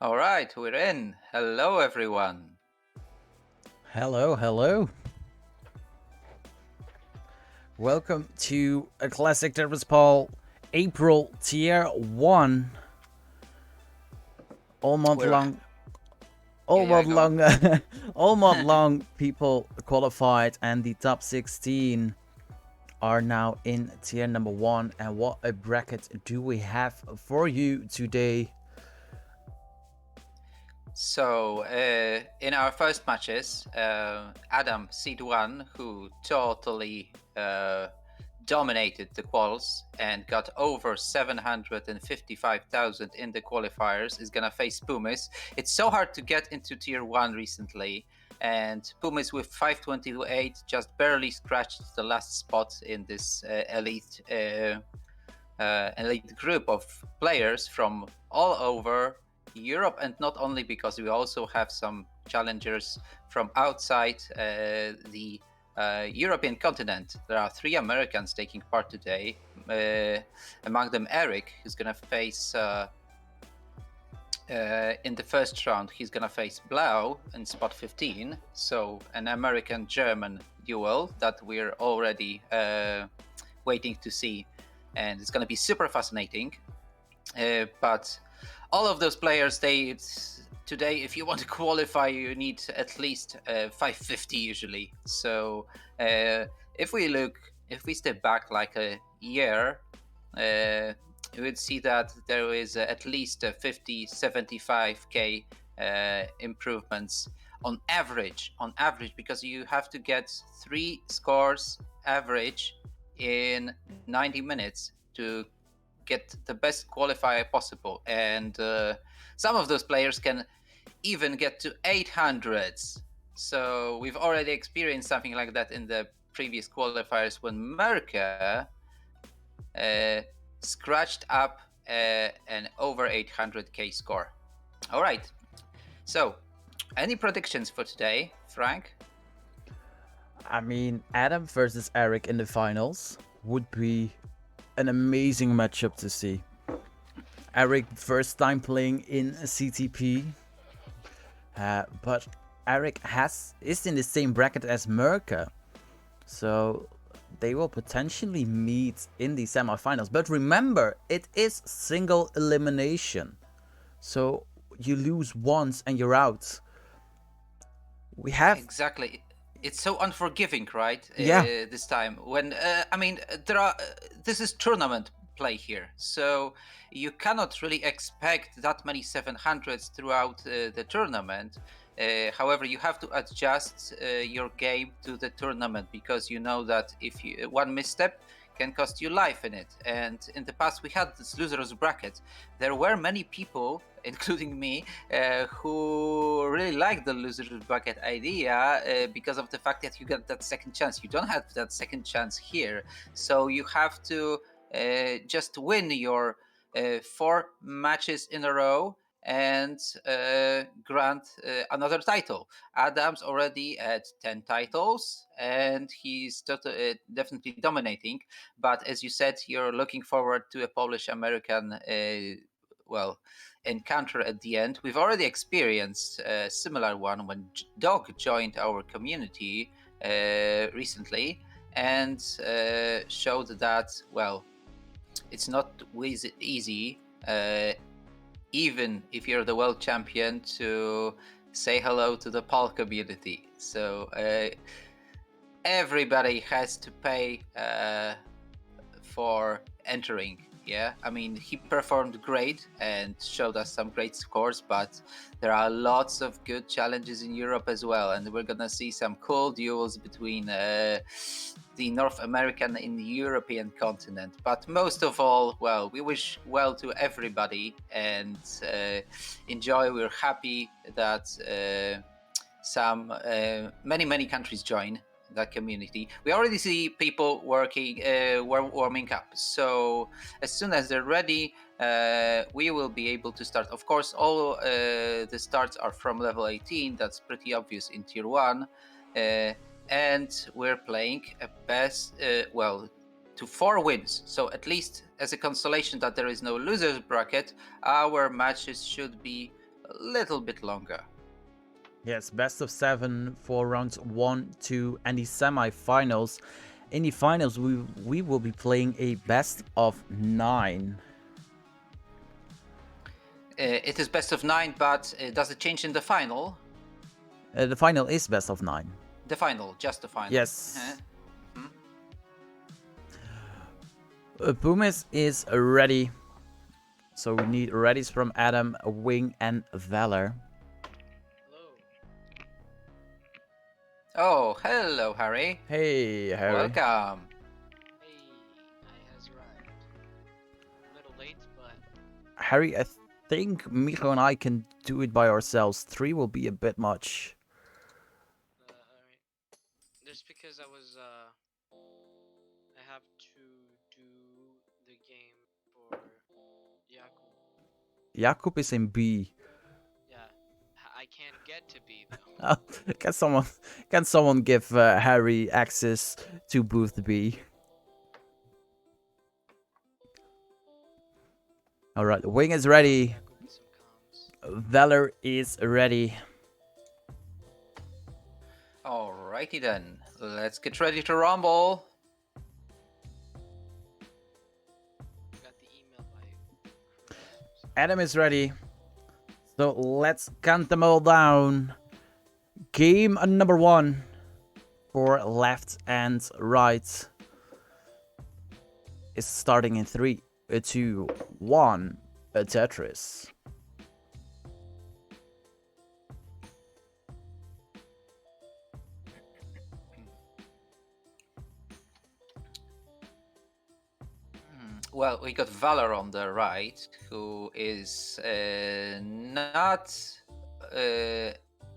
All right, we're in. Hello, everyone. Hello, hello. Welcome to a Classic Tetris PAL April Tier 1. All month We're long, yeah, all yeah. month Go on. long, all month long, people qualified, and the top 16 are now in tier number 1. And what a bracket do we have for you today? So, in our first matches, Adam Seed One, who totally dominated the quals and got over 755,000 in the qualifiers, is gonna face Pumis. It's so hard to get into tier 1 recently, and Pumis with 528 just barely scratched the last spot in this elite group of players from all over Europe, and not only, because we also have some challengers from outside the European continent. There are 3 Americans taking part today. Among them, Eric, who's gonna face in the first round. He's gonna face Blau in spot 15. So an American-German duel that we're already waiting to see, and it's gonna be super fascinating. But all of those players, today, if you want to qualify, you need at least 550 usually. So if we step back like a year, you would see that there is at least 50, 75k improvements on average, because you have to get 3 scores average in 90 minutes to get the best qualifier possible, and some of those players can even get to 800s. So we've already experienced something like that in the previous qualifiers when Merca uh, scratched up an over 800k score. All right. So, any predictions for today, Frank? I mean, Adam versus Eric in the finals would be an amazing matchup to see. Eric first time playing in CTP, but Eric is in the same bracket as Merca, so they will potentially meet in the semifinals. But remember, it is single elimination, so you lose once and you're out. We have Exactly. It's so unforgiving, right? yeah, This time, when there are. This is tournament play here, so you cannot really expect that many 700s throughout the tournament. However, you have to adjust your game to the tournament, because you know that if you one misstep can cost you life in it. And in the past, we had this losers bracket. There were many people, including me, who really like the losers bracket idea because of the fact that you get that second chance. You don't have that second chance here, so you have to just win your 4 matches in a row and grant another title. Adam's already at 10 titles, and he's definitely dominating. But as you said, you're looking forward to a Polish American, well, encounter at the end. We've already experienced a similar one when Dog joined our community recently, and showed that, well, it's not easy, even if you're the world champion, to say hello to the PAL community. So everybody has to pay for entering. Yeah, I mean, he performed great and showed us some great scores, but there are lots of good challenges in Europe as well, and we're gonna see some cool duels between the North American and the European continent. But most of all, well, we wish well to everybody and enjoy. We're happy that some many countries join that community. We already see people working, warming up. So as soon as they're ready, we will be able to start. Of course, all the starts are from level 18. That's pretty obvious in tier 1. And we're playing a best, to 4 wins. So at least as a consolation that there is no losers bracket, our matches should be little bit longer. Yes, best of 7 for rounds 1, 2, and the semi-finals. In the finals, we will be playing a best of 9. It is best of 9, but does it change in the final? The final is best of 9. The final, just the final. Yes. Pumis is ready. So we need readies from Adam, Wing, and Valor. Oh, hello, Harry. Hey, Harry. Welcome. Hey, I has arrived. A little late, but Harry, I think Micho and I can do it by ourselves. 3 will be a bit much. alright. Just because I have to do the game for Jakub. Jakub is in B. Yeah, I can't get to B though. Can someone give Harry access to booth B? All right, Wing is ready. Jakub with some comms. Valor is ready. Alrighty then, let's get ready to rumble. Got the email by Adam is ready. So let's count them all down. Game number 1 for left and right is starting in 3, 2, 1. A Tetris. Well, we got Valor on the right, who is not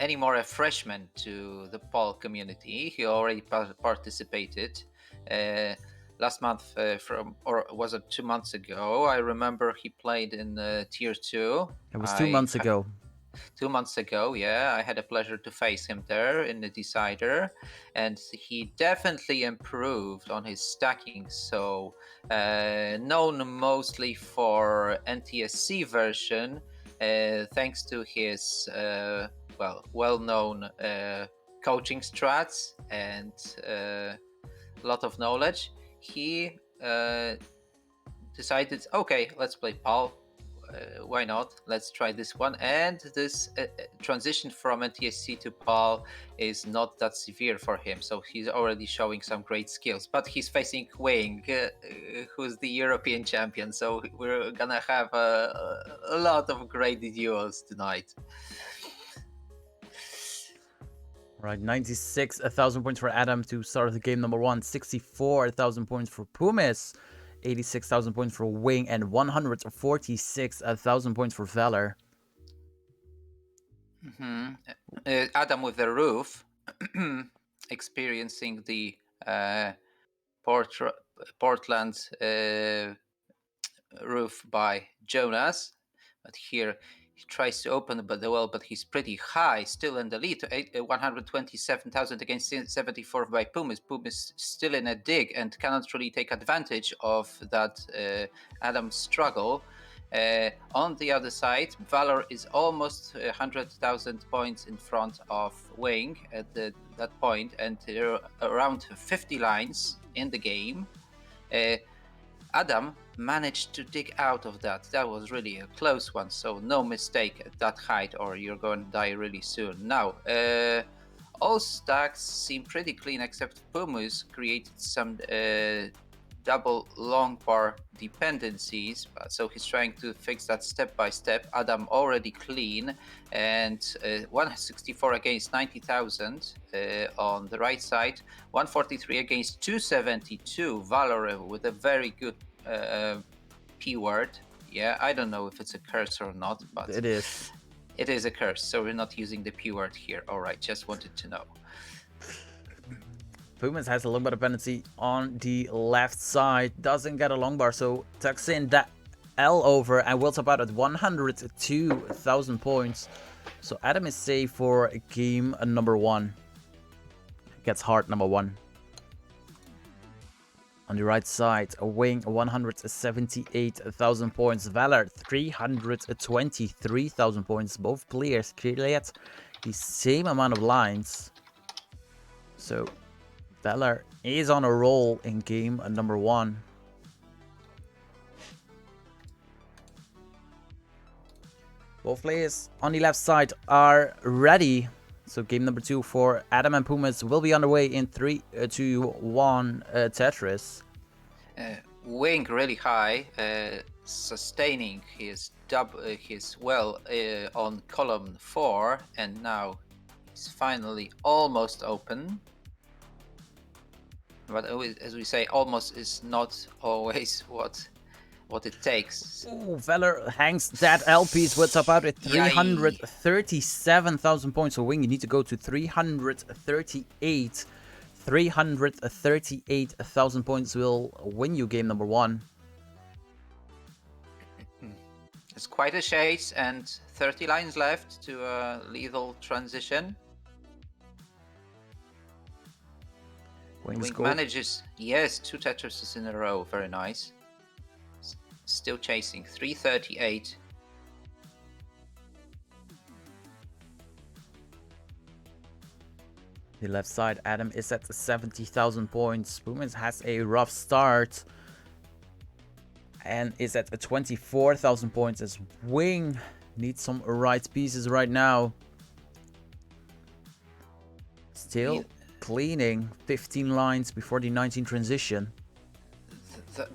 anymore a freshman to the PAL community. He already participated last month, or was it 2 months ago? I remember he played in Tier 2. It was 2 months ago. 2 months ago, yeah, I had a pleasure to face him there in the decider, and he definitely improved on his stacking. So known mostly for NTSC version, thanks to his well-known coaching strats and a lot of knowledge, he decided, okay, let's play PAL. Why not? Let's try this one. And this transition from NTSC to PAL is not that severe for him, so he's already showing some great skills. But he's facing Wing, who's the European champion, so we're gonna have a lot of great duels tonight. Right, 96,000 points for Adam to start the game number 1. 64,000 points for Pumis. 86,000 points for Wing, and 146,000 points for Valor. Adam with the roof, experiencing the Portland roof by Jonas, but here he tries to open the well, but he's pretty high, still in the lead. 127,000 against 74 by Pumis. Pumis still in a dig and cannot really take advantage of that Adam's struggle. On the other side, Valor is almost 100,000 points in front of Wing at that point, and around 50 lines in the game. Adam managed to dig out of that. That was really a close one, so no mistake at that height or you're going to die really soon. Now, all stacks seem pretty clean except Pumus created some double long bar dependencies, so he's trying to fix that step by step. Adam already clean, and 164 against 90,000 on the right side, 143 against 272. Valor with a very good P word. Yeah, I don't know if it's a curse or not, but It is. It is a curse, so we're not using the P word here. All right, just wanted to know. Pumas has a long bar dependency on the left side. Doesn't get a long bar, so tucks in that L over and will top out at 102,000 points. So Adam is safe for game number 1. Gets hard number 1. On the right side, a Wing 178,000 points, Valor 323,000 points. Both players cleared the same amount of lines. So Valor is on a roll in game number 1. Both players on the left side are ready. So game number 2 for Adam and Pumas will be underway in 3, 2, 1 Tetris. Wing really high, sustaining his well on column 4, and now he's finally almost open. But as we say, almost is not always what it takes. Ooh, Valor hangs that L piece with top out at 337,000 points. So Wing, you need to go to 338. 338,000 points will win you game number 1. It's quite a chase, and 30 lines left to a lethal transition. Wing manages, yes, 2 Tetrises in a row, very nice. Still chasing, 338. The left side, Adam is at 70,000 points. Pumas has a rough start and is at 24,000 points as Wing needs some right pieces right now. Still cleaning 15 lines before the 19 transition.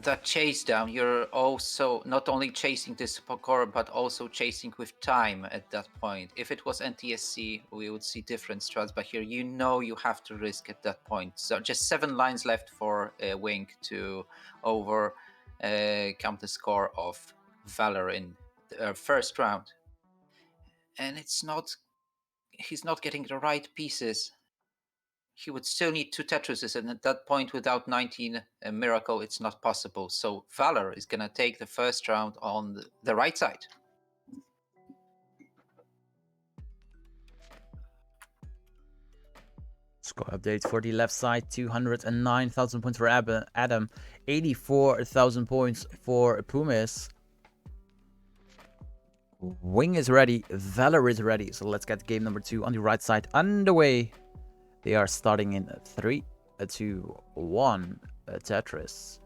That chase down, you're also not only chasing the score, but also chasing with time at that point. If it was NTSC, we would see different strats, but here you know you have to risk at that point. So just 7 lines left for Wing to come the score of Valor in the first round. And he's not getting the right pieces. He would still need 2 Tetrises, and at that point, without 19 Miracle, it's not possible. So Valor is going to take the first round on the right side. Score update for the left side, 209,000 points for Adam, 84,000 points for Pumas. Wing is ready, Valor is ready, so let's get game number 2 on the right side underway. They are starting in 3, 2, 1 Tetris.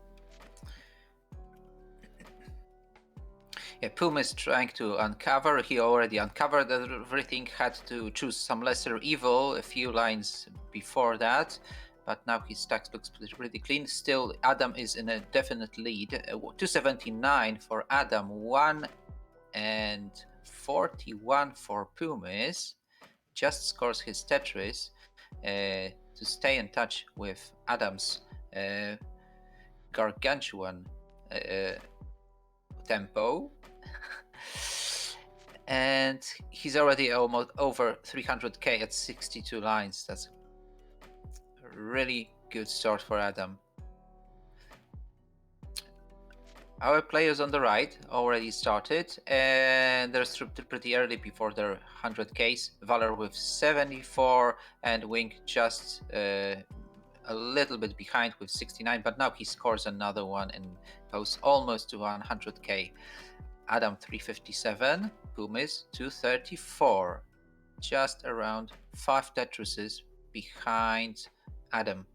Yeah, Puma is trying to uncover. He already uncovered everything, had to choose some lesser evil a few lines before that, but now his stacks looks pretty clean. Still, Adam is in a definite lead. 279 for Adam, 141 for Pumas. Just scores his Tetris to stay in touch with Adam's gargantuan tempo. And he's already almost over 300k at 62 lines. That's a really good start for Adam. Our players on the right already started, and they're pretty early before their 100ks. Valor with 74, and Wing just a little bit behind with 69, but now he scores another one and goes almost to 100k. Adam 357, Pumas 234, just around 5 Tetrises behind Adam.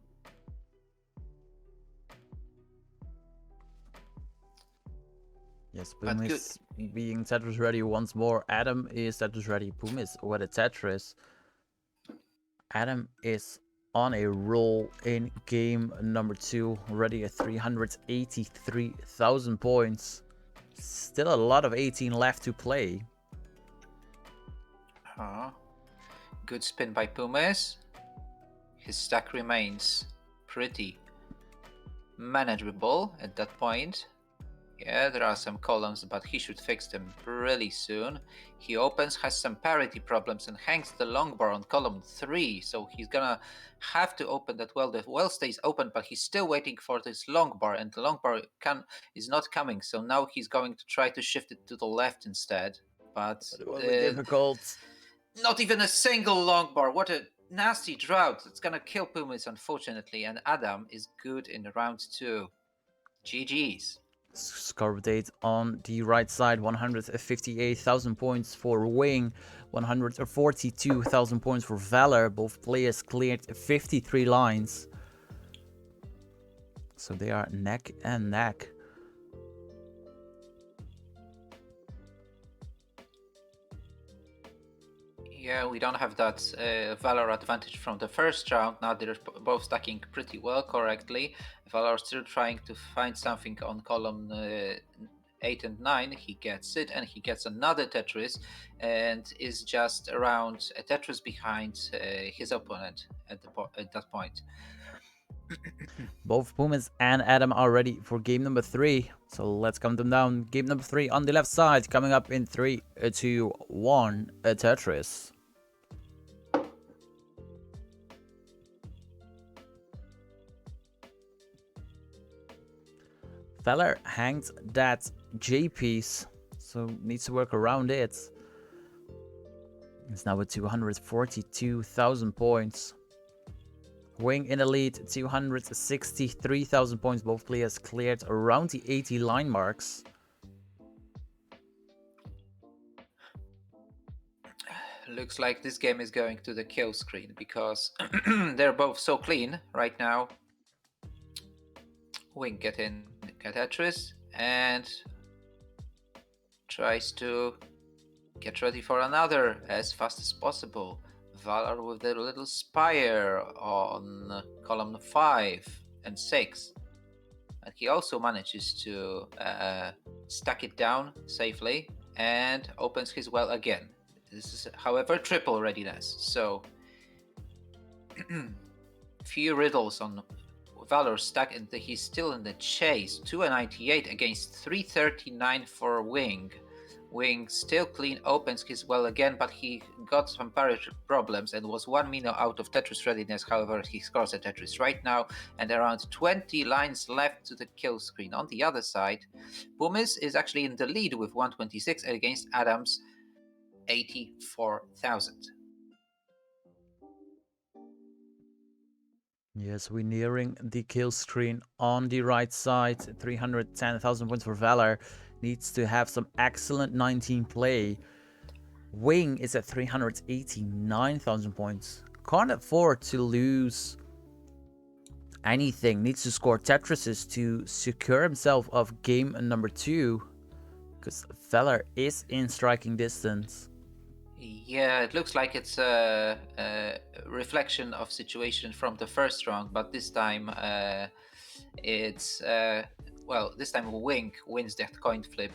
Yes, Pumas being Tetris ready once more. Adam is Tetris ready. Pumas with a Tetris. Adam is on a roll in game number 2, already at 383,000 points. Still a lot of 18 left to play. Good spin by Pumas. His stack remains pretty manageable at that point. Yeah, there are some columns, but he should fix them really soon. He opens, has some parity problems, and hangs the long bar on column 3. So he's gonna have to open that well. The well stays open, but he's still waiting for this long bar, and the long bar is not coming. So now he's going to try to shift it to the left instead. But it will be difficult. Not even a single long bar. What a nasty drought. It's gonna kill Pumas, unfortunately, and Adam is good in round 2. GG's. Score update on the right side, 158,000 points for Wing, 142,000 points for Valor. Both players cleared 53 lines. So they are neck and neck. Yeah, we don't have that Valor advantage from the first round. Now they're both stacking pretty well correctly. Valor still trying to find something on column 8 and 9. He gets it, and he gets another Tetris, and is just around a Tetris behind his opponent at that point. Both Pumas and Adam are ready for game number 3. So let's count them down. Game number 3 on the left side, coming up in 3, 2, 1, a Tetris. Valor hangs that J piece, so needs to work around it. It's now at 242,000 points. Wing in the lead, 263,000 points. Both players cleared around the 80 line marks. Looks like this game is going to the kill screen because they're both so clean right now. Wing get in Tetris and tries to get ready for another as fast as possible. Valor with the little spire on column 5 and 6. And he also manages to stack it down safely and opens his well again. This is, however, triple readiness. So, few riddles on Valor stack, and he's still in the chase. 298 against 339 for Wing. Wing still clean, opens his well again, but he got some parity problems and was 1 minute out of Tetris readiness. However, he scores a Tetris right now, and around 20 lines left to the kill screen. On the other side, Pumis is actually in the lead with 126 against Adams 84,000. Yes, we're nearing the kill screen on the right side. 310,000 points for Valor. Needs to have some excellent 19 play. Wing is at 389,000 points. Can't afford to lose anything. Needs to score Tetrises to secure himself of game number 2. Because Valor is in striking distance. Yeah, it looks like it's a reflection of situation from the first round, but this time it's well, this time Wing wins that coin flip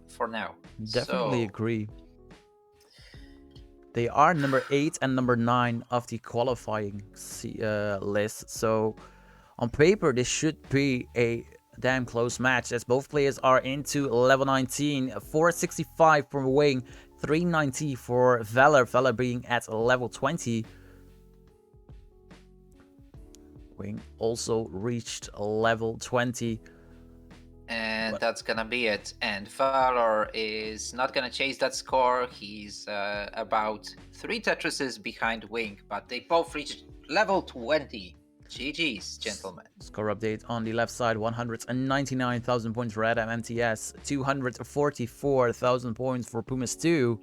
for now. Definitely So, agree. They are number 8 and number 9 of the qualifying list. So on paper, this should be a damn close match as both players are into level 19. 465 for Wing, 390 for Valor. Valor being at level 20. Wing also reached level 20. and that's gonna be it. And Valor is not gonna chase that score. He's about 3 Tetrises behind Wing, but they both reached level 20. GG's, gentlemen. Score update on the left side, 199,000 points for Adam MTS, 244,000 points for Pumas 2.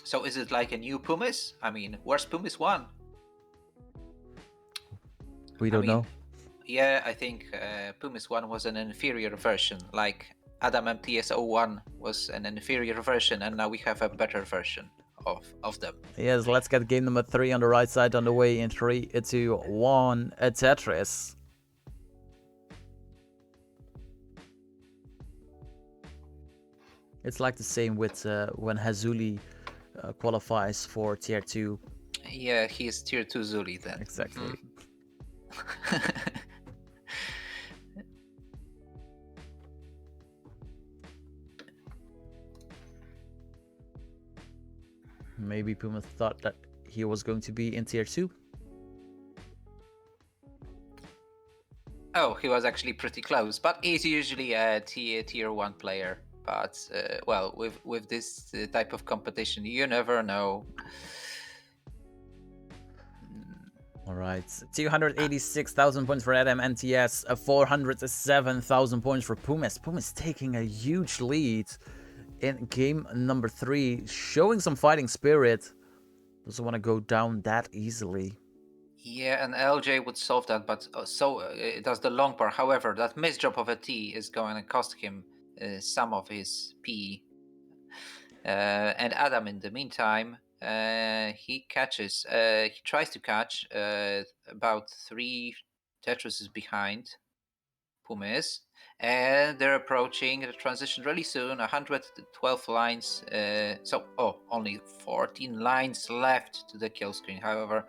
So is it like a new Pumas? I mean, where's Pumas 1? We don't know. Yeah, I think Pumas 1 was an inferior version, like Adam MTS 01 was an inferior version, and now we have a better version of them. Yes, let's get game number 3 on the right side on the way in 3, 2, 1, a Tetris. It's like the same with when Hazuli qualifies for tier 2. Yeah, he is tier 2 Zuli then. Exactly. Maybe Puma thought that he was going to be in tier 2. Oh, he was actually pretty close, but he's usually a tier 1 player. But well, with this type of competition, you never know. All right, 286,000 points for Adam NTS, 407,000 points for Pumas. Pumas taking a huge lead in game number 3, showing some fighting spirit. Doesn't want to go down that easily. Yeah, and LJ would solve that, but so it does the long bar. However, that misdrop of a T is going to cost him some of his P. And Adam, in the meantime, he catches. He tries to catch about 3 Tetrises behind Pumis, and they're approaching the transition really soon. 112 lines. Only 14 lines left to the kill screen. However,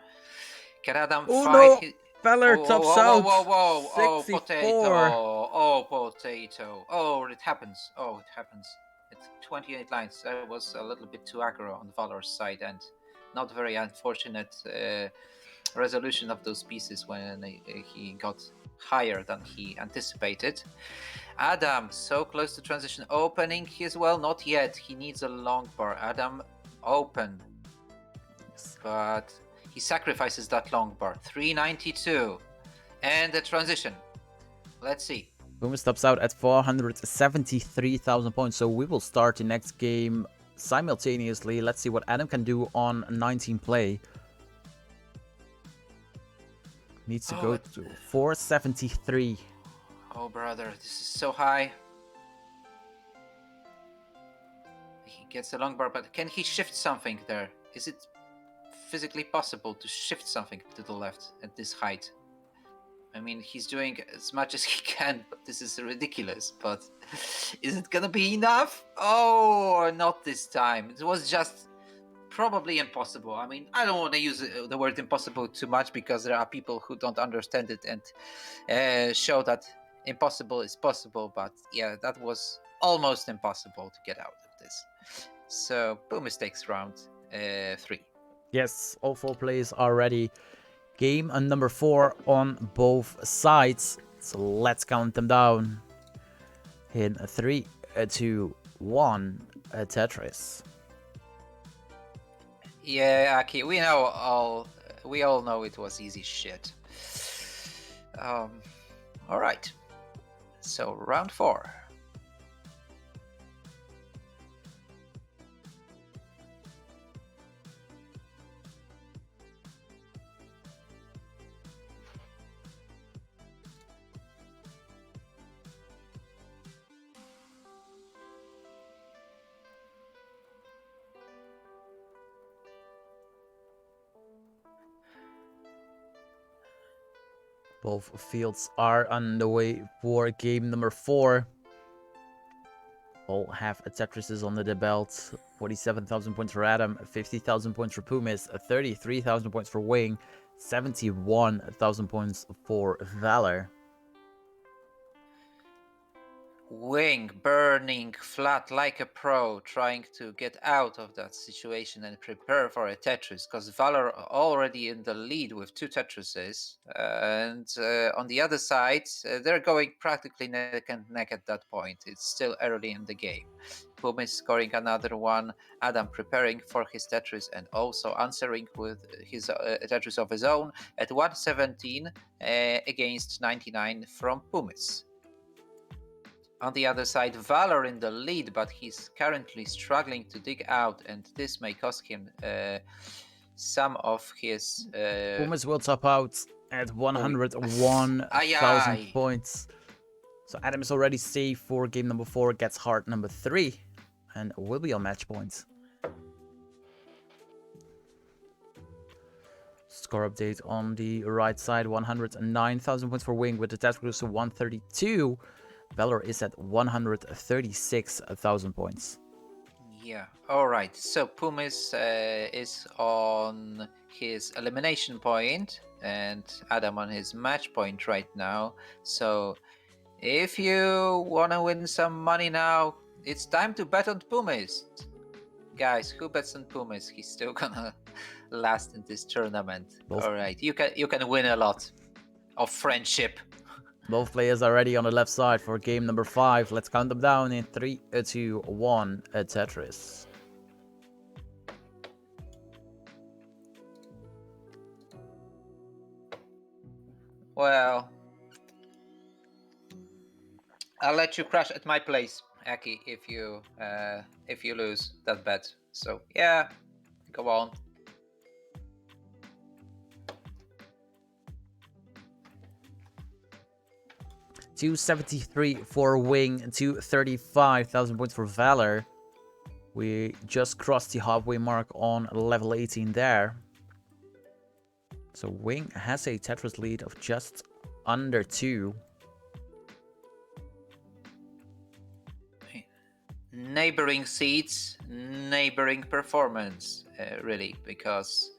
can Adam fight? No! Feller tops out. Oh, 64. potato! Oh, potato! Oh, it happens! Oh, it happens! It's 28 lines. That was a little bit too aggro on Valor's side, and not very unfortunate resolution of those pieces when he got higher than he anticipated. Adam, so close to transition. Opening as well? Not yet. He needs a long bar. Adam, open. But he sacrifices that long bar. 392. And the transition. Let's see. Pumas tops out at 473,000 points, so we will start the next game simultaneously. Let's see what Adam can do on 19 play. Needs to go to 473. Oh, brother, this is so high. He gets a long bar, but can he shift something there? Is it physically possible to shift something to the left at this height? I mean, he's doing as much as he can, but this is ridiculous. But is it gonna be enough? Oh, not this time. It was just probably impossible. I mean, I don't want to use the word impossible too much because there are people who don't understand it and show that impossible is possible. But yeah, that was almost impossible to get out of this. So, Pumas takes round 3. Yes, all 4 plays are ready. Game number 4 on both sides. So let's count them down. In 3, 2, 1, Tetris. Yeah, Aki, we all know it was easy shit. All right. So round 4. Both fields are underway for game number 4. All have Tetrises under the belt. 47,000 points for Adam, 50,000 points for Pumis, 33,000 points for Wing, 71,000 points for Valor. Wing burning flat like a pro, trying to get out of that situation and prepare for a Tetris, because Valor are already in the lead with 2 Tetrises, and on the other side, they're going practically neck and neck at that point. It's still early in the game. Pum is scoring another one, Adam preparing for his Tetris and also answering with his Tetris of his own at 117 against 99 from Pumis. On the other side, Valor in the lead, but he's currently struggling to dig out, and this may cost him some of his... Pumas will top out at 101,000 points. So Adam is already safe for game number 4, gets hard number 3, and will be on match points. Score update on the right side, 109,000 points for Wing with the task cruiser 132. Valor is at 136,000 points. Yeah, alright. So Pumis is on his elimination point and Adam on his match point right now. So if you want to win some money now, it's time to bet on Pumis. Guys, who bets on Pumis? He's still gonna last in this tournament. Alright, you can win a lot of friendship. Both players are ready on the left side for game number 5. Let's count them down in 3, 2, 1, Tetris. Well, I'll let you crash at my place, Aki, if you lose that bet. So yeah, go on. $273 for Wing and 235,000 points for Valor. We just crossed the halfway mark on level 18 there. So Wing has a Tetris lead of just under 2. Neighboring seats, neighboring performance, really, because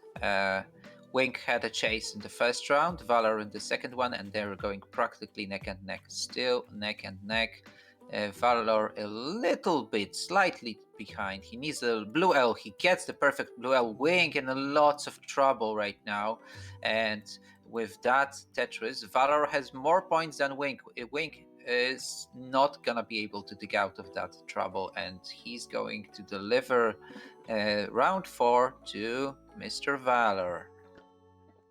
Wink had a chase in the first round, Valor in the second one, and they were going practically neck and neck. Still neck and neck. Valor a little bit, slightly behind. He needs a blue L. He gets the perfect blue L. Wink in lots of trouble right now. And with that Tetris, Valor has more points than Wink. Wink is not gonna be able to dig out of that trouble, and he's going to deliver round 4 to Mr. Valor.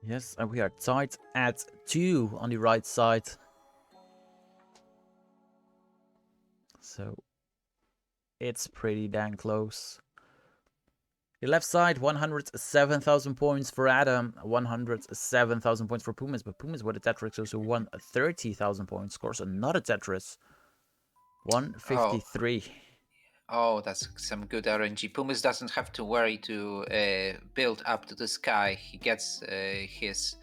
Yes, and we are tied at 2 on the right side. So it's pretty dang close. The left side, 107,000 points for Adam, 107,000 points for Pumas, but Pumas with a Tetris also won 30,000 points, scores another Tetris, 153. Oh, that's some good RNG. Pumas doesn't have to worry to build up to the sky. He gets his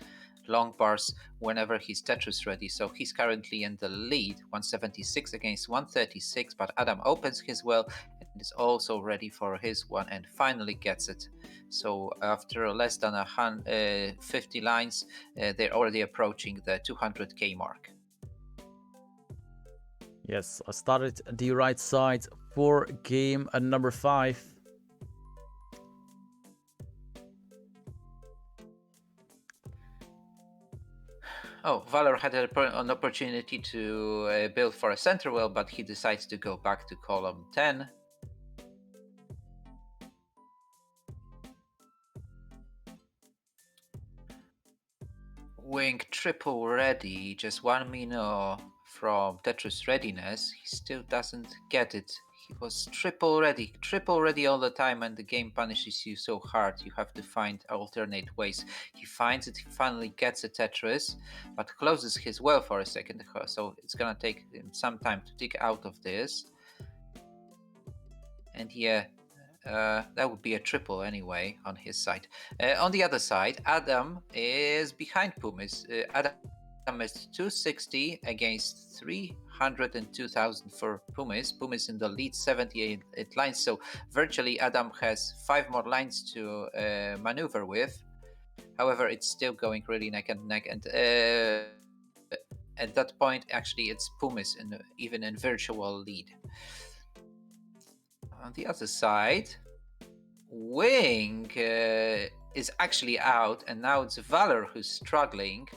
long bars whenever he's Tetris ready. So he's currently in the lead, 176 against 136, but Adam opens his well and is also ready for his one and finally gets it. So after less than 50 lines, they're already approaching the 200k mark. Yes, I started the right side for game number 5. Oh, Valor had an opportunity to build for a center well, but he decides to go back to column 10. Wing triple ready, just 1 minute from Tetris readiness. He still doesn't get it. He was triple ready all the time, and the game punishes you so hard. You have to find alternate ways. He finds it, he finally gets a Tetris, but closes his well for a second, so it's gonna take him some time to dig out of this. And yeah, that would be a triple anyway on his side. On the other side, Adam is behind Pumas. Adam is 260 against 302,000 for Pumas. Pumas in the lead, 78 lines. So virtually Adam has 5 more lines to maneuver with. However, it's still going really neck and neck. And at that point, actually, it's Pumas even in virtual lead. On the other side, Wing is actually out, and now it's Valor who's struggling.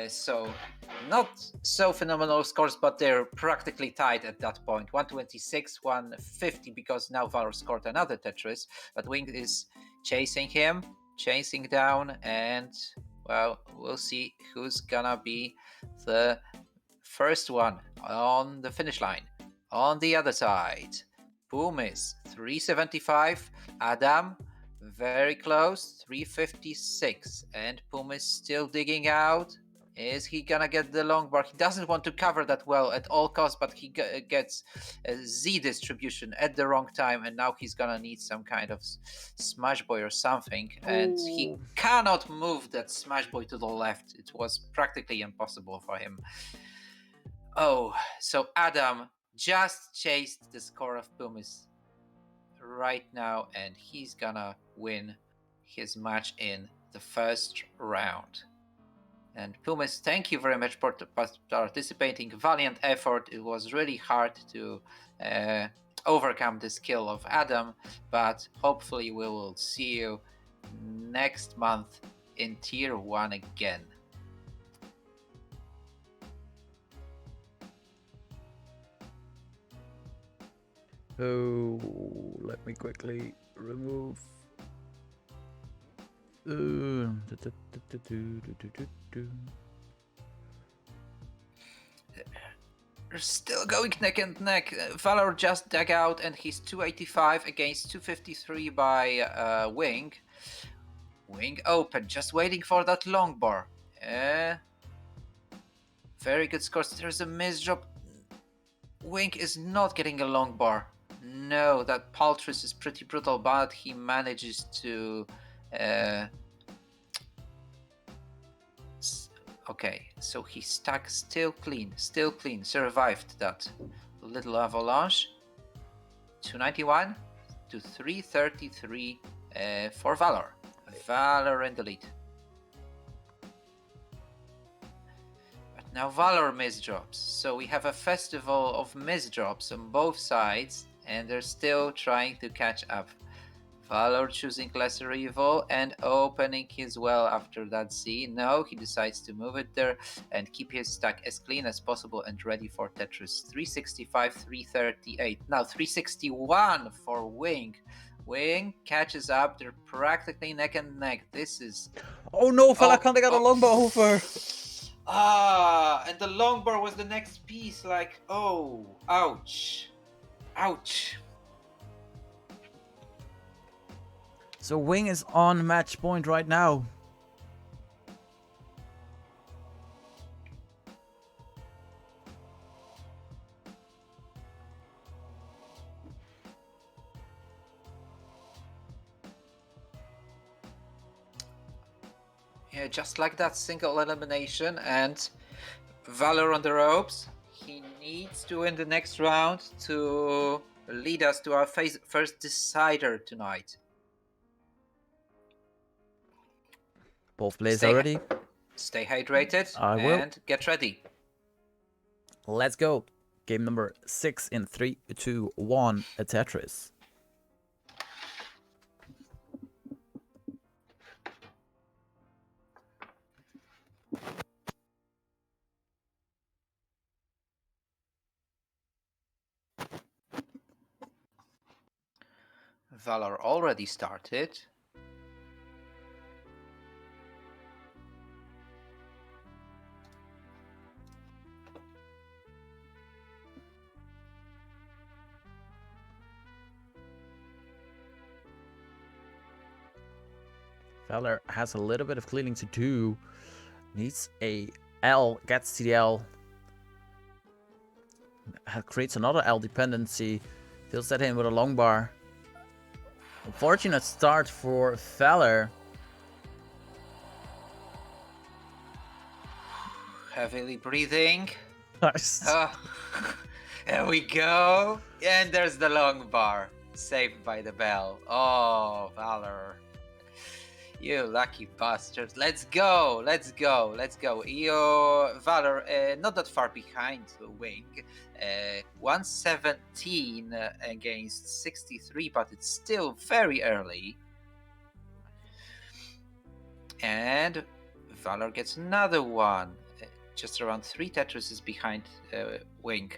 So not so phenomenal scores, but they're practically tied at that point. 126, 150, because now Valor scored another Tetris, but Wing is chasing down, and well, we'll see who's gonna be the first one on the finish line. On the other side, Pumas 375, Adam very close 356, and Pumas still digging out. Is he gonna get the long bar? He doesn't want to cover that well at all costs, but he gets a Z distribution at the wrong time, and now he's gonna need some kind of smash boy or something, and he cannot move that smash boy to the left. It was practically impossible for him. Oh, so Adam just chased the score of Pumas right now, and he's gonna win his match in the first round. And Pumas, thank you very much for participating. Valiant effort. It was really hard to overcome the skill of Adam, but hopefully we will see you next month in Tier 1 again. Oh, let me quickly remove. They're still going neck and neck. Valor just dug out and he's 285 against 253 by Wing. Wing open, just waiting for that long bar. Very good scores. There's a misdrop. Wing is not getting a long bar. No, that Paltris is pretty brutal, but he manages to... Okay, so he stuck still clean, survived that little avalanche. 291 to 333 for Valor. Valor in the lead. But now Valor misdrops. So we have a festival of misdrops on both sides, and they're still trying to catch up. Valor choosing Lesser Evil and opening his well after that Z. No, he decides to move it there and keep his stack as clean as possible and ready for Tetris. 365, 338. Now 361 for Wing. Wing catches up. They're practically neck and neck. This is... Oh no, fella can't get a long bar over. And the long bar was the next piece. Like, oh, ouch. Ouch. So Wing is on match point right now. Yeah, just like that, single elimination and Valor on the ropes. He needs to win the next round to lead us to our first decider tonight. Both players are ready. Stay hydrated I will. And get ready. Let's go. Game number 6 in 3, 2, 1, a Tetris. Valor already started. Valor has a little bit of cleaning to do. Needs a L, gets to the L. Creates another L dependency. Fills that in with a long bar. Unfortunate start for Valor. Heavily breathing. Nice. There we go. And there's the long bar. Saved by the bell. Oh, Valor. You lucky bastard. Let's go. Let's go. Let's go. You, Valor, not that far behind Wing. 117 against 63, but it's still very early. And Valor gets another one. Just around 3 Tetrises behind Wing.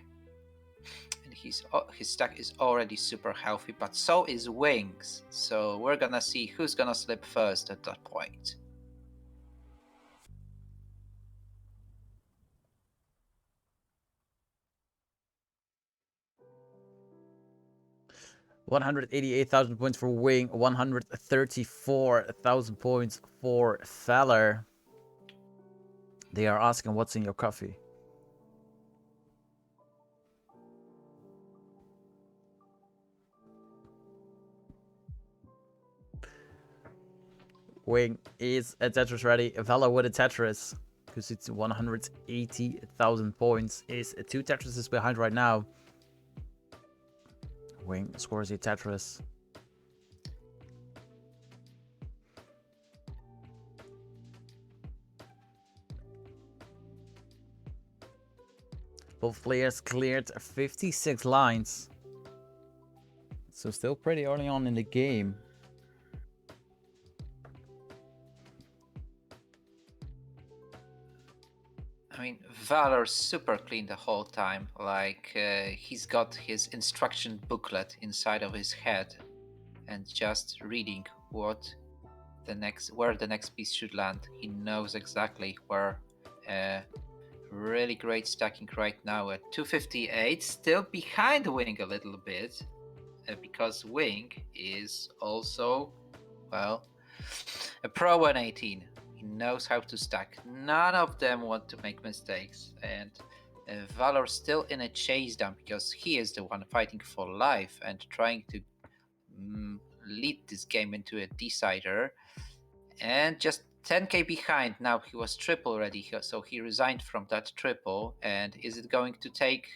And his stack is already super healthy, but so is Wing's. So we're gonna see who's gonna slip first at that point. $188,000 points for Wing, 134,000 points for Valor. They are asking what's in your coffee. Wing is a Tetris ready. Valor with a Tetris, because it's 180,000 points. Is 2 Tetrises behind right now. Wing scores a Tetris. Both players cleared 56 lines. So still pretty early on in the game. I mean, Valor's super clean the whole time. Like, he's got his instruction booklet inside of his head and just reading where the next piece should land. He knows exactly where. Really great stacking right now at 258, still behind Wing a little bit, because Wing is also, well, a pro 118. He knows how to stack. None of them want to make mistakes, and Valor still in a chase down because he is the one fighting for life and trying to lead this game into a decider. And just 10k behind now. He was triple already, so he resigned from that triple. And is it going to take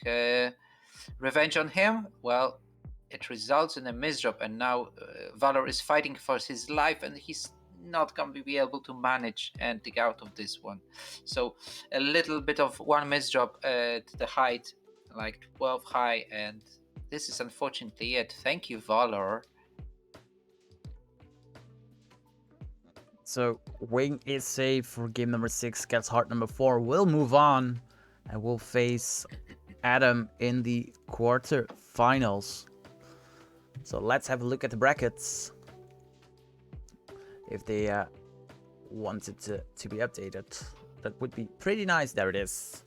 revenge on him? Well, it results in a misdrop, and now Valor is fighting for his life, and he's not going to be able to manage and dig out of this one. So a little bit of one misdrop at the height, like 12 high, and this is unfortunately it. Thank you, Valor. So Wing is safe for game number 6. Gets heart number 4. We'll move on and we'll face Adam in the quarterfinals. So let's have a look at the brackets. If they wanted to be updated, that would be pretty nice. There it is.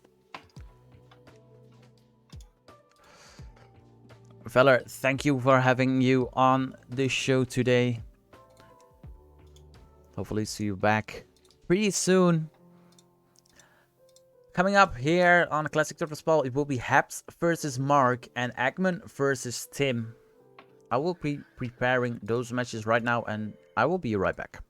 Feller, thank you for having you on the show today. Hopefully see you back pretty soon. Coming up here on Classic Tetris PAL, it will be Haps versus Mark and Eggman versus Tim. I will be preparing those matches right now and I will be right back.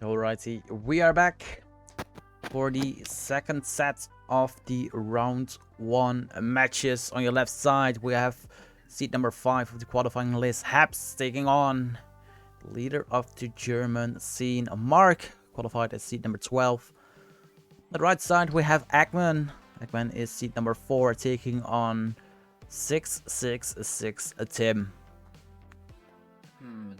Alrighty, we are back for the second set of the round 1 matches. On your left side, we have seed number 5 of the qualifying list, Habs, taking on leader of the German scene, Mark, qualified as seed number 12. On the right side, we have Eggman. Eggman is seed number 4, taking on 666 Tim.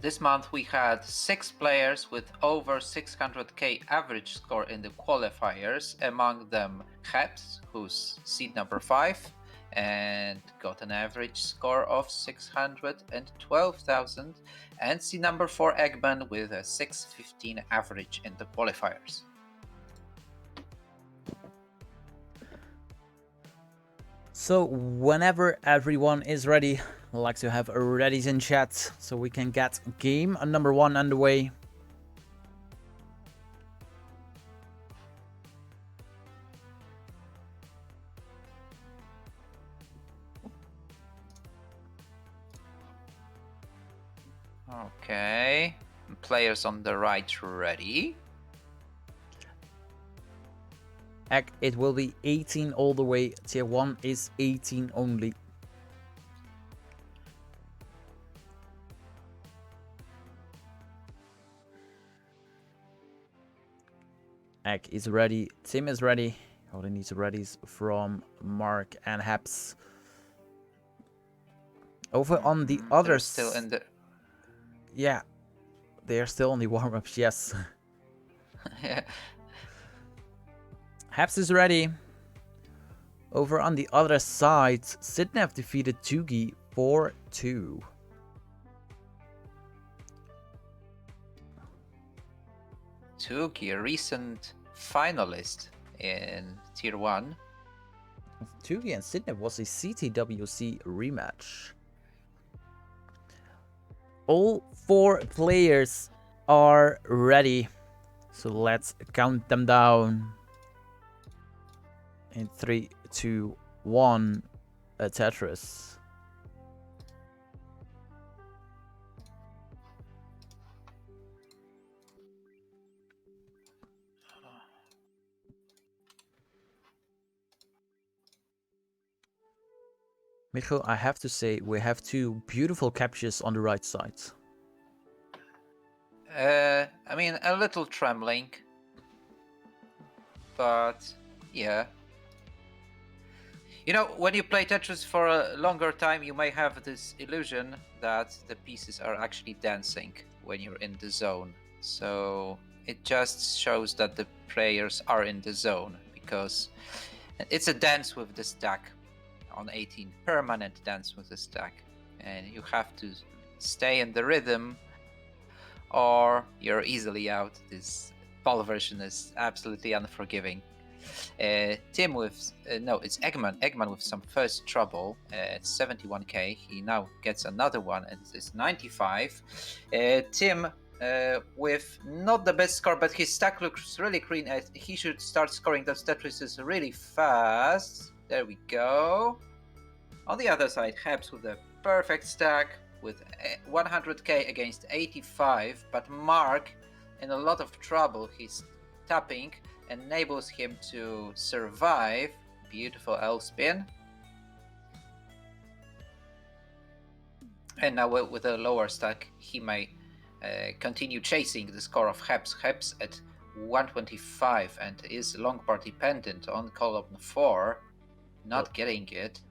This month we had 6 players with over 600k average score in the qualifiers, among them Heps, who's seed number 5 and got an average score of 612,000, and seed number 4 Eggman with a 615 average in the qualifiers. So whenever everyone is ready, I'd like to have a ready in chat so we can get game number 1 underway. Okay, players on the right ready. It will be 18 all the way. Tier 1 is 18 only. Egg is ready. Tim is ready. All they need to ready is from Mark and Haps. Over on the other still in the... Yeah, they are still on the warm-ups, yes. Haps is ready. Over on the other side, Sidnev defeated Tugi 4-2. Tugi, a recent finalist in Tier 1. Tugi and Sidnev was a CTWC rematch. All 4 players are ready. So let's count them down. In 3, 2, 1, a Tetris. Michael, I have to say, we have 2 beautiful captures on the right side. I mean, a little trembling, but yeah. You know, when you play Tetris for a longer time, you may have this illusion that the pieces are actually dancing when you're in the zone. So it just shows that the players are in the zone, because it's a dance with the stack on 18, permanent dance with the stack, and you have to stay in the rhythm or you're easily out. This PAL version is absolutely unforgiving. Tim with no, it's Eggman with some first trouble at 71k. He now gets another one and it's 95. Tim with not the best score, but his stack looks really clean. He should start scoring those Tetrises really fast. There we go. On the other side, Hebs with a perfect stack with 100k against 85, but Mark in a lot of trouble. He's tapping enables him to survive. Beautiful L spin. And now with a lower stack, he may continue chasing the score of Hebs. Hebs at 125 and is long bar dependent on column 4, not getting it.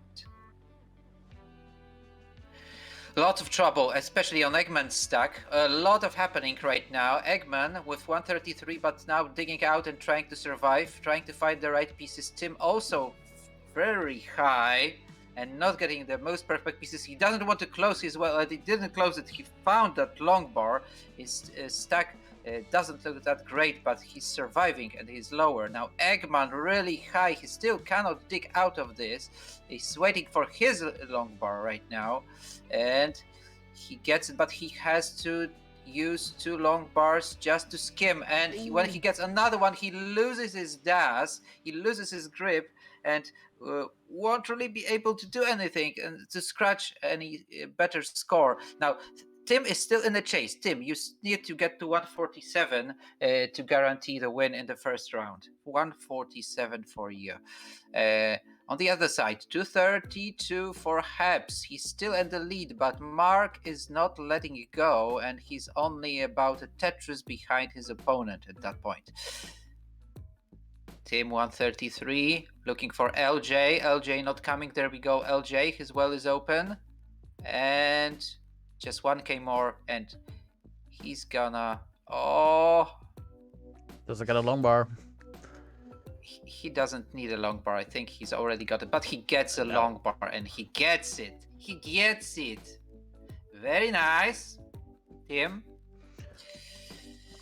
Lots of trouble, especially on Eggman's stack. A lot of happening right now. Eggman with 133, but now digging out and trying to survive, trying to find the right pieces. Tim also very high and not getting the most perfect pieces. He doesn't want to close his well. He didn't close it. He found that long bar. His stack doesn't look that great, but he's surviving and he's lower. Now Eggman really high. He still cannot dig out of this. He's waiting for his long bar right now, and he gets it, but he has to use 2 long bars just to skim, and when he gets another one, he loses his dash, he loses his grip, and won't really be able to do anything and to scratch any better score. Now Tim is still in the chase. Tim, you need to get to 147 to guarantee the win in the first round. 147 for you. On the other side, 232 for Hebs. He's still in the lead, but Mark is not letting it go, and he's only about a Tetris behind his opponent at that point. Tim 133, looking for LJ. LJ not coming. There we go. LJ, his well is open. And just 1k more, and he's gonna. Oh. Doesn't get a long bar. He doesn't need a long bar. I think he's already got it, but he gets a long bar, and he gets it. He gets it. Very nice, Tim.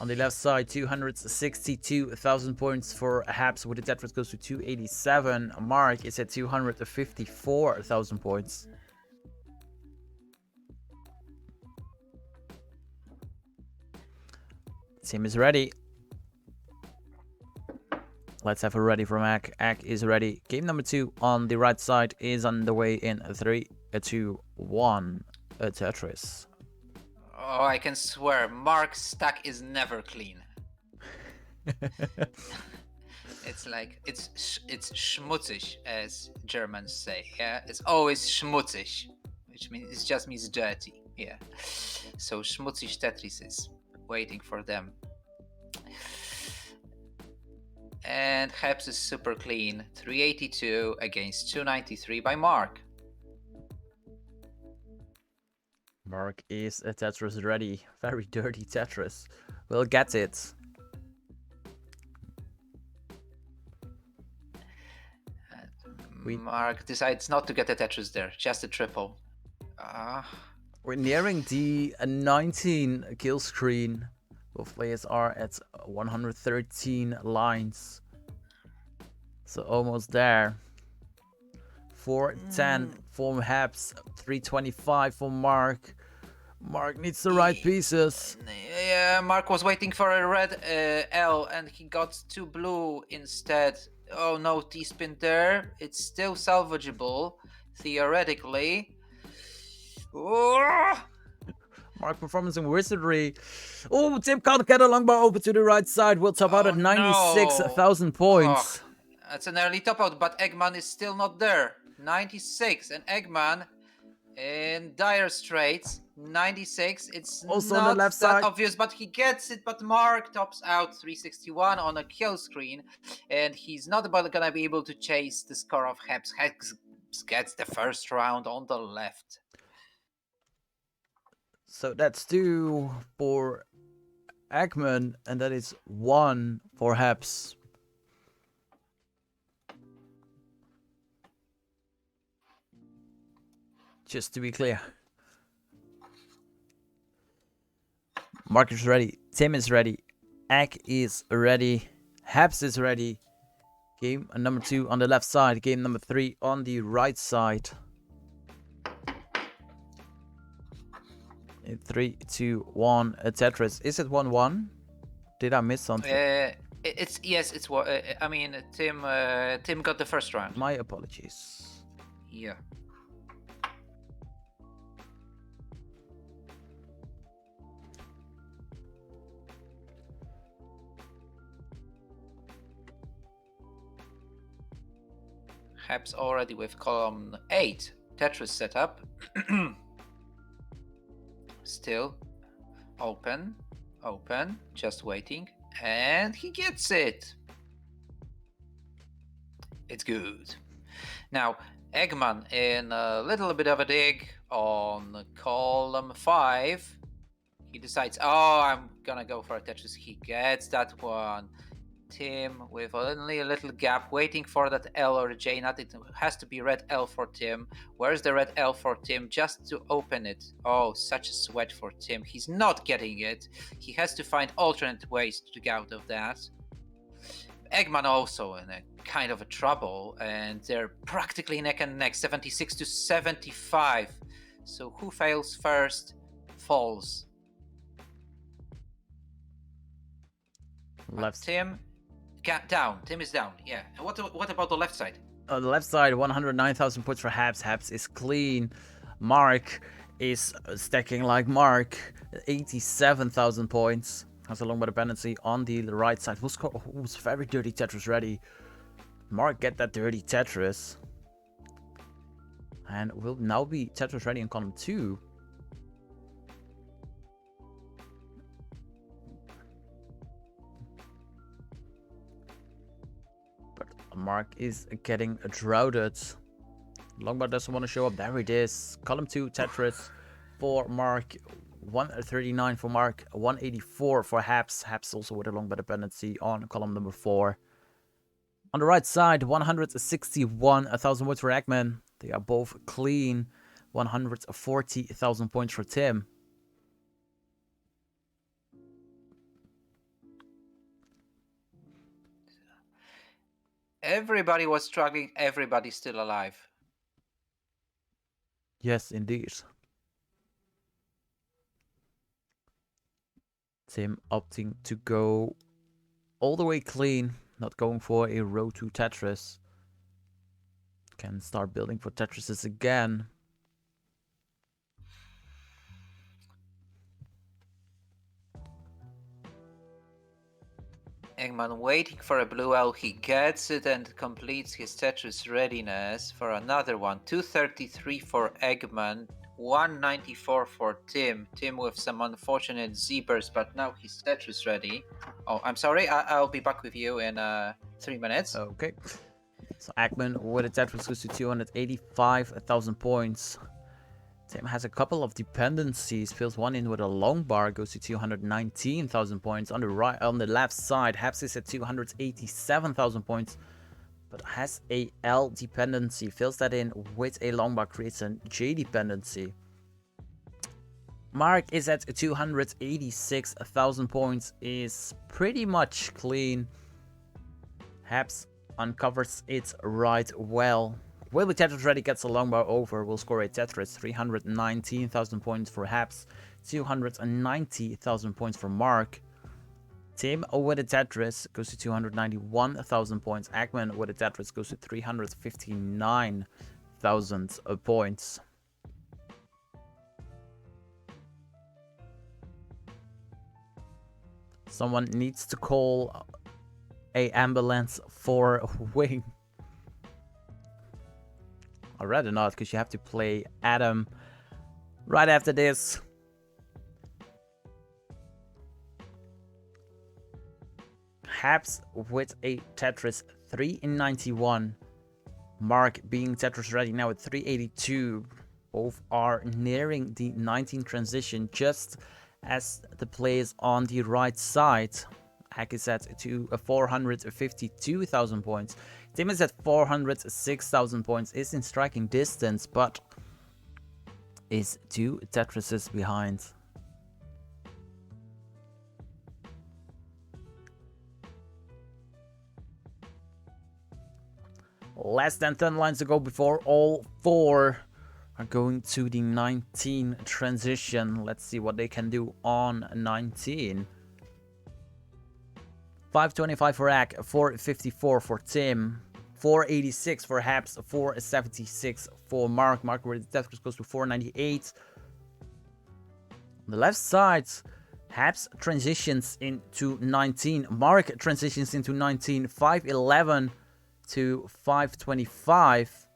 On the left side, 262,000 points for Habs with the Tetris goes to 287. Mark is at 254,000 points. Tim is ready. Let's have a ready from Ak. Ak is ready. Game number 2 on the right side is underway in 3, 2, 1. A Tetris. Oh, I can swear, Mark's stack is never clean. It's like it's schmutzig, as Germans say. Yeah, it's always schmutzig, which means it just means dirty. Yeah, so schmutzig Tetris is waiting for them. And Hebs is super clean, 382 against 293 by Mark. Mark is a Tetris ready. Very dirty Tetris. We'll get it. Mark decides not to get a Tetris there, just a triple. We're nearing the 19 kill screen. Both players are at 113 lines. So almost there. 410 for Habs, 325 for Mark. Mark needs the right pieces. Yeah, Mark was waiting for a red L and he got 2 blue instead. Oh no, T-spin there. It's still salvageable, theoretically. Oh! Mark performance in Wizardry. Oh, Tim can't get a long bar over to the right side. We'll top out at 96,000 points. Oh, that's an early top out, but Eggman is still not there. 96, and Eggman in dire straits. 96. It's also not on the left that side. obvious, but he gets it. But Mark tops out 361 on a kill screen, and he's not gonna be able to chase the score of Hebs. Hebs gets the first round on the left. So that's 2 for Eggman, and that is 1 for Hebs. Just to be clear. Mark is ready. Tim is ready. Egg is ready. Hebs is ready. Game number 2 on the left side. Game number 3 on the right side. In 3, 2, 1. A Tetris. Is it 1-1? Did I miss something? It's yes. It's what I mean. Tim got the first round. My apologies. Yeah. Hebs already with column 8 Tetris setup. Still open, just waiting, and he gets it. It's good. Now Eggman in a little bit of a dig on column 5. He decides, oh, I'm gonna go for a Tetris. He gets that one. Tim with only a little gap, waiting for that L or J. Not it has to be red L for Tim. Where's the red L for Tim? Just to open it. Oh, such a sweat for Tim. He's not getting it. He has to find alternate ways to get out of that. Eggman also in a kind of a trouble, and they're practically neck and neck, 76 to 75. So who fails first falls. Left. Tim down. Tim is down. Yeah. And what about the left side? On the left side, 109,000 points for Habs. Habs is clean. Mark is stacking like Mark. 87,000 points. Has a long dependency on the right side. Who's very dirty Tetris ready? Mark, get that dirty Tetris. And will now be Tetris ready in column 2. But Mark is getting droughted. Longbar doesn't want to show up. There it is. Column 2 Tetris for Mark. 139 for Mark. 184 for Haps. Haps also with a longbar dependency on column number 4. On the right side, 161,000 points for Eggman. They are both clean. 140,000 points for Tim. Everybody was struggling. Everybody's still alive. Yes, indeed. Tim opting to go all the way clean. Not going for a row to Tetris. Can start building for Tetrises again. Eggman waiting for a blue L. He gets it and completes his Tetris readiness for another one. 233 for Eggman. 194 for Tim. Tim with some unfortunate zebras, but now he's Tetris ready. Oh, I'm sorry. I'll be back with you in 3 minutes. Okay. So Eggman with a Tetris goes to 285,000 points. Tim has a couple of dependencies. Fills one in with a long bar, goes to 219,000 points. On the left side, Haps is at 287,000 points, but has a L dependency. Fills that in with a long bar, creates a J dependency. Mark is at 286,000 points, is pretty much clean. Haps uncovers it right well. Will be Tetris ready, gets a long bar over, will score a Tetris. 319,000 points for Haps, 290,000 points for Mark. Tim with a Tetris goes to 291,000 points. Eggman with a Tetris goes to 359,000 points. Someone needs to call a ambulance for Wing. I'd rather not, because you have to play Adam right after this. Haps with a Tetris 391. Mark being Tetris ready now at 382. Both are nearing the 19 transition, just as the players on the right side. Hack is at 452,000 points. Tim is at 406,000 points, is in striking distance, but is 2 Tetrises behind. Less than 10 lines to go before all 4 are going to the 19 transition. Let's see what they can do on 19. 525 for Ack, 454 for Tim, 486 for Haps, 476 for Mark. Mark with the Tetris goes to 498. On the left side, Haps transitions into 19. Mark transitions into 19. 511 to 525.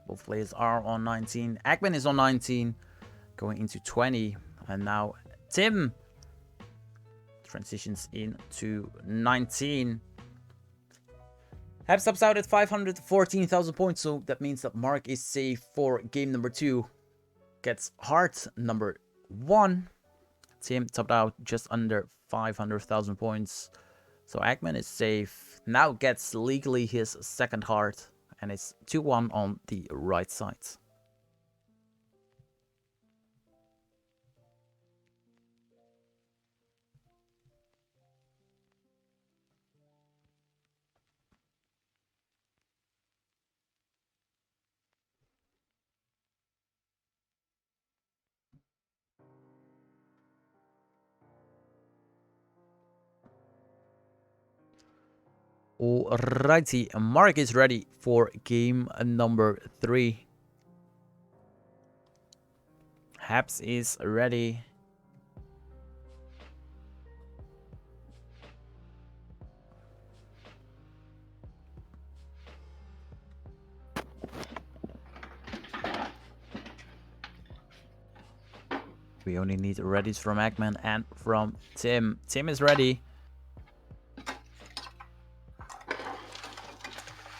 Both players are on 19. Eggman is on 19, going into 20. And now Tim transitions into 19. Haps stops out at 514,000 points, so that means that Mark is safe for game number 2. Gets heart number 1. Tim topped out just under 500,000 points. So Eggman is safe. Now gets legally his second heart. And it's 2-1 on the right side. Alrighty, Mark is ready for game number 3. Habs is ready. We only need readies from Eggman and from Tim. Tim is ready.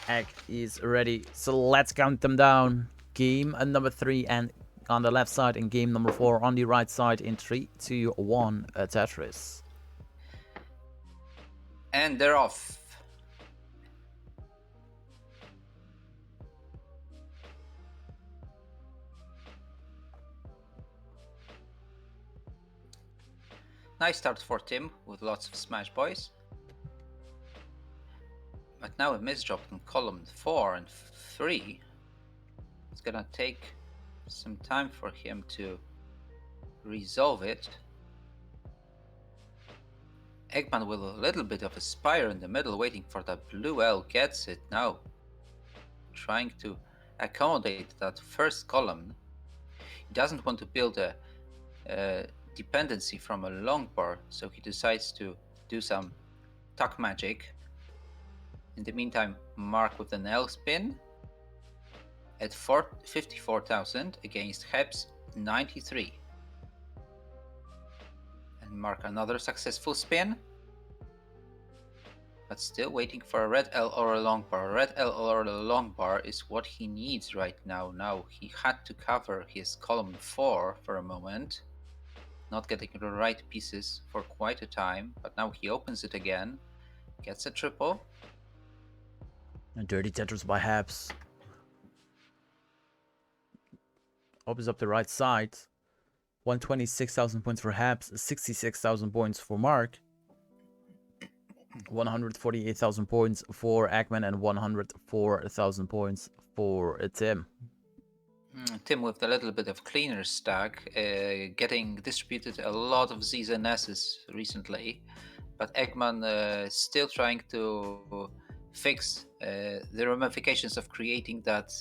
Egg is ready. So let's count them down. Game number 3 and on the left side and game number 4 on the right side in 3, 2, 1, Tetris. And they're off. Nice start for Tim with lots of Smash Boys. But now a misdrop in column 4 and 3. It's gonna take some time for him to resolve it. Eggman with a little bit of a spire in the middle, waiting for that blue L, gets it now. Trying to accommodate that first column. He doesn't want to build a dependency from a long bar, so he decides to do some tuck magic. In the meantime, Mark with an L spin at 54,000 against Heb's 93. And Mark another successful spin, but still waiting for a red L or a long bar. Red L or a long bar is what he needs right now. Now he had to cover his column 4 for a moment, not getting the right pieces for quite a time, but now he opens it again, gets a triple. A dirty Tetris by Habs. Opens up the right side. 126,000 points for Habs, 66,000 points for Mark. 148,000 points for Eggman and 104,000 points for Tim. Tim with a little bit of cleaner stack, getting distributed a lot of Z's and S's recently, but Eggman still trying to fix the ramifications of creating that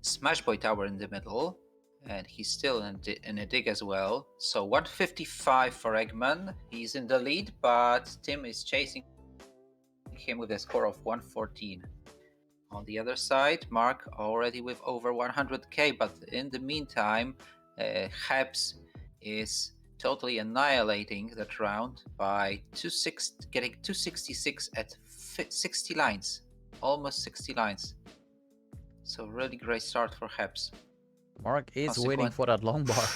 Smash Boy tower in the middle, and he's still in a dig as well. So 155 for Eggman, he's in the lead, but Tim is chasing him with a score of 114. On the other side, Mark already with over 100k, but in the meantime, Hebs is totally annihilating that round by getting 266 at 60 lines, almost 60 lines. So really great start for Hebs. Mark is waiting for that long bar.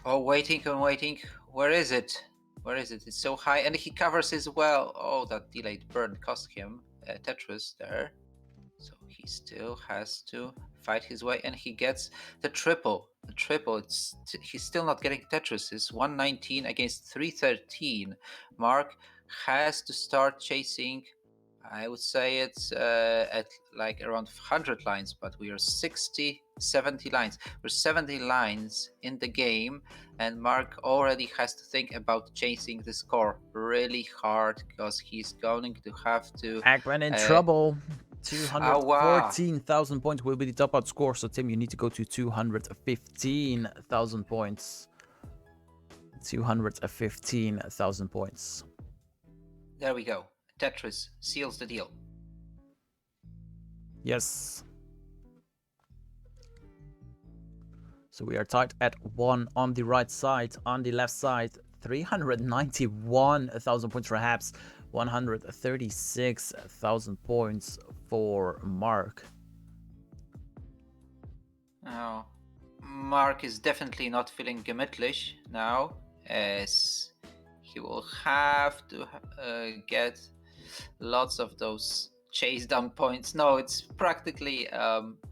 Oh, waiting and waiting. Where is it? Where is it? It's so high, and he covers as well. Oh, that delayed burn cost him Tetris there. So he still has to fight his way, and he gets the triple. The triple. He's still not getting Tetris. It's 119 against 313. Mark has to start chasing. I would say it's at like around 100 lines, but we are 70 lines. We're 70 lines in the game, and Mark already has to think about chasing the score really hard, because he's going to have to... Eggman in trouble. 214,000 points will be the top out score. So Tim, you need to go to 215,000 points. 215,000 points. There we go. Tetris seals the deal. Yes. So we are tied at 1 on the right side. On the left side, 391,000 points for Habs. 136,000 points for Mark. Now, Mark is definitely not feeling gemütlich now, as he will have to get lots of those chase down points. No, it's practically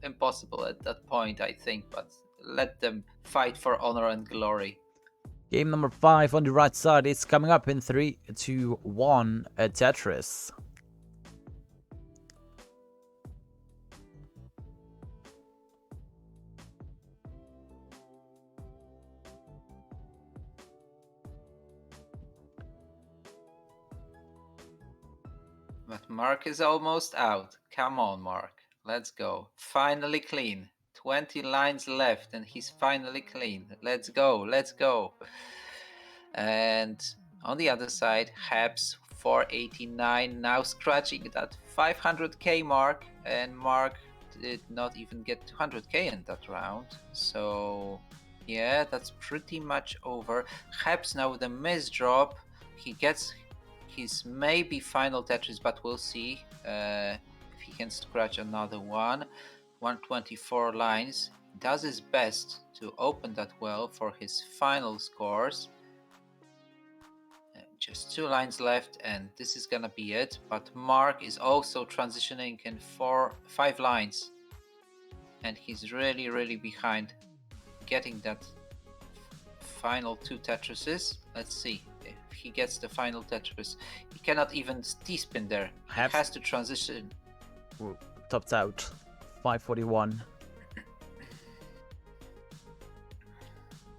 impossible at that point, I think, but let them fight for honor and glory. Game number 5 on the right side is coming up in 3, 2, 1, Tetris. But Mark is almost out. Come on, Mark. Let's go. Finally clean. 20 lines left and he's finally clean. Let's go, let's go. And on the other side, Habs 489 now scratching that 500k mark, and Mark did not even get 200k in that round. So yeah, that's pretty much over. Habs now with a misdrop. He gets his maybe final Tetris, but we'll see if he can scratch another one. 124 lines. Does his best to open that well for his final scores. Just 2 lines left, and this is gonna be it. But Mark is also transitioning in 5 lines, and he's really behind getting that final 2 Tetrises. Let's see if he gets the final Tetris. He cannot even T-spin there. He has to transition. Topped out 541.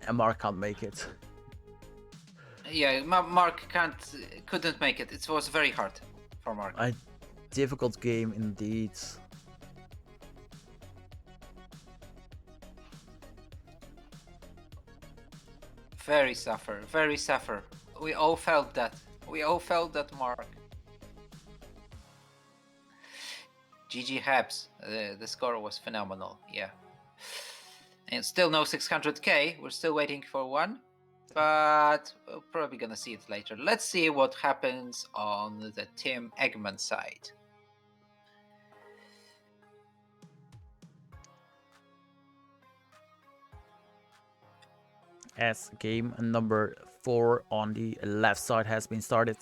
And Mark can't make it. Yeah, Mark couldn't make it. It was very hard for Mark. A difficult game indeed. Very suffer. We all felt that. Mark. GG Habs. The score was phenomenal. Yeah. And still no 600k. We're still waiting for one. But we're probably gonna see it later. Let's see what happens on the Tim Eggman side. As game number 4 on the left side has been started.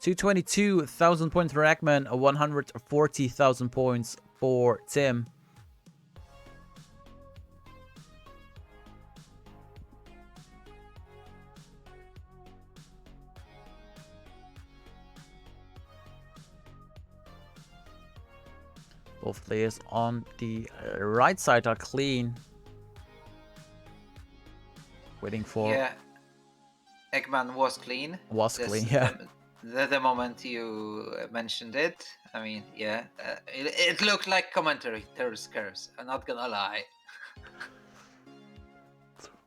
222,000 points for Eggman, 140,000 points for Tim. Both players on the right side are clean. Waiting for... Yeah, Eggman was clean. Yeah. The moment you mentioned it, I mean, yeah, it looked like commentary curves. I'm not gonna lie.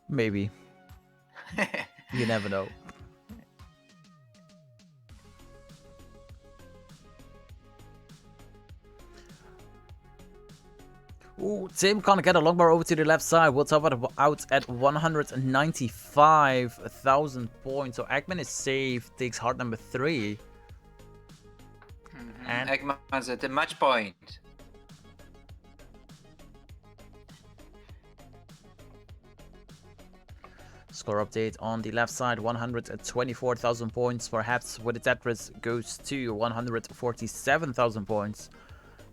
Maybe. You never know. Ooh, Tim can't get a long bar over to the left side. We'll top it out at 195,000 points. So Eggman is safe, takes heart number 3. And Eggman's at the match point. Score update on the left side, 124,000 points for Habs with the Tetris goes to 147,000 points.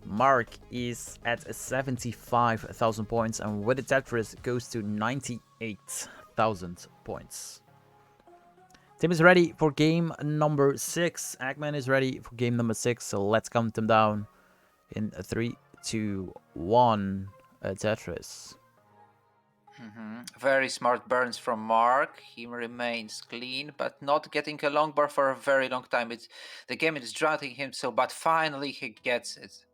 Mark is at 75,000 points, and with the Tetris goes to 98,000 points. Tim is ready for game number 6. Eggman is ready for game number 6, so let's count them down in 3, 2, 1. Tetris. Very smart burns from Mark. He remains clean, but not getting a long bar for a very long time. The game is drowning him so, but finally he gets it.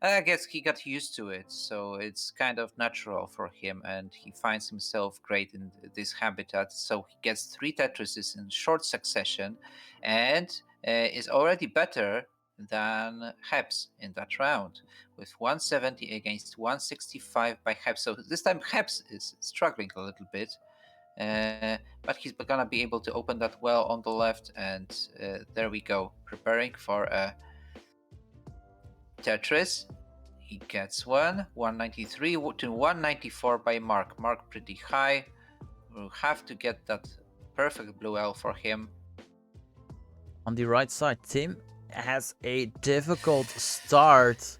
I guess he got used to it, so it's kind of natural for him, and he finds himself great in this habitat. So he gets 3 Tetrises in short succession, and is already better than Habs in that round, with 170 against 165 by Habs. So this time Habs is struggling a little bit, but he's gonna be able to open that well on the left, and there we go, preparing for a Tetris. He gets one, 193 to 194 by Mark. Mark pretty high. We'll have to get that perfect blue L for him. On the right side, Tim has a difficult start.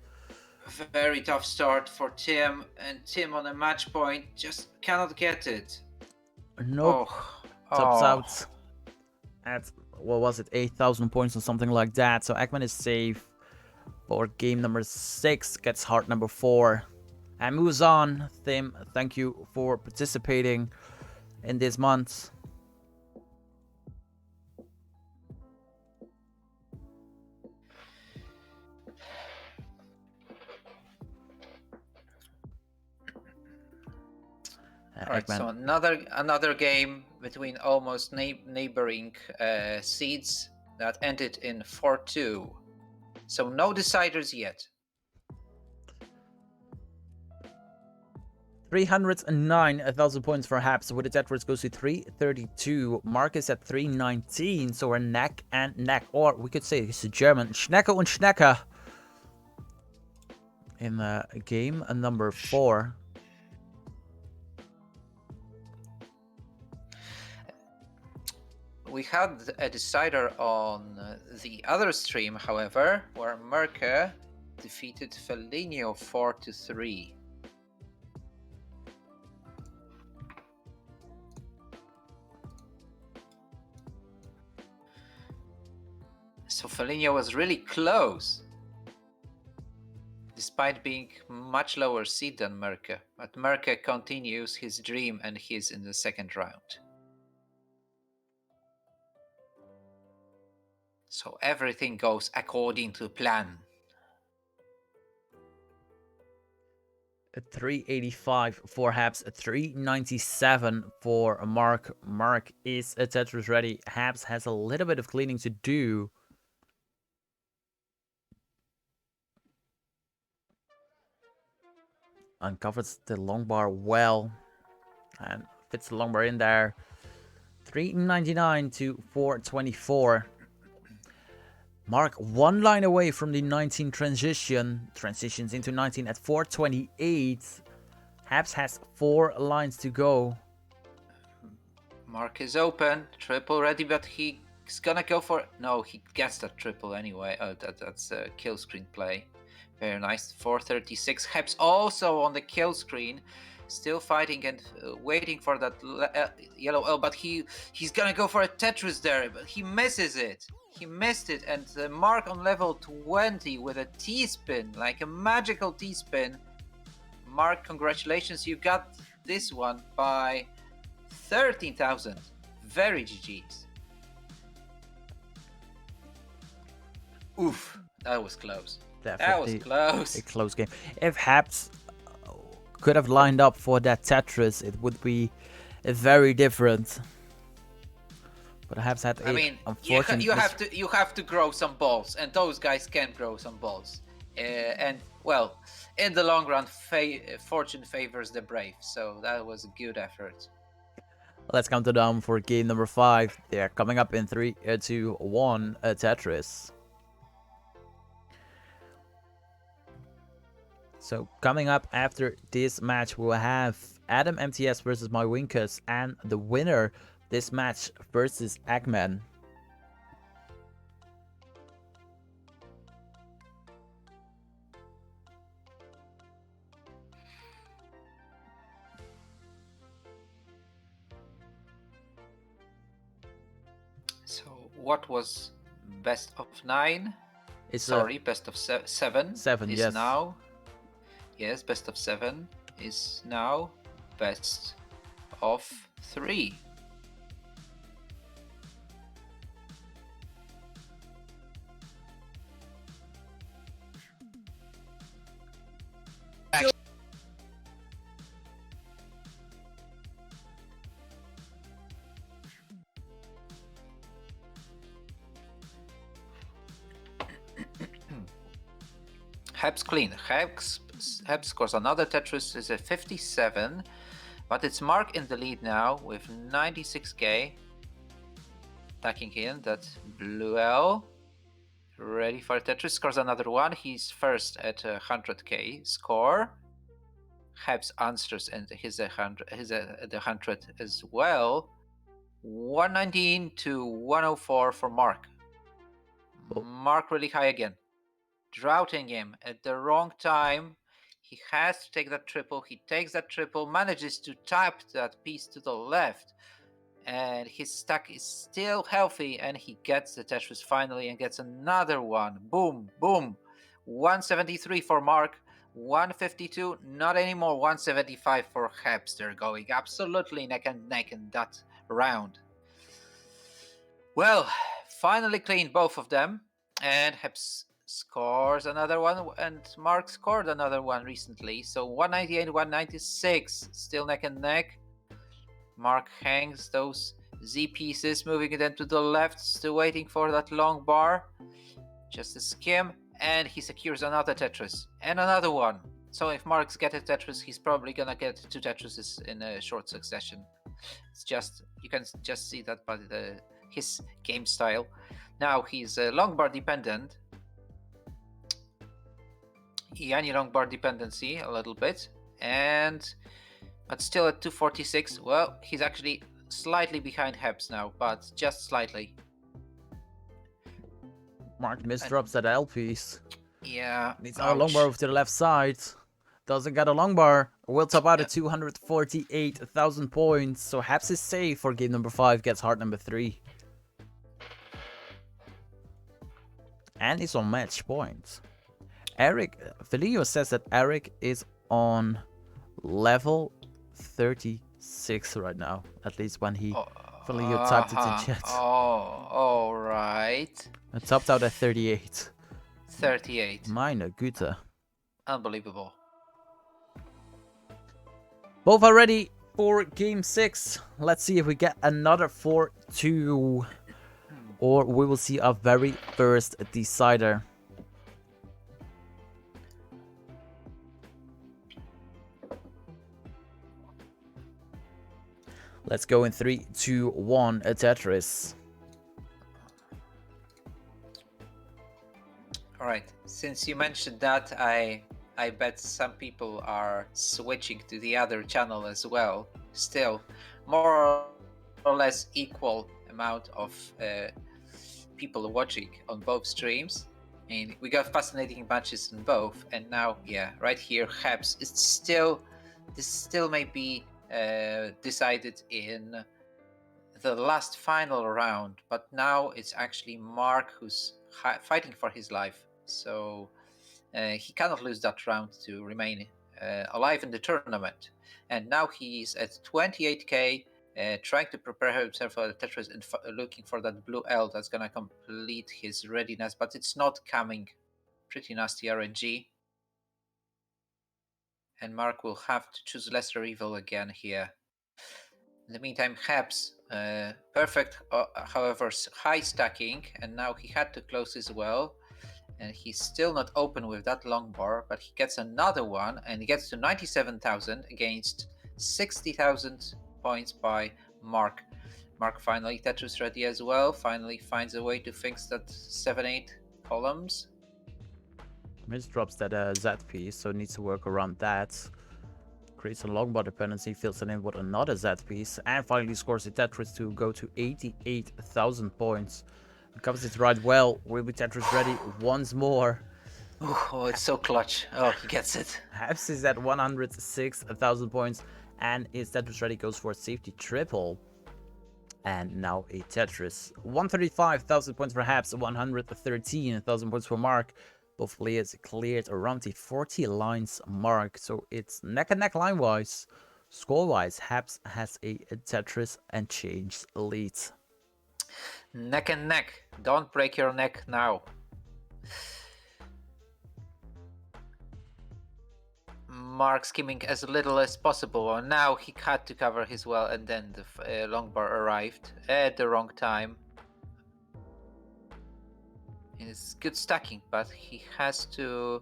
Very tough start for Tim, and Tim on a match point just cannot get it. Nope. Tops out at, what was it, 8,000 points or something like that. So Eggman is safe for game number 6, gets heart number 4, and moves on. Tim, thank you for participating in this month. Right, Eggman. so another game between almost neighboring seeds that ended in 4-2. So no deciders yet. 309,000 points for Habs, with the Tetris goes to 332. Marcus at 319, so we're neck and neck, or we could say it's a German Schnecker und Schnecker in game number 4. We had a decider on the other stream, however, where Merke defeated Felinio 4-3. So Felinio was really close, despite being much lower seed than Merke. But Merke continues his dream and he's in the second round. So everything goes according to plan. 385 for Habs, 397 for Mark. Mark is a Tetris ready. Habs has a little bit of cleaning to do. Uncovers the long bar well and fits the long bar in there. 399 to 424. Mark 1 line away from the 19 transitions into 19 at 428. Habs has 4 lines to go. Mark is open, triple ready, but he's gonna go for... No, he gets that triple anyway. Oh, that's a kill screen play. Very nice. 436. Habs also on the kill screen, still fighting and waiting for that yellow L, but he's gonna go for a Tetris there, but he misses it. He missed it, and Mark on level 20 with a T-spin, like a magical T-spin. Mark, congratulations, you got this one by 13,000. Very GG's. Oof, that was close. Definitely that was close. A close game. If Habs could have lined up for that Tetris, it would be very different. But Habs had unfortunate... you have to grow some balls, and those guys can grow some balls. And well, in the long run, fortune favors the brave. So that was a good effort. Let's count it down for game number 5. They're coming up in 3, 2, 1. Tetris. So coming up after this match, we'll have Adam MTS versus My Winkus, and the winner this match versus Eggman. So what was best of 9? Best of 7. 7, is yes. Now. Yes, best of 7 is now best of 3. Habs clean. Habs scores another Tetris, is a 57, but it's Mark in the lead now with 96k. Attacking in that blue L. Ready for Tetris, scores another one. He's first at 100k score. Habs answers and he's at the 100 as well. 119 to 104 for Mark. Mark really high again. Droughting him at the wrong time. He has to take that triple. He takes that triple, manages to tap that piece to the left, and his stack is still healthy, and he gets the Tetris finally and gets another one. Boom, boom. 173 for Mark, 152, not anymore, 175 for Habs. They're going absolutely neck and neck in that round. Well, finally clean both of them, and Habs scores another one, and Mark scored another one recently. So 198, 196, still neck and neck. Mark hangs those Z pieces, moving it then to the left, still waiting for that long bar. Just a skim, and he secures another Tetris and another one. So if Mark's get a Tetris, he's probably gonna get 2 Tetrises in a short succession. It's just, you can just see that by his game style. Now he's long bar dependent. Yani long bar dependency a little bit, but still at 246. Well, he's actually slightly behind Hebs now, but just slightly. Mark misdrops that L piece. Yeah. Needs our long bar over to the left side. Doesn't get a long bar. Will top out at 248,000 points. So Habs is safe for game number 5. Gets heart number 3. And he's on match point. Eric, Felio says that Eric is on level 36 right now. At least when he Felio typed it in chat. Oh, alright. It topped out at 38. 38. Meine Güte. Unbelievable. Both are ready for game 6. Let's see if we get another 4-2. Or we will see our very first decider. Let's go in 3, 2, 1, a Tetris. Alright, since you mentioned that, I bet some people are switching to the other channel as well. Still, more or less equal amount of people watching on both streams. I mean, we got fascinating matches in both, and now, yeah, right here, Habs is still, this still may be decided in the last final round, but now it's actually Mark who's fighting for his life, so he cannot lose that round to remain alive in the tournament. And now he's at 28k, trying to prepare himself for the Tetris and looking for that blue L that's gonna complete his readiness, but it's not coming. Pretty nasty RNG. And Mark will have to choose lesser evil again here. In the meantime, Habs, perfect, however, high stacking, and now he had to close as well. And he's still not open with that long bar, but he gets another one, and he gets to 97,000 against 60,000 points by Mark. Mark finally Tetris ready as well, finally finds a way to fix that 7-8 columns. Misdrops that Z piece, so needs to work around that. Creates a long bar dependency, fills it in with another Z piece, and finally scores a Tetris to go to 88,000 points. Covers it right well. Will be Tetris ready once more. Oh, it's so clutch. Oh, he gets it. Habs is at 106,000 points, and his Tetris ready goes for a safety triple. And now a Tetris. 135,000 points for Habs, 113,000 points for Mark. Both players cleared around the 40 lines mark, so it's neck and neck line wise. Score wise, Habs has a Tetris and change lead. Neck and neck. Don't break your neck now. Mark skimming as little as possible. And now he had to cover his well, and then the long bar arrived at the wrong time. It's good stacking, but he has to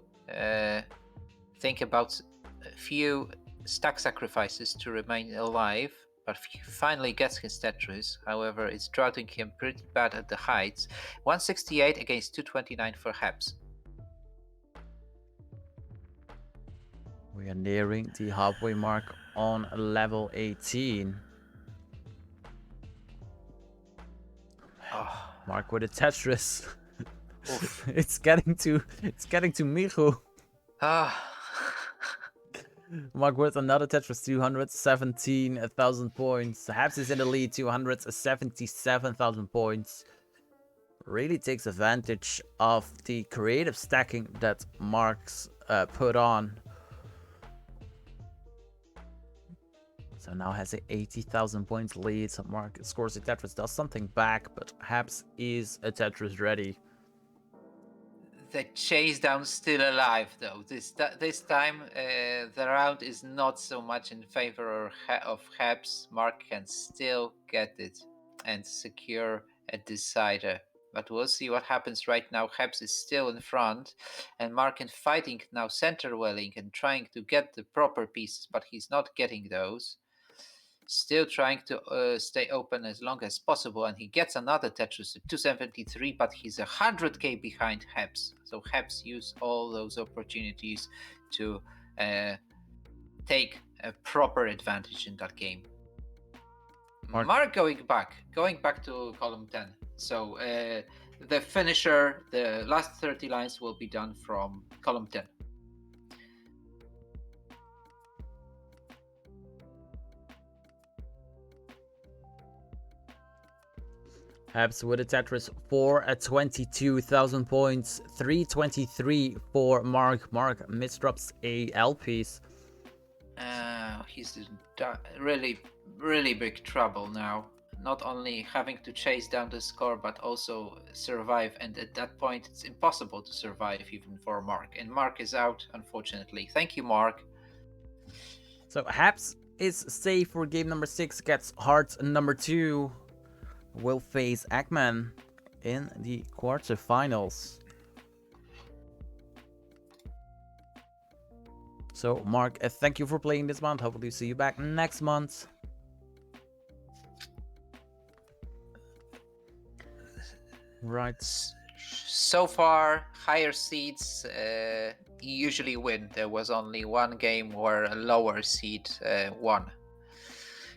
think about a few stack sacrifices to remain alive. But he finally gets his Tetris. However, it's droughting him pretty bad at the heights. 168 against 229 for Habs. We are nearing the halfway mark on level 18. Oh. Mark with a Tetris. It's getting to Michu. Mark with another Tetris, 217,000 points. Habs is in the lead, 277,000 points. Really takes advantage of the creative stacking that Mark's put on. So now has a 80,000 points lead. So Mark scores a Tetris, does something back, but Habs is a Tetris ready. The chase down still alive though. This time the round is not so much in favor of Habs. Mark can still get it and secure a decider. But we'll see what happens right now. Habs is still in front, and Mark is fighting now center welling and trying to get the proper pieces, but he's not getting those. Still trying to stay open as long as possible, and he gets another Tetris at 273, but he's 100k behind Habs. So Habs use all those opportunities to take a proper advantage in that game. Mark going back to column 10. So the finisher, the last 30 lines will be done from column 10. Habs with a Tetris 4 at 22,000 points, 323 for Mark. Mark misdrops a L piece. He's in really big trouble now. Not only having to chase down the score, but also survive. And at that point, it's impossible to survive even for Mark. And Mark is out, unfortunately. Thank you, Mark. So Habs is safe for game number 6, gets heart number 2. Will face Eggman in the quarterfinals. So, Mark, thank you for playing this month. Hopefully, see you back next month. Right. So far, higher seeds usually win. There was only one game where a lower seed won.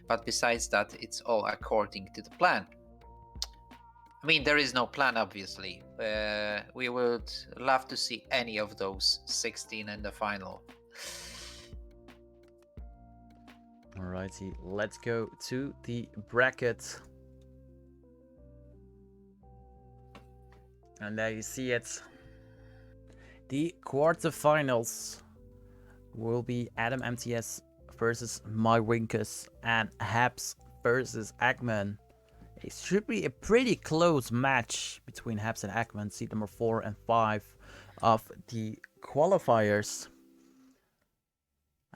But besides that, it's all according to the plan. I mean, there is no plan, obviously. We would love to see any of those 16 in the final. Alrighty, let's go to the bracket. And there you see it. The quarterfinals will be Adam MTS versus MyWinkus and Habs versus Eggman. It should be a pretty close match between Habs and Eggman, seed number 4 and 5 of the qualifiers.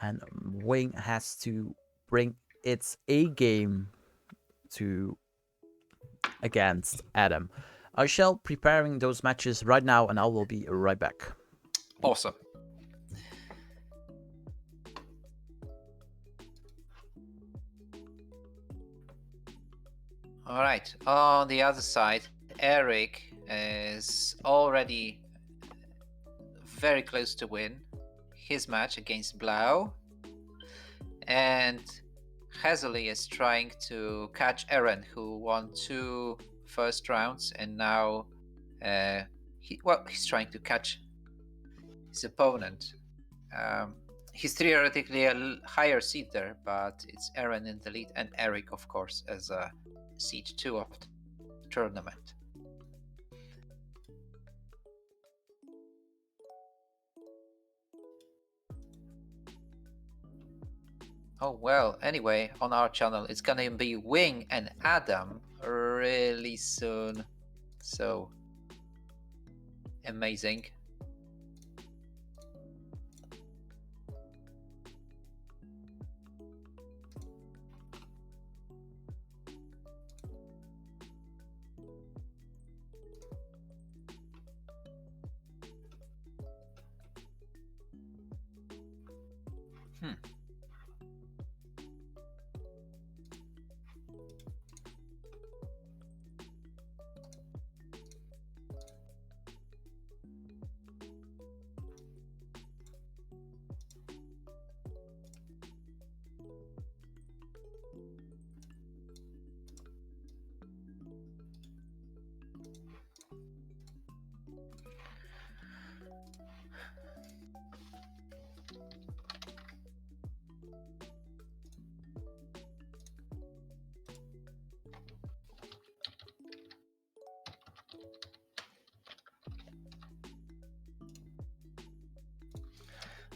And Wing has to bring its A game to against Adam. I shall preparing those matches right now, and I will be right back. Awesome. All right, on the other side, Eric is already very close to win his match against Blau, and Hazley is trying to catch Eren, who won 2 first rounds, and now he's trying to catch his opponent. He's theoretically a higher seed there, but it's Eren in the lead, and Eric, of course, as a seed 2 of the tournament. Oh well, anyway, on our channel it's gonna be Wing and Adam really soon. So amazing.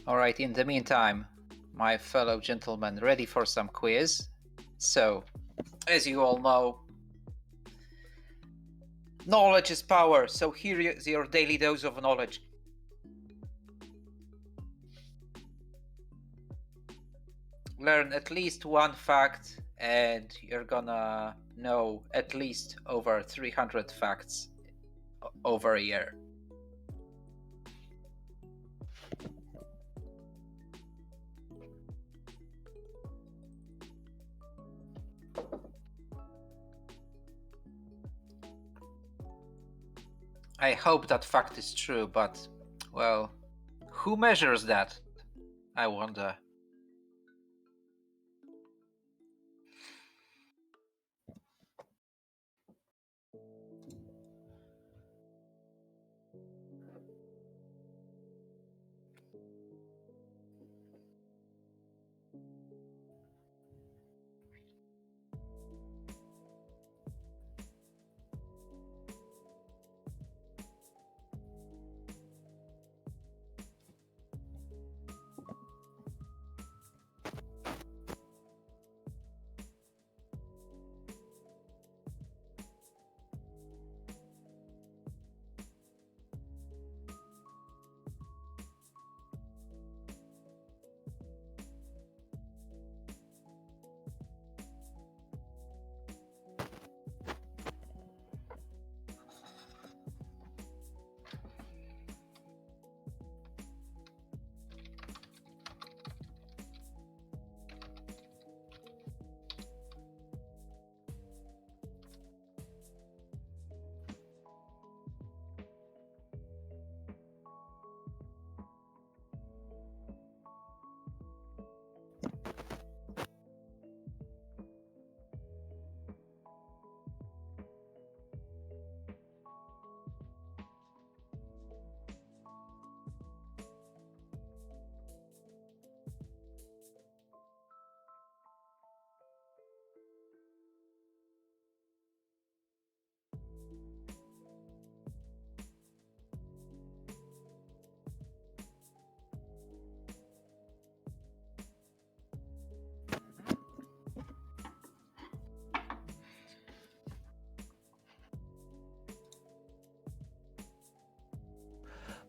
All right, in the meantime, my fellow gentlemen, ready for some quiz? So, as you all know, Knowledge is power, so here is your daily dose of knowledge. Learn at least one fact, and you're gonna know at least over 300 facts over a year. I hope that fact is true, but, well, who measures that? I wonder.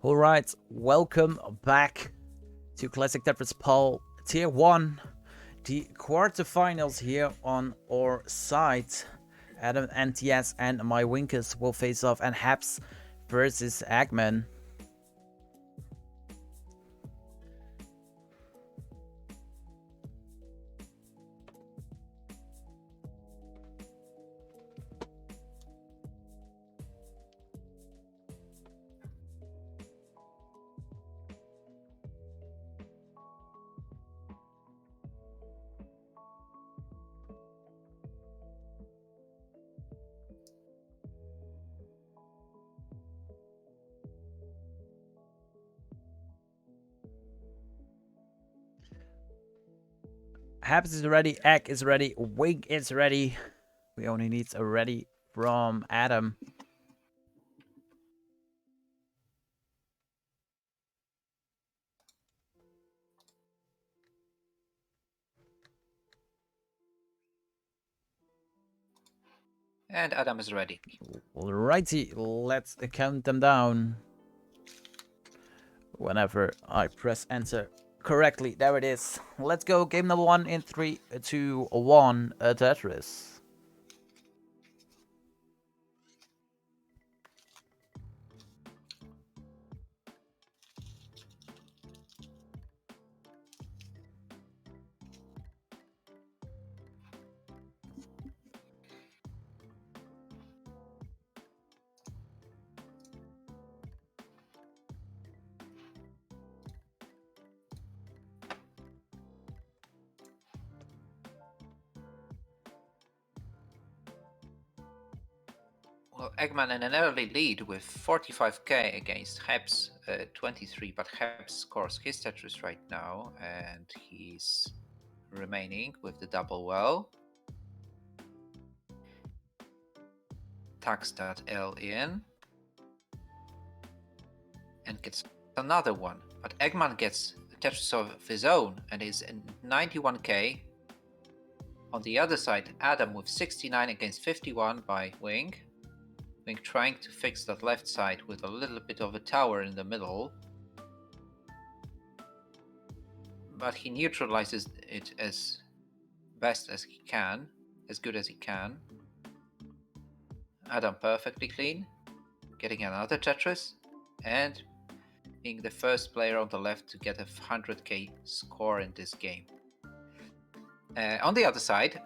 Alright, welcome back to Classic Tetris PAL Tier 1. The quarterfinals here on our side. Adam, NTS and my Winkers will face off, and Haps versus Eggman. Haps is ready, Egg is ready, Wink is ready. We only need a ready from Adam. And Adam is ready. Alrighty, let's count them down. Whenever I press enter correctly, there it is. Let's go, game number 1 in 3, 2, 1, Tetris. Well, Eggman in an early lead with 45k against Hebs 23, but Hebs scores his Tetris right now, and he's remaining with the double well. Tucks that L in and gets another one, but Eggman gets a Tetris of his own and is in 91k. On the other side, Adam with 69 against 51 by Wing. Wing trying to fix that left side with a little bit of a tower in the middle. But he neutralizes it as best as he can, as good as he can. Adam perfectly clean, getting another Tetris, and being the first player on the left to get a 100k score in this game. On the other side,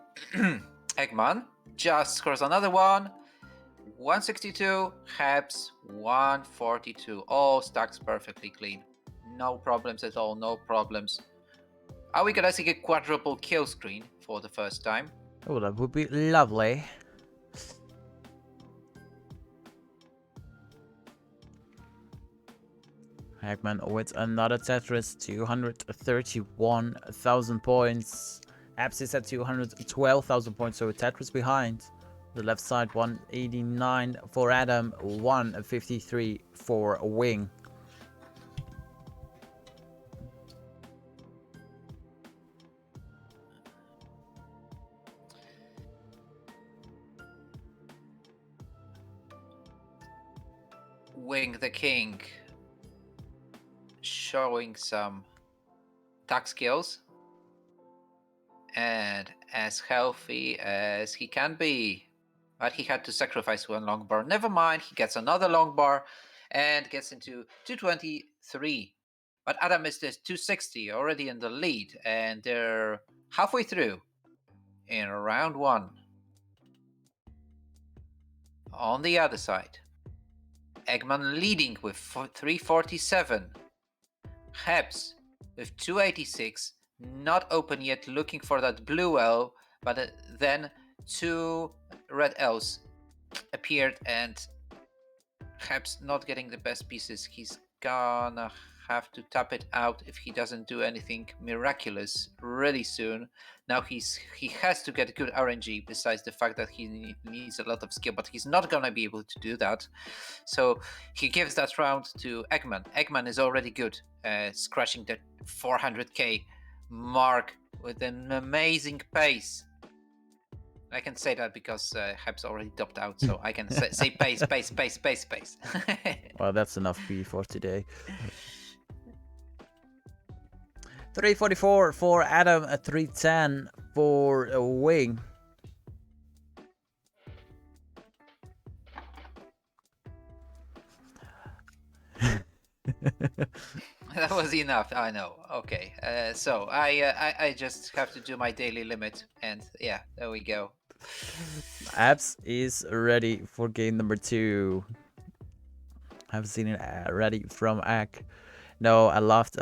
Eggman just scores another one. 162, Hebs 142. All stacks perfectly clean. No problems at all, no problems. Are we gonna see a quadruple kill screen for the first time? Oh, that would be lovely. Eggman with another Tetris, 231,000 points. Abs is at 212,000 points, so Tetris behind. The left side, 189 for Adam, 153 for Wing. Wing the King showing some attack skills and as healthy as he can be. But he had to sacrifice one long bar. Never mind, he gets another long bar and gets into 223. But Adam is this 260 already in the lead, and they're halfway through in round one. On the other side, Eggman leading with 347. Hebs with 286, not open yet, looking for that blue L, but then two red L's appeared and Hebs not getting the best pieces. He's gonna have to tap it out if he doesn't do anything miraculous really soon. Now he has to get good RNG, besides the fact that he needs a lot of skill, but he's not gonna be able to do that. So he gives that round to Eggman. Eggman is already good, scratching the 400k mark with an amazing pace. I can say that because Hebs already topped out, so I can say pace. Well, that's enough P for today. 344 for Adam, 310 for Wing. That was enough. I know. Okay. So I just have to do my daily limit, and yeah, there we go. Abs is ready for game number 2. I've seen it ready from Ak. No, I laughed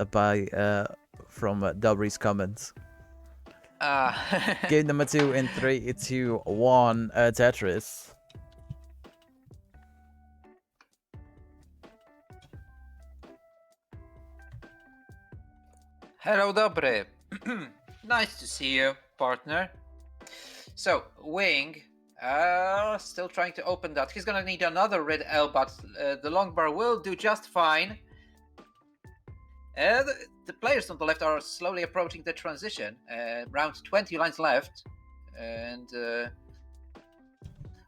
from Dobri's comments. Game number 2 in 3, 2, 1, Tetris. Hello, Dobry. Nice to see you, partner. So, Wing, still trying to open that. He's gonna need another red L, but the long bar will do just fine. The players on the left are slowly approaching the transition. Around 20 lines left, and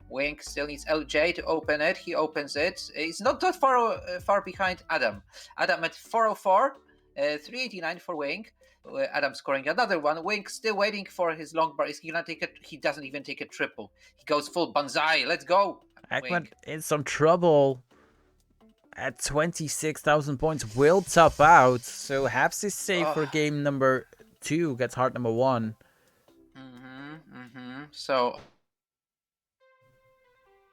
Wing still needs LJ to open it. He opens it. He's not that far behind Adam. Adam at 404, 389 for Wing. Adam scoring another one. Wing still waiting for his long bar. Is he gonna take it? He doesn't even take a triple. He goes full banzai. Let's go. Eggman in some trouble. At 26,000 points, will top out. So Habs is safe for game number 2. Gets heart number 1. So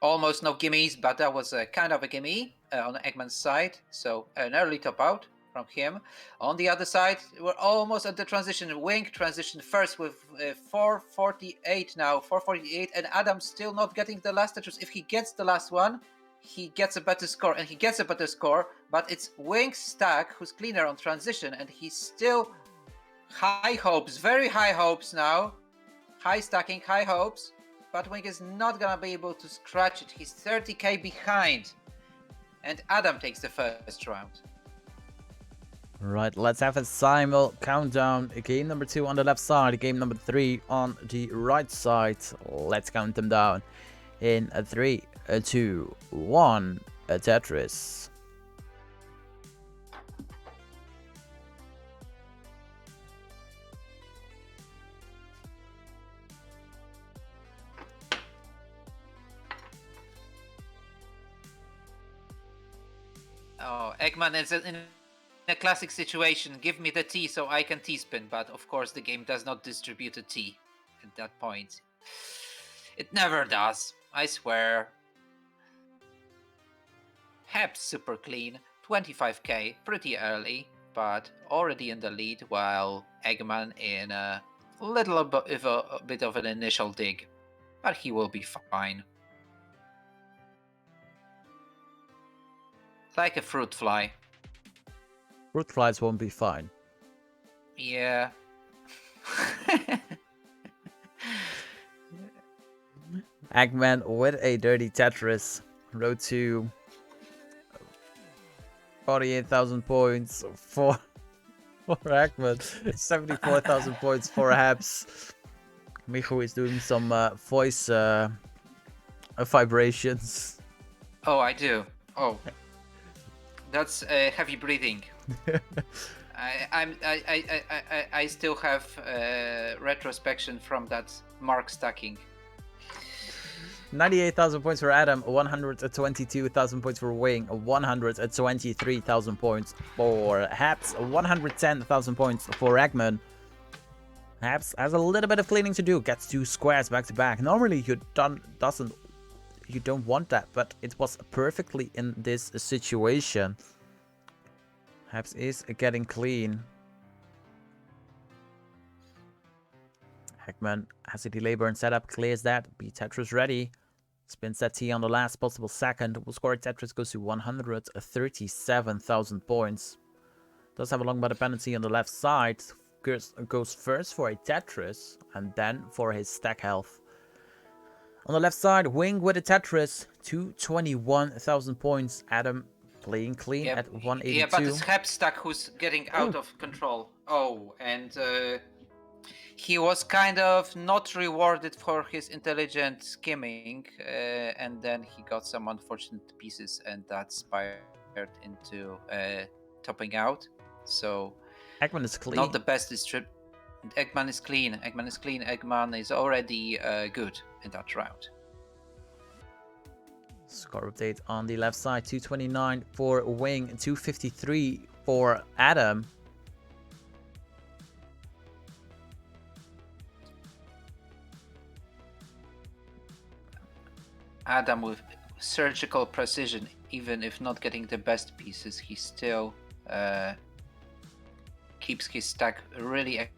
almost no gimmies, but that was kind of a gimme on Eggman's side. So an early top out from him. On the other side, we're almost at the transition. Wing transition first with 448 now. 448, and Adam still not getting the last Tetris. If he gets the last one, he gets a better score, and he gets a better score, but it's Wing's stack who's cleaner on transition, and he's still high hopes, very high hopes now. High stacking, high hopes, but Wing is not gonna be able to scratch it. He's 30k behind, and Adam takes the first round. Right, let's have a simul countdown. Game number 2 on the left side, game number 3 on the right side. Let's count them down. in a 3, 2, 1, a Tetris. Oh, Eggman is in a classic situation. Give me the T so I can T-spin, but of course the game does not distribute a T at that point. It never does, I swear. Heb's super clean, 25k, pretty early, but already in the lead, while Eggman in a little bit of an initial dig. But he will be fine. Like a fruit fly. Fruit flies won't be fine. Yeah. Eggman with a dirty Tetris. Road to 48,000 points for Eggman. 74,000 points for Habs. Michu is doing some voice vibrations. Oh, I do. Oh, that's heavy breathing. I still have retrospection from that mark stacking. 98,000 points for Adam, 122,000 points for Wing, 123,000 points for Haps, 110,000 points for Eggman. Haps has a little bit of cleaning to do, gets 2 squares back to back. Normally you don't want that, but it was perfectly in this situation. Haps is getting clean. Eggman has a delay burn setup, clears that, B Tetris ready. Spins that T on the last possible second. Will score Tetris goes to 137,000 points. Does have a long bar dependency on the left side. Goes first for a Tetris and then for his stack health. On the left side, Wing with a Tetris, 221,000 points. Adam playing clean at 182. Yeah, but it's Heb stack who's getting out of control. Oh, and he was kind of not rewarded for his intelligent skimming, and then he got some unfortunate pieces, and that spiraled into topping out. So Eggman is clean. not the best distrib. Eggman is clean. Eggman is clean. Eggman is already good in that round. Score update on the left side, 229 for Wing, 253 for Adam. Adam with surgical precision, even if not getting the best pieces, he still keeps his stack really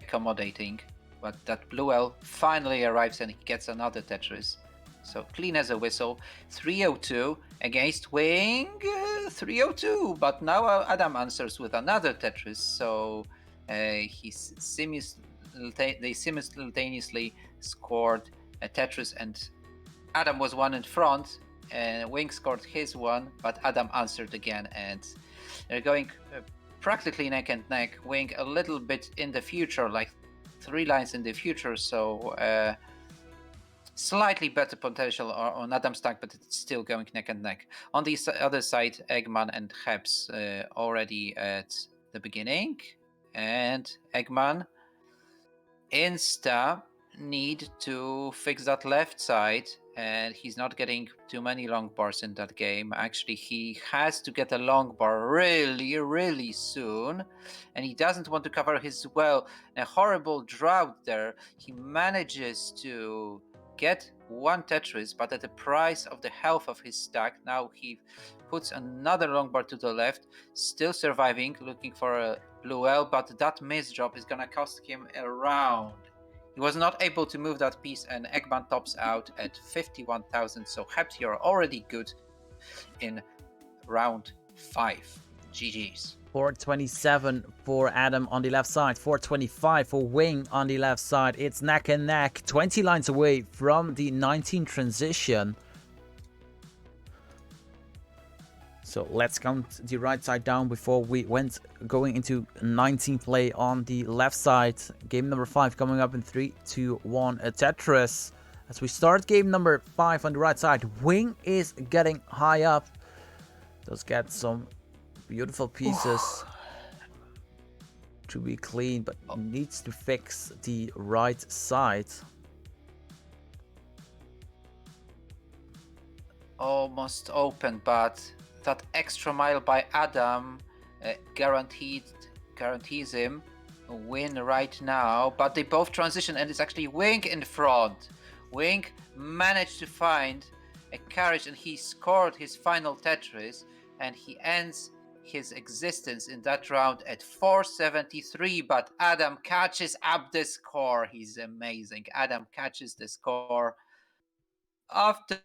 accommodating. But that Blue L finally arrives and he gets another Tetris. So clean as a whistle. 302 against Wing. 302. But now Adam answers with another Tetris. So they simultaneously scored a Tetris, and Adam was one in front. And Wing scored his one, but Adam answered again, and they're going practically neck and neck. Wing a little bit in the future, like 3 lines in the future, so slightly better potential on Adam's stack, but it's still going neck and neck. On the other side, Eggman and Hebs already at the beginning, and Eggman insta need to fix that left side, and he's not getting too many long bars in that game. Actually, he has to get a long bar really soon, and he doesn't want to cover his well. A horrible drought there. He manages to get 1 Tetris, but at the price of the health of his stack. Now he puts another long bar to the left, still surviving, looking for a Blue L, but that miss drop is gonna cost him a round. He was not able to move that piece, and Eggman tops out at 51,000. So Hept, you're already good in round 5. GG's. 427 for Adam on the left side, 425 for Wing on the left side. It's neck and neck, 20 lines away from the 19 transition. So let's count the right side down before we going into 19 play on the left side. Game number 5 coming up in 3, 2, 1. A Tetris. As we start game number 5 on the right side, Wing is getting high up. Does get some beautiful pieces to be clean, but needs to fix the right side. Almost open, but that extra mile by Adam guarantees him a win right now. But they both transition, and it's actually Wing in front. Wing managed to find a carriage, and he scored his final Tetris, and he ends his existence in that round at 473. But Adam catches up the score. He's amazing. Adam catches the score after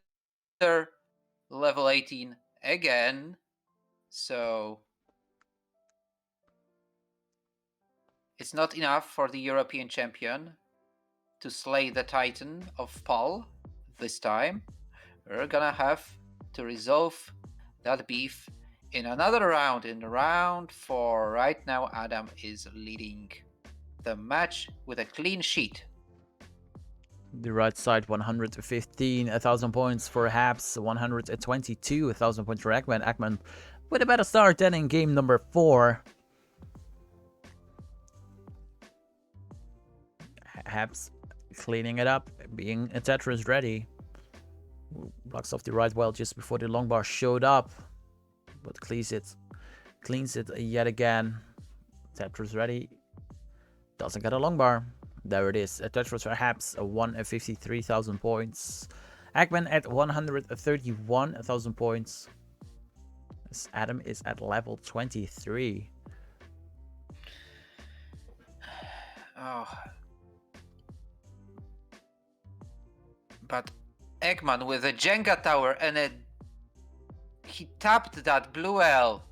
level 18 again. So it's not enough for the European champion to slay the Titan of PAL this time. We're gonna have to resolve that beef in another round, in round 4. Right now, Adam is leading the match with a clean sheet. The right side, 115,000 points for Habs, 122,000 points for Eggman. Eggman with a better start than in game number 4. Habs cleaning it up, being a Tetris ready. Blocks off the right well just before the long bar showed up, but cleans it yet again. Tetris ready, doesn't get a long bar. There it is. A Tetris for Habs, 153,000 points. Eggman at 131,000 points. As Adam is at level 23. Oh. But Eggman with a Jenga tower and he tapped that blue L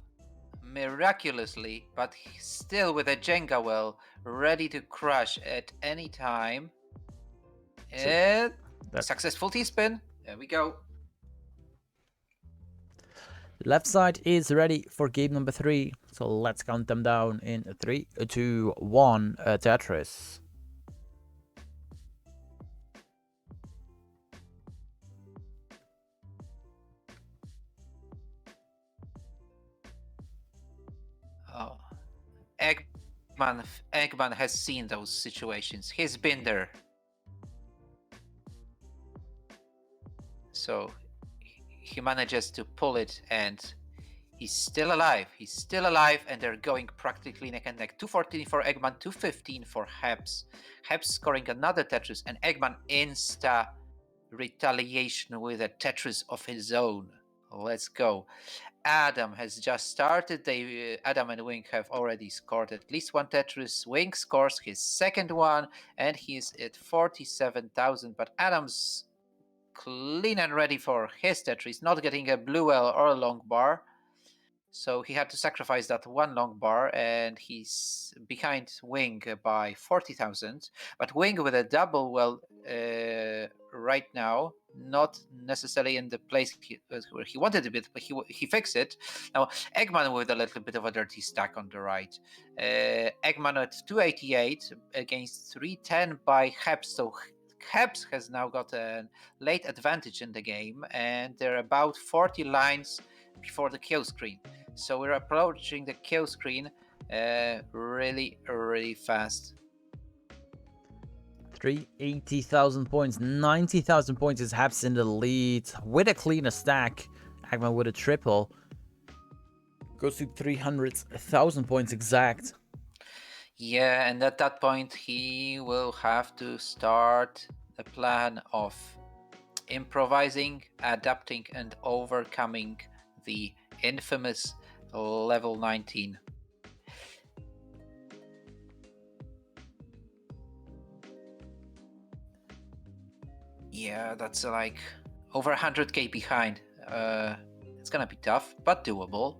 miraculously, but still with a Jenga well ready to crush at any time. And successful T-spin. There we go. Left side is ready for game number 3. So let's count them down in 3, 2, 1. Tetris. Oh. Eggman has seen those situations. He's been there. So he manages to pull it, and he's still alive. He's still alive, and they're going practically neck and neck. 214 for Eggman, 215 for Hebs. Hebs scoring another Tetris, and Eggman insta retaliation with a Tetris of his own. Let's go. Adam has just started. Adam and Wing have already scored at least one Tetris. Wing scores his second one, and he's at 47,000. But Adam's clean and ready for his Tetris, not getting a blue L or a long bar. So he had to sacrifice that one long bar, and he's behind Wing by 40,000. But Wing with a double well right now, not necessarily in the place where he wanted a bit, but he fixed it. Now Eggman with a little bit of a dirty stack on the right. Eggman at 288 against 310 by Hebs. So Hebs has now got a late advantage in the game, and they're about 40 lines before the kill screen. So we're approaching the kill screen really, really fast. 380,000 points, 90,000 points is Habs in the lead with a cleaner stack. Eggman with a triple goes to 300,000 points exact. Yeah, and at that point he will have to start the plan of improvising, adapting, and overcoming the infamous level 19. Yeah, that's like over 100k behind. It's gonna be tough, but doable.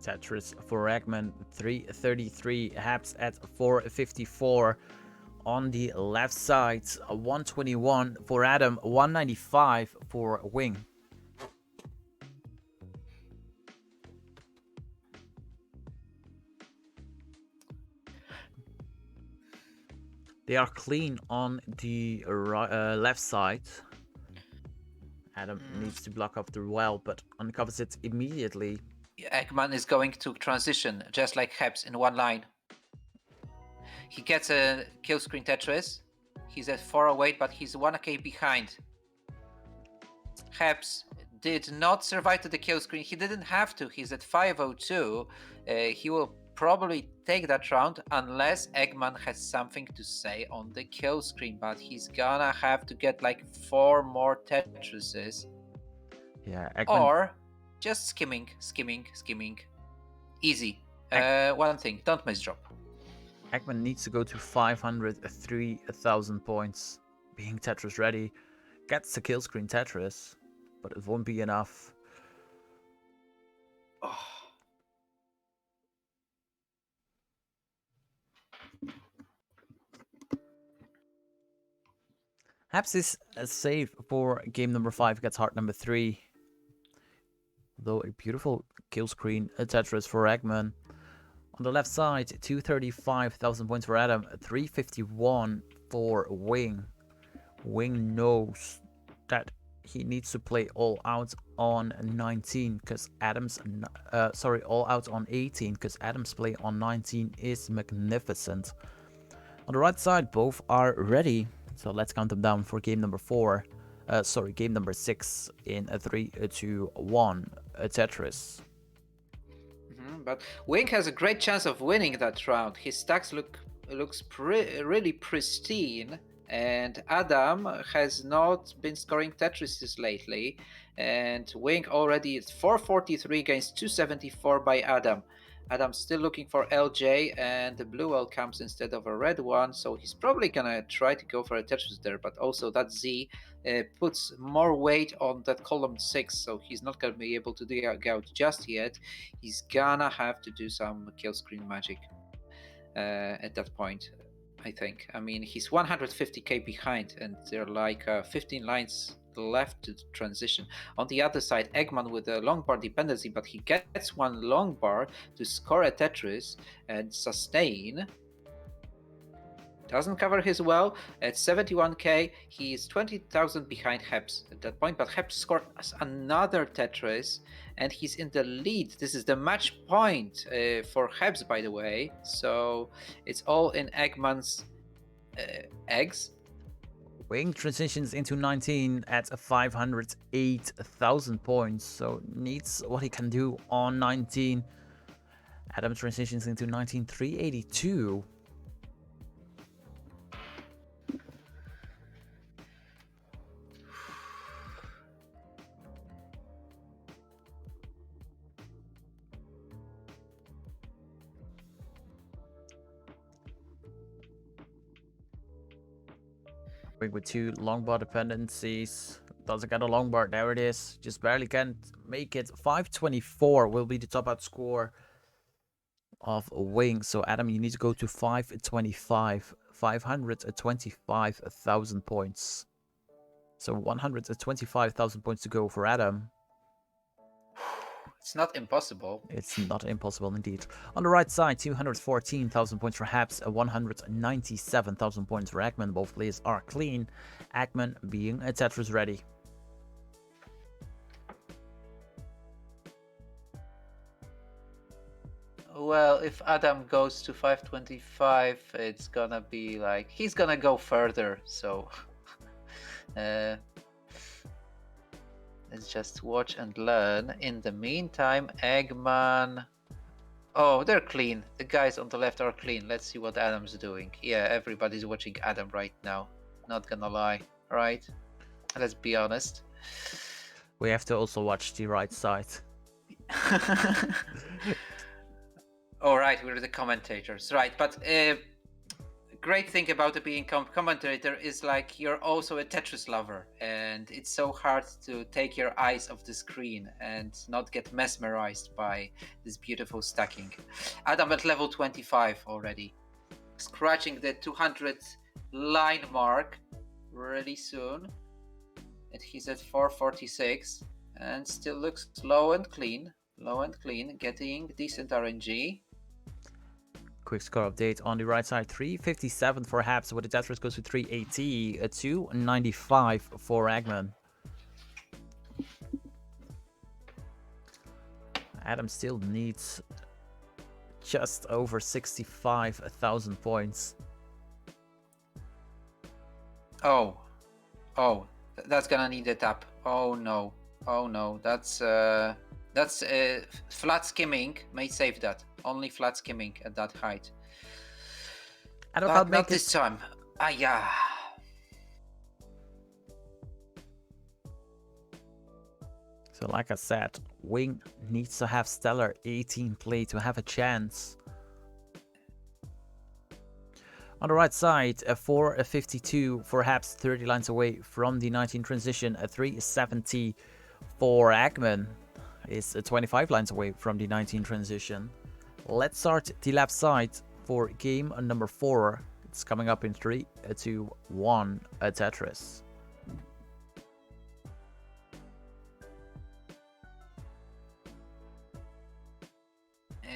Tetris for Eggman, 333. Habs at 454. On the left side, 121 for Adam, 195 for Wing. They are clean on the left side. Adam needs to block up the well, but uncovers it immediately. Eggman is going to transition, just like Hebs, in one line. He gets a kill screen Tetris. He's at 408, but he's 1k behind. Hebs did not survive to the kill screen. He didn't have to. He's at 502. He will probably take that round unless Eggman has something to say on the kill screen, but he's gonna have to get like 4 more Tetrises. Yeah, Eggman. Or just skimming. Easy. One thing, don't miss drop. Eggman needs to go to 503,000 points. Being Tetris ready. Gets the kill screen Tetris, but it won't be enough. Oh. Habs is safe for game number 5, gets heart number 3. Though a beautiful kill screen Tetris for Eggman. On the left side, 235,000 points for Adam, 351 for Wing. Wing knows that he needs to play all out on 19 because all out on 18 because Adam's play on 19 is magnificent. On the right side, both are ready. So let's count them down for game number game number 6 in a 3, 2, 1 Tetris. But Wing has a great chance of winning that round. His stacks looks really pristine, and Adam has not been scoring Tetrises lately. And Wing already is 443 against 274 by Adam. Adam's still looking for LJ, and the blue L comes instead of a red one, so he's probably gonna try to go for a Tetris there, but also that Z puts more weight on that column 6, so he's not gonna be able to dig out just yet. He's gonna have to do some kill screen magic at that point, I think. I mean, he's 150k behind, and there are like 15 lines left to transition. On the other side, Eggman with a long bar dependency, but he gets one long bar to score a Tetris and sustain. Doesn't cover his well. At 71k, he is 20,000 behind Hebs at that point, but Hebs scored another Tetris and he's in the lead. This is the match point for Hebs, by the way, so it's all in Eggman's eggs. Wing transitions into 19 at 508,000 points, so needs what he can do on 19. Adam transitions into 19, 382. With 2 long bar dependencies, doesn't get a long bar. There it is, just barely can't make it. 524 will be the top out score of Wing. So Adam, you need to go to 525,000 points. So 125,000 points to go for Adam. It's not impossible. It's not impossible indeed. On the right side, 214,000 points for Habs, 197,000 points for Eggman. Both players are clean. Eggman being a Tetris ready. Well, if Adam goes to 525, it's gonna be like he's gonna go further. So let's just watch and learn. In the meantime, Eggman. Oh, they're clean. The guys on the left are clean. Let's see what Adam's doing. Yeah, everybody's watching Adam right now. Not gonna lie, right? Let's be honest. We have to also watch the right side. All right, we're the commentators, right? But great thing about being commentator is like you're also a Tetris lover, and it's so hard to take your eyes off the screen and not get mesmerized by this beautiful stacking. Adam at level 25 already, scratching the 200 line mark really soon, and he's at 446 and still looks low and clean, getting decent RNG. quick score update. On the right side, 357 for Habs, with the Tetris goes to 380, 295 for Eggman. Adam still needs just over 65,000 points. Oh, that's gonna need a tap. Oh no, that's flat skimming. May save that. Only flat skimming at that height. Adam But can't make not this time. Yeah. So like I said, Wing needs to have stellar 18 play to have a chance. On the right side, a 452 for Habs, 30 lines away from the 19 transition. A 370 for Eggman is 25 lines away from the 19 transition. Let's start the left side for game number 4. It's coming up in 3, 2, 1, a Tetris.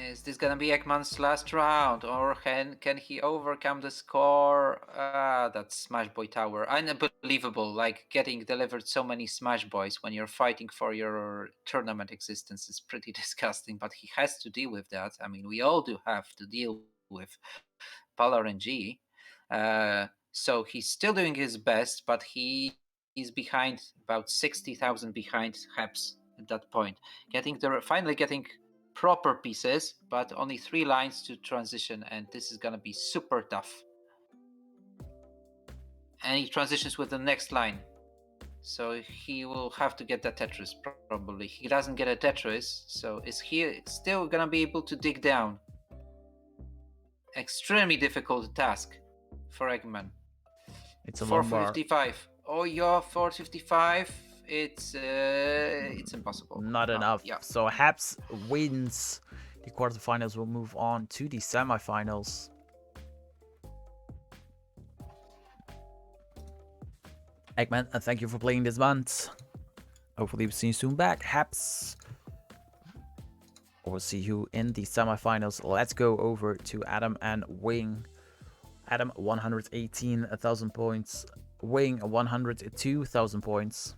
Is this gonna be Ekman's last round, or can he overcome the score? That Smash Boy Tower, unbelievable! Like getting delivered so many Smash Boys when you're fighting for your tournament existence is pretty disgusting. But he has to deal with that. I mean, we all do have to deal with PAL RNG. So he's still doing his best, but he's behind about 60,000 behind Habs at that point. Finally getting proper pieces, but only 3 lines to transition, and this is gonna be super tough. And he transitions with the next line, so he will have to get that Tetris probably. He doesn't get a Tetris, so is he still gonna be able to dig down? Extremely difficult task for Eggman. It's a long bar. 455. Oh yeah, 455. It's impossible. Not enough. Yeah. So Habs wins the quarterfinals. Will move on to the semifinals. Eggman, and thank you for playing this month. Hopefully we'll see you soon back. Habs. We'll see you in the semifinals. Let's go over to Adam and Wing. Adam, 118,000 points. Wing, 102,000 points.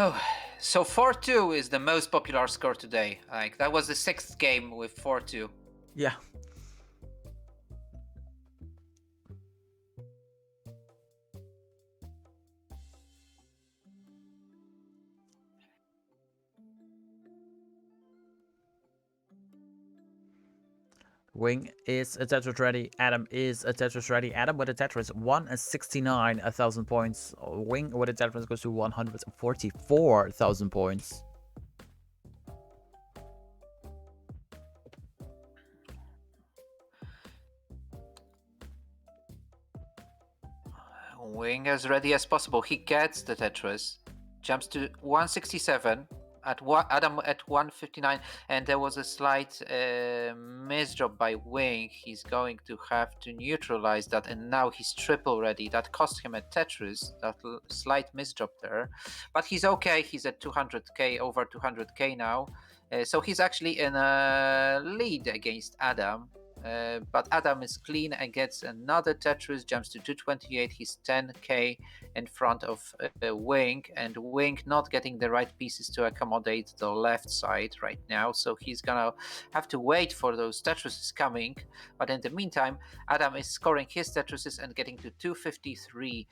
Oh, so 4-2 is the most popular score today. Like that was the 6th game with 4-2. Yeah. Wing is a Tetris ready. Adam is a Tetris ready. Adam with a Tetris 169,000 points. Wing with a Tetris goes to 144,000 points. Wing as ready as possible. He gets the Tetris, jumps to 167. Adam at 159, and there was a slight misdrop by Wing. He's going to have to neutralize that, and now he's triple ready. That cost him a Tetris, that slight misdrop there, but he's okay. He's at 200k, over 200k now, so he's actually in a lead against Adam. But Adam is clean and gets another Tetris, jumps to 228. He's 10k in front of Wing, and Wing not getting the right pieces to accommodate the left side right now, so he's gonna have to wait for those Tetrises coming. But in the meantime, Adam is scoring his Tetrises and getting to 253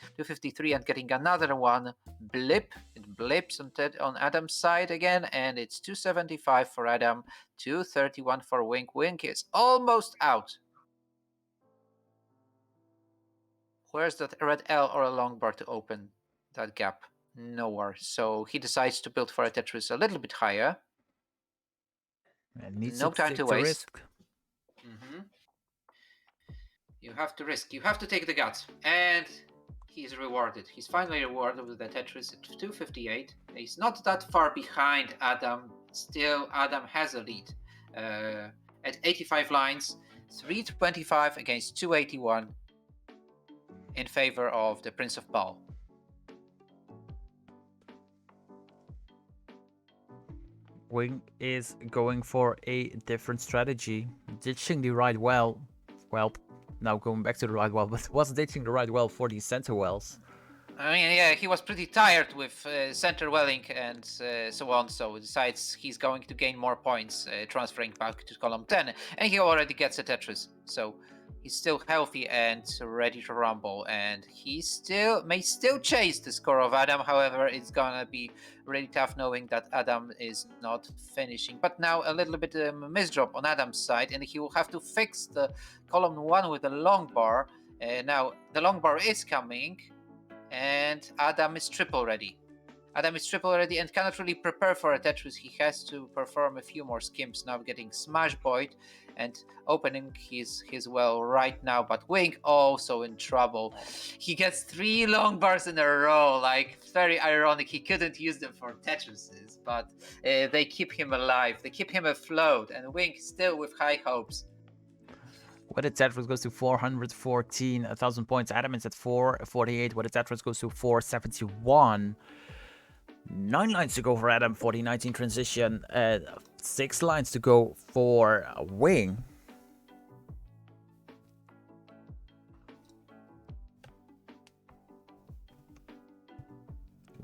and getting another one. It blips on Adam's side again, and it's 275 for Adam, 231 for Wing. Wing is almost out. Where's that red L or a long bar to open that gap? Nowhere. So he decides to build for a Tetris a little bit higher. No time to waste. Mm-hmm. You have to risk. You have to take the guts. And he's rewarded. He's finally rewarded with the Tetris at 258. He's not that far behind Adam. Still, Adam has a lead. At 85 lines, 325 against 281 in favor of the Prince of PAL. Wing is going for a different strategy, ditching the right well. Well, now going back to the right well, but was ditching the right well for the center wells. I mean, yeah, he was pretty tired with center welling and so on, so decides he's going to gain more points transferring back to column 10, and he already gets a Tetris, so he's still healthy and ready to rumble, and he may still chase the score of Adam. However, it's gonna be really tough knowing that Adam is not finishing. But now a little bit misdrop on Adam's side, and he will have to fix the column 1 with the long bar. Now the long bar is coming, and Adam is triple ready. Adam is triple ready and cannot really prepare for a Tetris. He has to perform a few more skims now, getting Smash Boyd and opening his well right now. But Wing also in trouble. He gets 3 long bars in a row, like very ironic. He couldn't use them for Tetrises, but they keep him alive. They keep him afloat, and Wing still with high hopes. Where the Tetris goes to 414,000 points. Adam is at 448. Where the Tetris goes to 471. 9 lines to go for Adam for the 19 transition. 6 lines to go for Wing.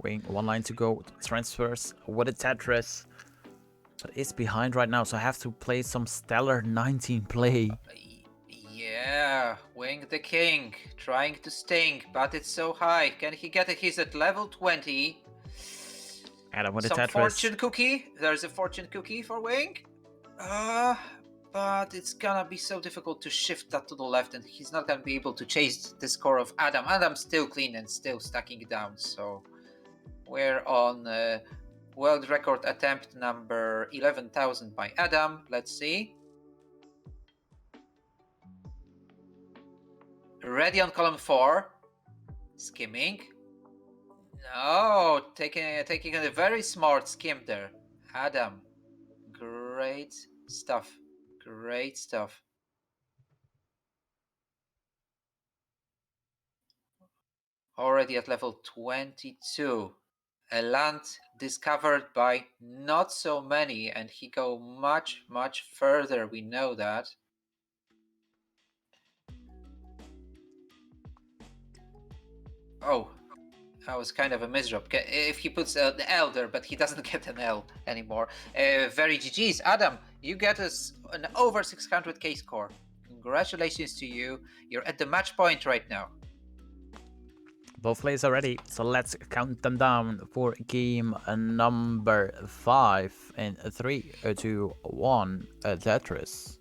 Wing, 1 line to go. Transfers with a Tetris. But it's behind right now, so I have to play some stellar 19 play. Yeah, Wing the King, trying to sting, but it's so high. Can he get it? He's at level 20. Adam with a Some Tetris. fortune cookie. There's a fortune cookie for Wing. But it's gonna be so difficult to shift that to the left, and he's not gonna be able to chase the score of Adam. Adam's still clean and still stacking it down, so we're on world record attempt number 11,000 by Adam. Let's see. Ready on column 4. Skimming. No, taking a very smart skim there. Adam. Great stuff. Great stuff. Already at level 22. A land discovered by not so many, and he go much, much further. We know that. Oh, that was kind of a misdrop. If he puts an L there, but he doesn't get an L anymore. Very GG's. Adam, you get us an over 600k score. Congratulations to you. You're at the match point right now. Both players are ready, so let's count them down for game number 5 in 3, 2, 1, Tetris.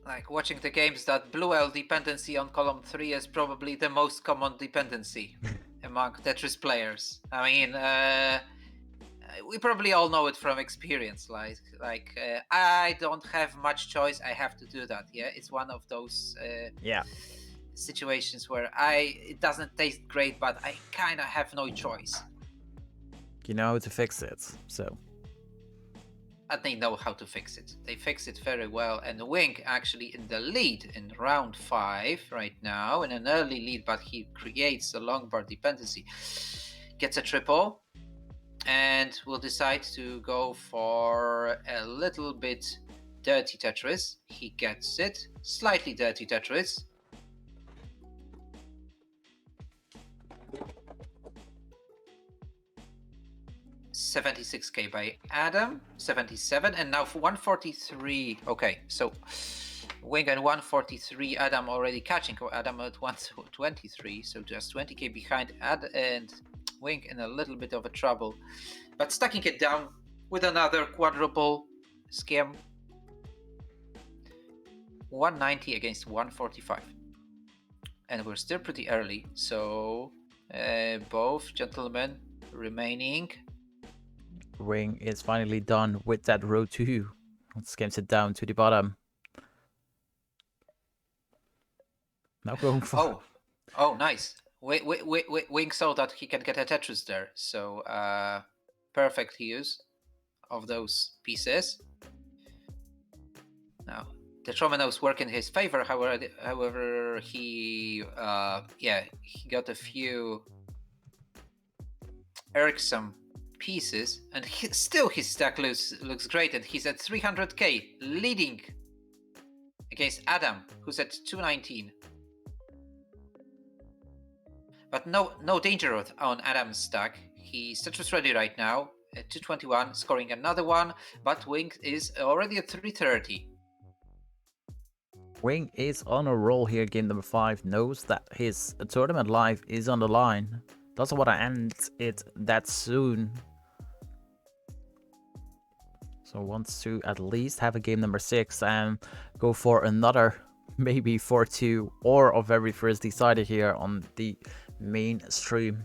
Like watching the games, that blue L dependency on column 3 is probably the most common dependency among Tetris players. I mean, we probably all know it from experience. I don't have much choice. I have to do that. Yeah, it's one of those situations where it doesn't taste great, but I kind of have no choice. You know how to fix it, so. And they know how to fix it. They fix it very well. And Wing actually in the lead in round 5 right now, in an early lead, but he creates a long bar dependency. Gets a triple, and will decide to go for a little bit dirty Tetris. He gets it. Slightly dirty Tetris. $76k by Adam, 77, and now for 143. Okay, so Wing at 143, Adam already catching Adam at 123, so just 20k behind and Wing in a little bit of a trouble, but stacking it down with another quadruple skim. 190 against 145, and we're still pretty early, so both gentlemen remaining. Wing is finally done with that row 2. Skims it down to the bottom. Now going for... Oh, nice. Wing saw that he can get a Tetris there, so perfect use of those pieces. Now, the Tromanos work in his favor. However, he got a few irksome pieces, and still his stack looks great, and he's at 300k, leading against Adam, who's at 219. But no danger on Adam's stack. He's Tetris ready right now at 221, scoring another one, but Wing is already at 330. Wing is on a roll here. Game number 5 knows that his tournament life is on the line. Doesn't want to end it that soon. So wants to at least have a game number 6 and go for another, maybe 4-2 or a very first decided here on the main stream.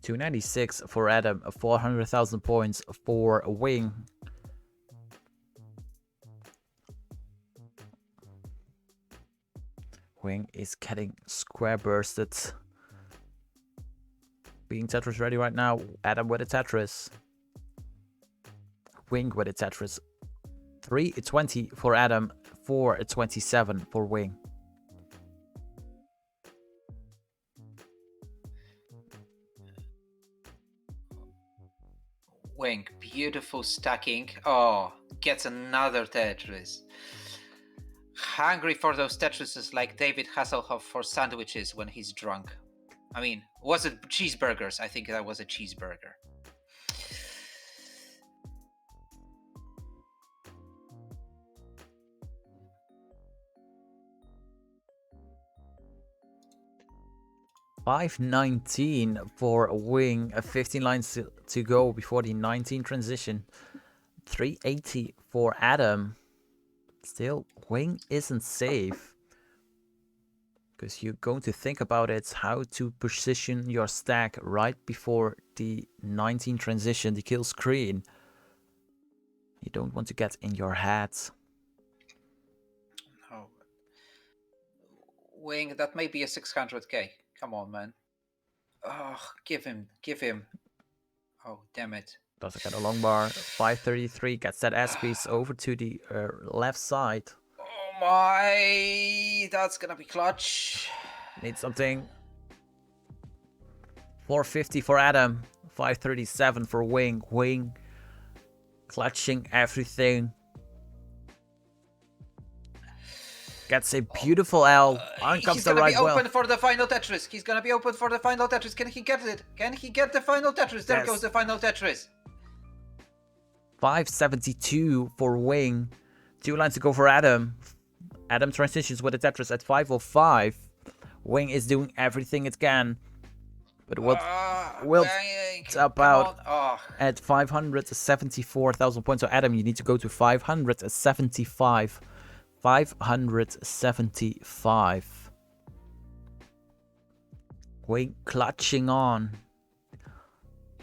$296 for Adam, 400,000 points for Wing. Wing is getting square bursted. Being Tetris ready right now. Adam with a Tetris. Wing with a Tetris. 320 for Adam, 427 for Wing. Wing, beautiful stacking. Oh, gets another Tetris. Hungry for those Tetrises like David Hasselhoff for sandwiches when he's drunk. I mean, was it cheeseburgers? I think that was a cheeseburger. $519 for Wing, 15 lines to go before the 19 transition. $380 for Adam. Still, Wing isn't safe. Because you're going to think about it, how to position your stack right before the 19 transition, the kill screen. You don't want to get in your head. No. Wing, that may be a 600k. Come on, man. Oh, give him. Oh, damn it. Doesn't get a long bar. 533 gets that S-piece over to the left side. Oh my, that's gonna be clutch. Need something. 450 for Adam. 537 for Wing. Wing clutching everything. Gets a beautiful L. On comes the right well. He's gonna be open for the final Tetris. He's gonna be open for the final Tetris. Can he get it? Can he get the final Tetris? There goes the final Tetris. 572 for Wing. 2 lines to go for Adam. Adam transitions with a Tetris at 505. Wing is doing everything it can. But will top out at 574,000 points. So Adam, you need to go to 575. 575. Wing clutching on.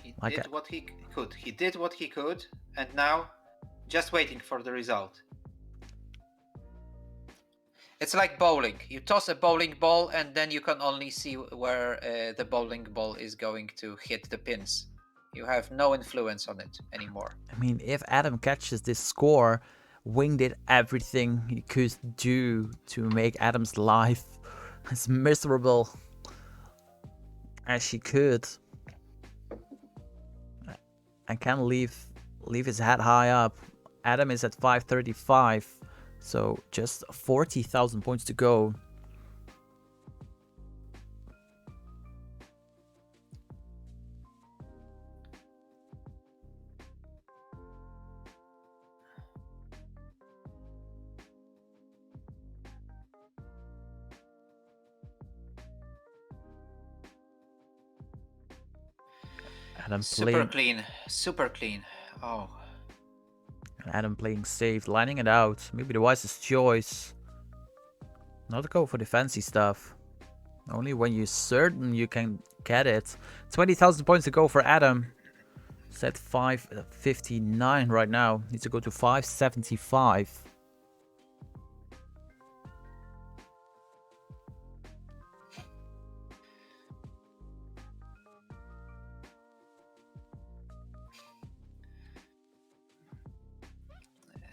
He did what he could. He did what he could, and now just waiting for the result. It's like bowling. You toss a bowling ball, and then you can only see where the bowling ball is going to hit the pins. You have no influence on it anymore. I mean, if Adam catches this score, Wing did everything he could do to make Adam's life as miserable as she could. I can't leave his head high up. Adam is at 535, so just 40,000 points to go. Adam Super clean. Oh. Adam playing safe, lining it out. Maybe the wisest choice. Not to go for the fancy stuff. Only when you're certain you can get it. 20,000 points to go for Adam. It's at 559 right now. Needs to go to 575.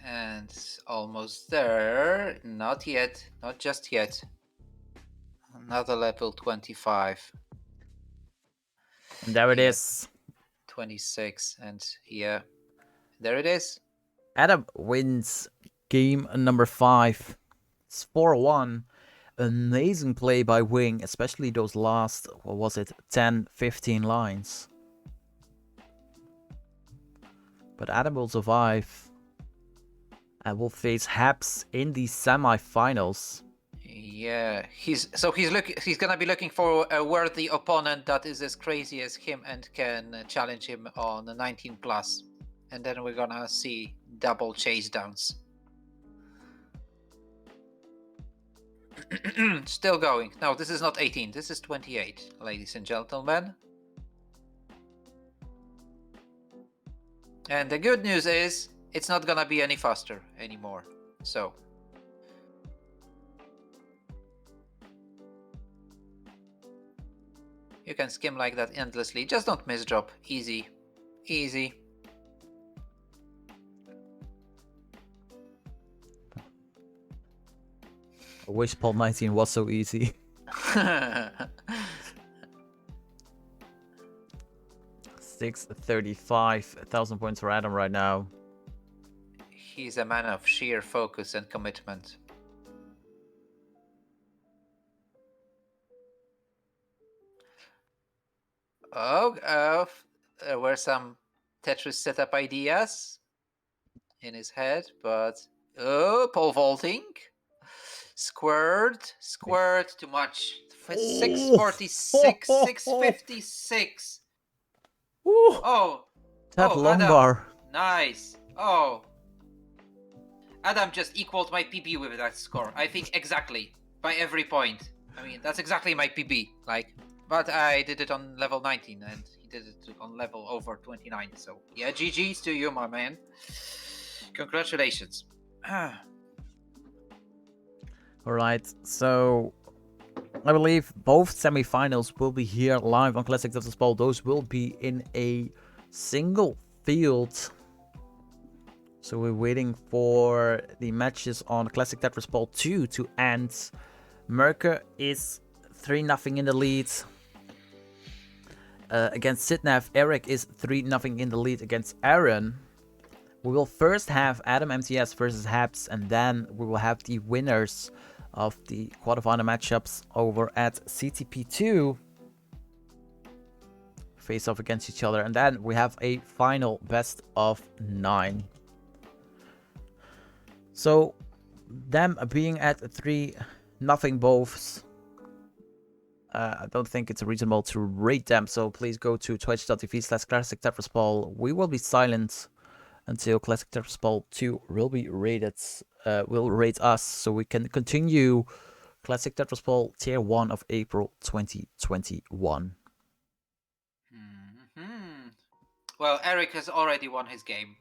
And almost there. Not yet. Not just yet. Another level 25. And there it Yeah. is. 26. And yeah, there it is. Adam wins game number 5. It's 4-1. Amazing play by Wing, especially those last, what was it, 10, 15 lines. But Adam will survive and will face Habs in the semi-finals. Yeah, he's gonna be looking for a worthy opponent that is as crazy as him and can challenge him on 19 plus, and then we're gonna see double chase downs. Still going. No, this is not 18. This is 28, ladies and gentlemen. And the good news is it's not gonna be any faster anymore. So. You can skim like that endlessly. Just don't miss drop. Easy. Easy. I wish Paul 19 was so easy. 635, 1,000 points for Adam right now. He's a man of sheer focus and commitment. Oh, there were some Tetris setup ideas in his head, but pole vaulting, squared, too much. 646, 656. Ooh, Oh, that long Adam, bar. nice. Oh, Adam just equaled my PB with that score. I think exactly by every point. I mean, that's exactly my PB. But I did it on level 19 and he did it on level over 29. So yeah, GG's to you, my man. Congratulations. Alright, so I believe both semi-finals will be here live on Classic Tetris PAL. Those will be in a single field. So we're waiting for the matches on Classic Tetris PAL 2 to end. Merker is 3-0 in the lead. Against Sidnev, Eric is 3-0 in the lead against Aaron. We will first have Adam MTS versus Habs, and then we will have the winners of the quarterfinal matchups over at CTP2 face off against each other, and then we have a final best of 9. So them being at 3-0 both, I don't think it's reasonable to rate them, so please go to twitch.tv/Classic Tetris PAL. We will be silent until Classic Tetris PAL 2 will be rated, will rate us, so we can continue Classic Tetris PAL Tier 1 of April 2021. Well, Eric has already won his game.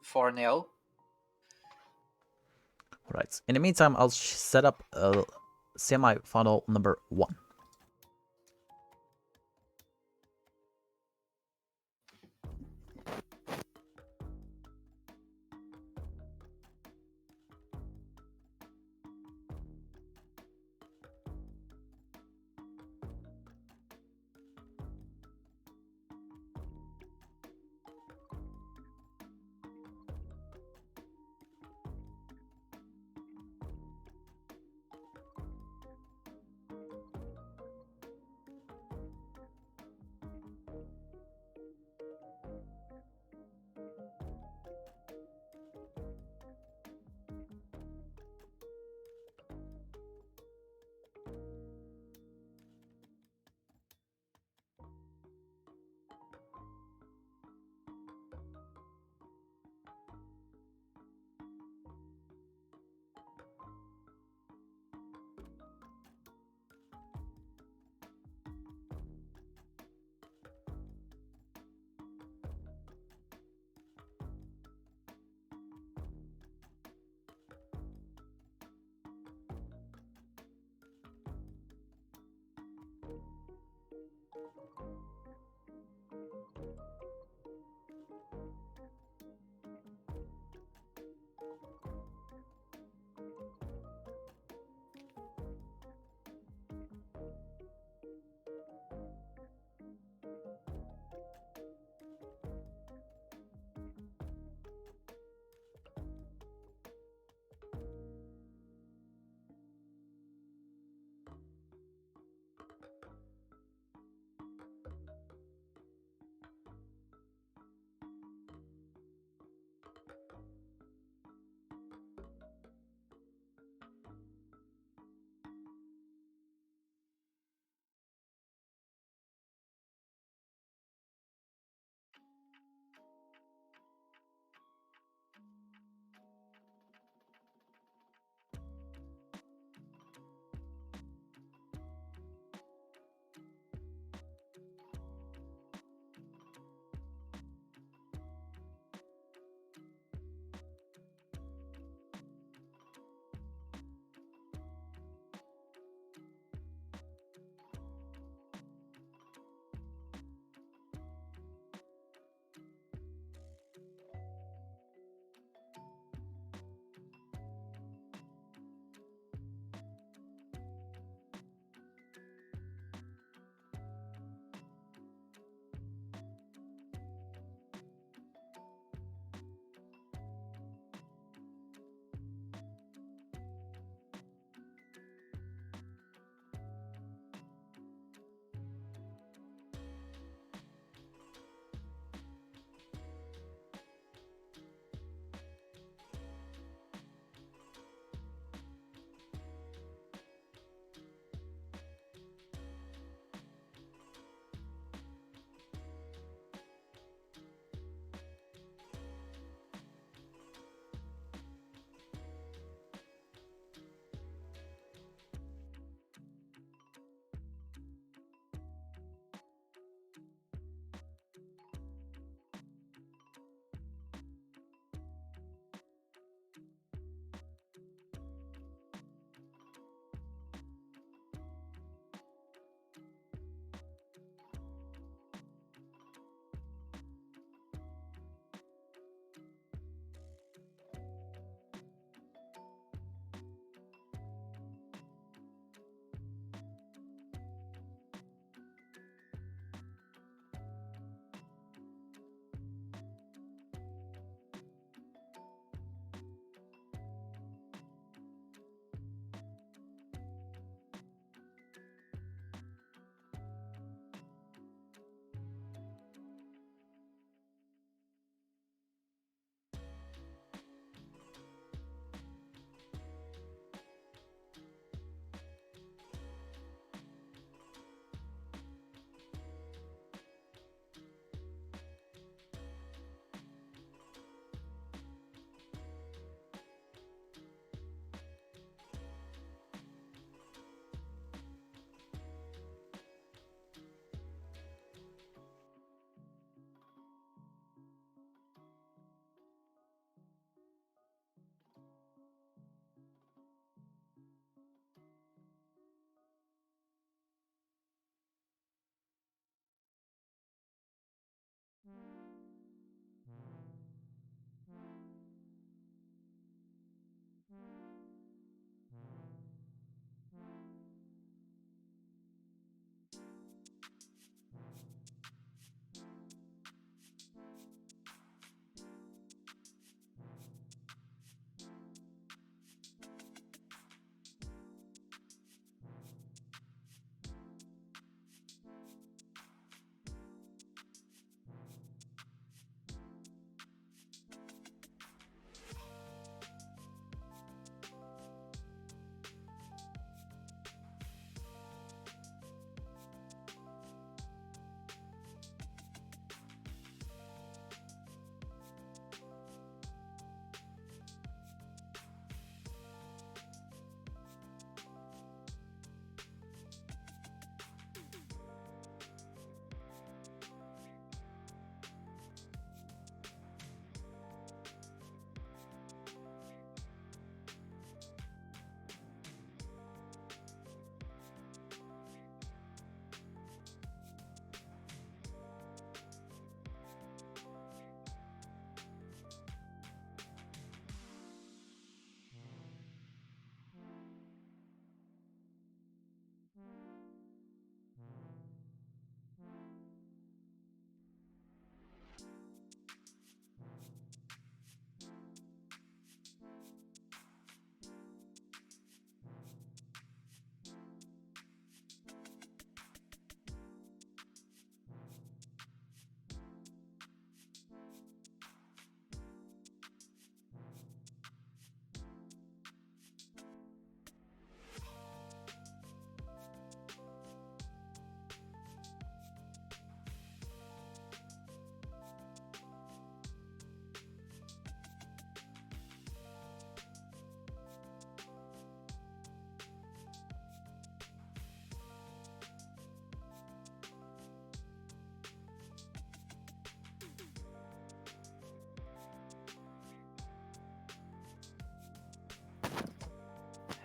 4-0. Right. In the meantime, I'll set up semi-final number 1.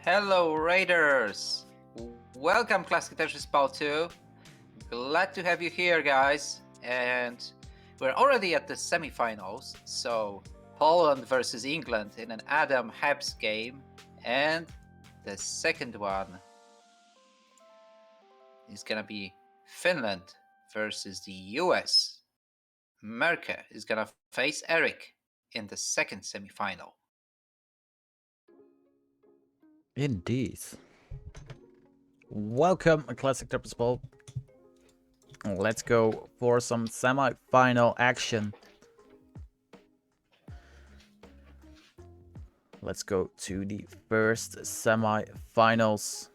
Hello, Raiders! Welcome, Classic Tetris PAL 2. Glad to have you here, guys. And we're already at the semifinals. So, Poland versus England in an Adam Habs game. And the second one is gonna be Finland versus the US. Merke is gonna face Eric in the second semifinal. Indeed. Welcome, Classic Tetris PAL. Let's go for some semi-final action. Let's go to the first semi-finals.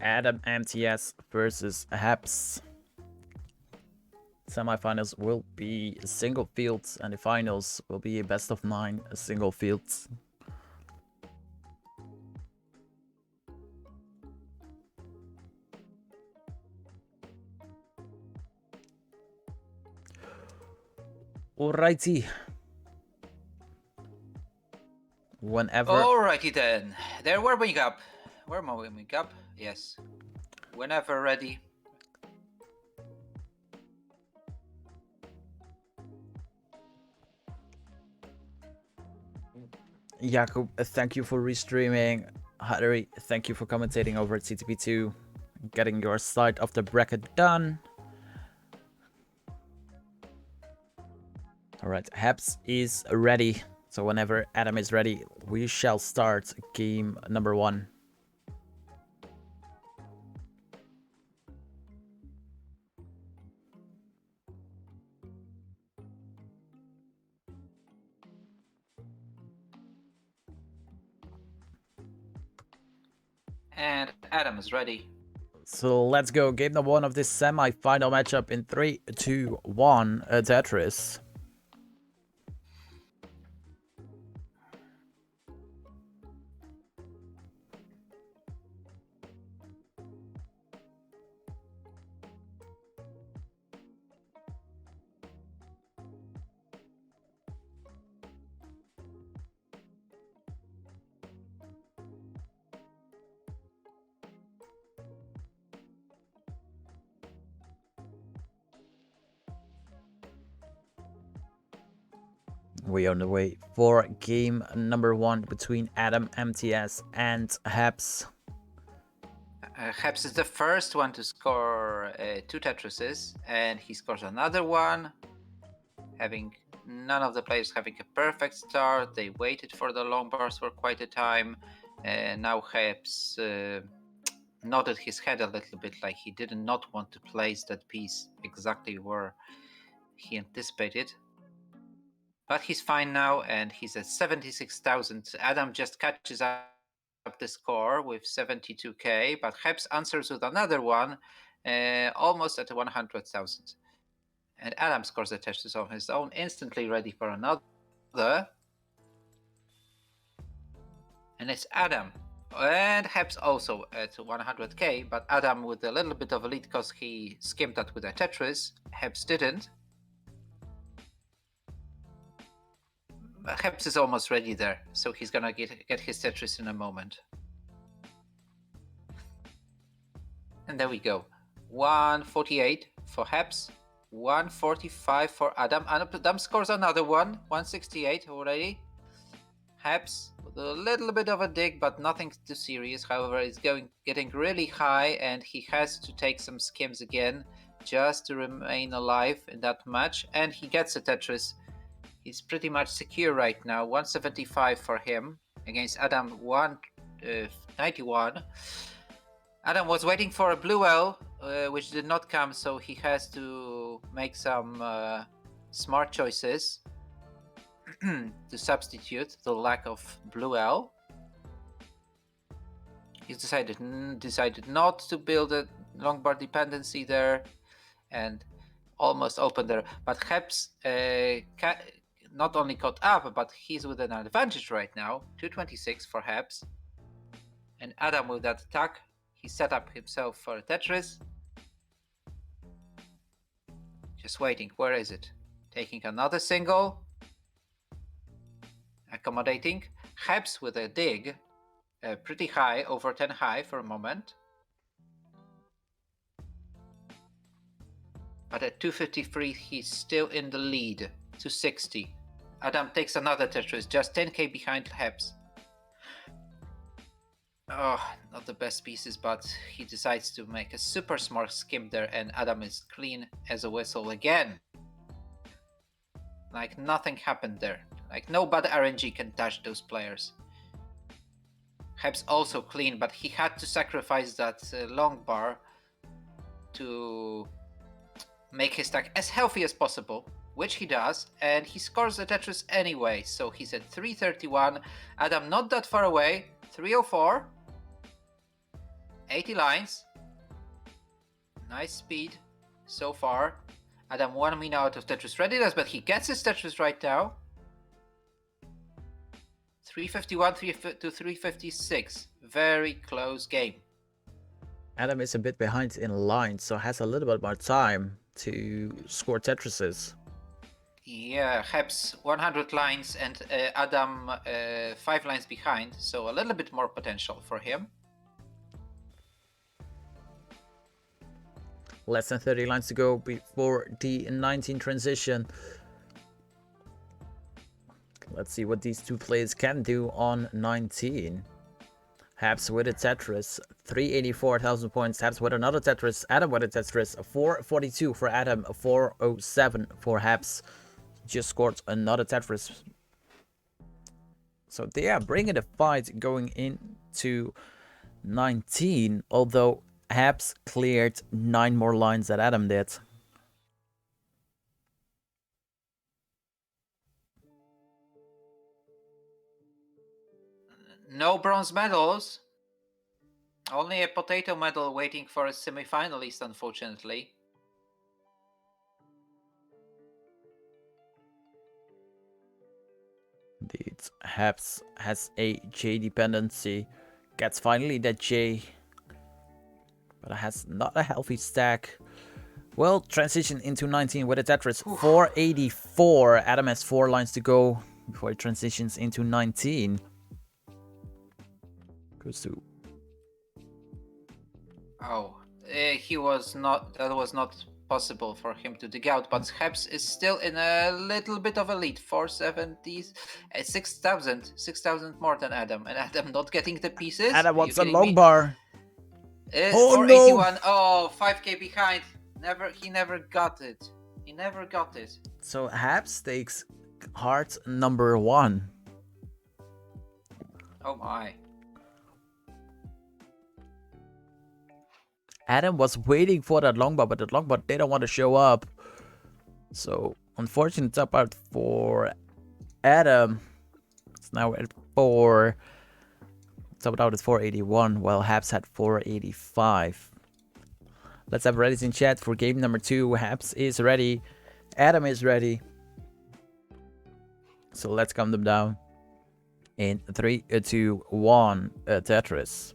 Adam MTS versus Habs. Semi-finals will be single fields, and the finals will be a best of 9 single fields. Alrighty. Whenever. Alrighty then. We're warming up. We're warming up. Yes. Whenever ready. Jakub, thank you for restreaming. Hattery, thank you for commentating over at CTP2. Getting your side of the bracket done. Alright, Habs is ready. So whenever Adam is ready, we shall start game number 1. And Adam is ready. So let's go. Game number 1 of this semi-final matchup in 3, 2, 1, Tetris. We are on the way for game number 1 between Adam MTS and Habs. Habs is the first one to score 2 Tetrises, and he scores another one. Having none of the players having a perfect start, they waited for the long bars for quite a time. Now Habs nodded his head a little bit, like he did not want to place that piece exactly where he anticipated. But he's fine now, and he's at 76,000. Adam just catches up the score with 72k, but Habs answers with another one, almost at 100,000. And Adam scores a Tetris on his own, instantly ready for another. And it's Adam. And Habs also at 100k, but Adam with a little bit of a lead because he skimmed that with a Tetris. Habs didn't. Habs is almost ready there, so he's gonna get his Tetris in a moment. And there we go. 148 for Habs, 145 for Adam. And Adam scores another one, 168 already. Habs with a little bit of a dig, but nothing too serious. However, it's getting really high, and he has to take some skims again just to remain alive in that match. And he gets a Tetris. He's pretty much secure right now. 175 for him against Adam 191. Adam was waiting for a blue L, which did not come, so he has to make some smart choices to substitute the lack of blue L. He's decided not to build a long bar dependency there, and almost open there. But Habs not only caught up, but he's with an advantage right now. 226 for Habs. And Adam with that attack, he set up himself for a Tetris. Just waiting. Where is it? Taking another single. accommodating. Hebs with a dig, pretty high, over 10 high for a moment. But at 253, he's still in the lead, 260. Adam takes another Tetris, just 10k behind Hebs. Oh, not the best pieces, but he decides to make a super smart skim there, and Adam is clean as a whistle again. Like nothing happened there. Like no bad RNG can touch those players. Hebs also clean, but he had to sacrifice that long bar to make his stack as healthy as possible, which he does, and he scores the Tetris anyway. So he's at 331. Adam not that far away, 304. 80 lines. Nice speed so far. Adam 1 min out of Tetris readiness, but he gets his Tetris right now. 351 to 356. Very close game. Adam is a bit behind in line, so has a little bit more time to score Tetrises. Yeah, Hebs 100 lines and Adam 5 lines behind, so a little bit more potential for him. Less than 30 lines to go before the 19 transition. Let's see what these two players can do on 19. Habs with a Tetris, 384,000 points. Habs with another Tetris. Adam with a Tetris, 442 for Adam, 407 for Habs. Just scored another Tetris. So they are bringing the fight going into 19, although Habs cleared 9 more lines than Adam did. No bronze medals. Only a potato medal waiting for a semi-finalist, unfortunately. Indeed, Habs has a J dependency. Gets finally that J, but it has not a healthy stack. Well, transition into 19 with a Tetris. 484. Adam has 4 lines to go before he transitions into 19. Goes to... Oh, he was not. That was not possible for him to dig out. But Hebs is still in a little bit of a lead. 470, 6,000 more than Adam, and Adam not getting the pieces. Adam wants a long bar. Oh 481. No! Oh, 5k behind. He never got it. He never got it. So Habs takes heart number 1. Oh my. Adam was waiting for that long bar, but that long bar didn't want to show up. So unfortunate top out for Adam. It's now at 4. Top out at 481, while Habs had 485. Let's have ready in chat for game number 2. Habs is ready. Adam is ready. So let's count them down. In 3, 2, 1, Tetris.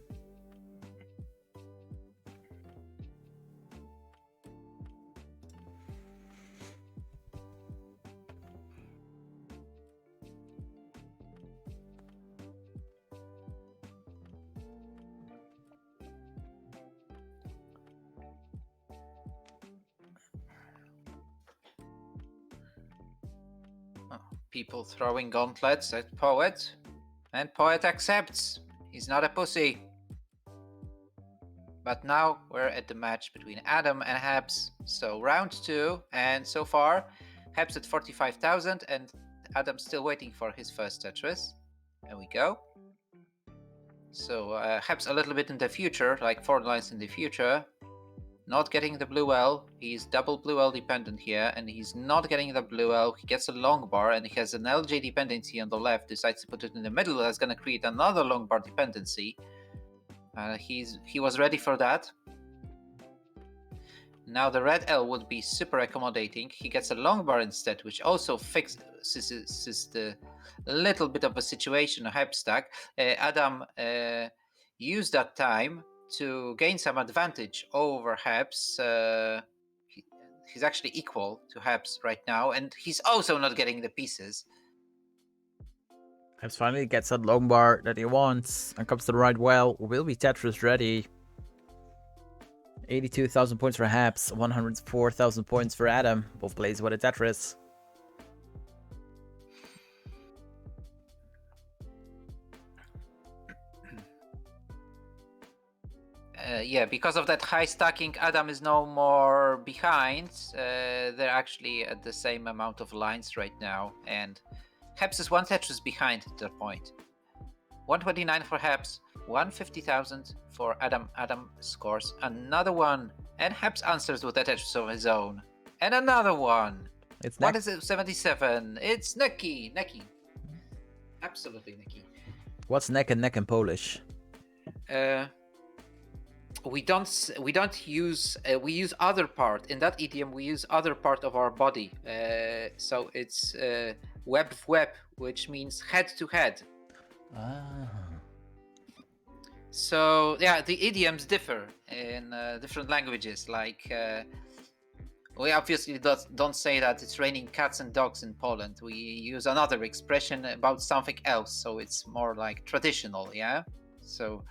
People throwing gauntlets at Poet, and Poet accepts. He's not a pussy. But now we're at the match between Adam and Habs. So round 2, and so far Habs at 45,000 and Adam still waiting for his first Tetris. There we go. So Habs a little bit in the future, like 4 lines in the future. Not getting the blue L. He's double blue L dependent here, and he's not getting the blue L. He gets a long bar, and he has an LJ dependency on the left. Decides to put it in the middle. That's going to create another long bar dependency. He was ready for that. Now the red L would be super accommodating. He gets a long bar instead, which also fixes the little bit of a situation, a hype stack. Adam used that time to gain some advantage over Habs. He's actually equal to Habs right now, and he's also not getting the pieces. Habs finally gets that long bar that he wants and comes to the right well. Will be Tetris ready. 82,000 points for Habs, 104,000 points for Adam. Both plays with a Tetris. Yeah, because of that high stacking, Adam is no more behind. They're actually at the same amount of lines right now, and Habs is one Tetris behind at that point. 129 for Habs, 150,000 for Adam. Adam scores another one, and Habs answers with a Tetris of his own, and another one. It's What next. is it? 77. It's Neki. Absolutely Neki. What's neck and neck in Polish? We don't use we use other part in that idiom. We use other part of our body. So it's web, which means head to head. Ah. So yeah, the idioms differ in different languages. Like we obviously don't say that it's raining cats and dogs in Poland. We use another expression about something else. So it's more like traditional, yeah. So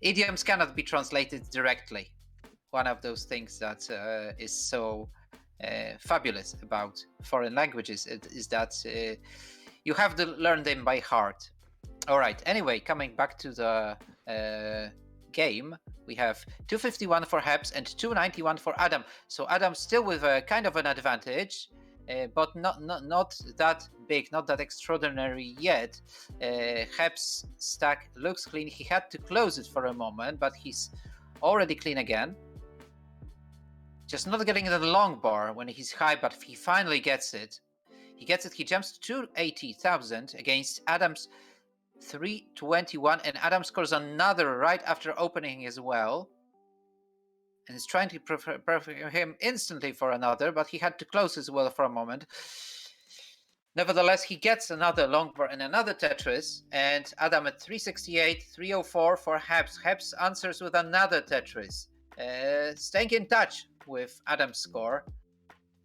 idioms cannot be translated directly. One of those things that is so fabulous about foreign languages is that you have to learn them by heart. All right. Anyway, coming back to the game, we have 251 for Habs and 291 for Adam. So Adam still with a kind of an advantage, but not that big, not that extraordinary yet. Habs stack looks clean. He had to close it for a moment, but he's already clean again. Just not getting the long bar when he's high, but he finally gets it. He gets it. He jumps to 280,000 against Adam's 321, and Adam scores another right after opening as well. And is trying to prepare him instantly for another, but he had to close as well for a moment. Nevertheless, he gets another long bar and another Tetris, and Adam at 368, 304 for Habs. Habs answers with another Tetris, staying in touch with Adam's score,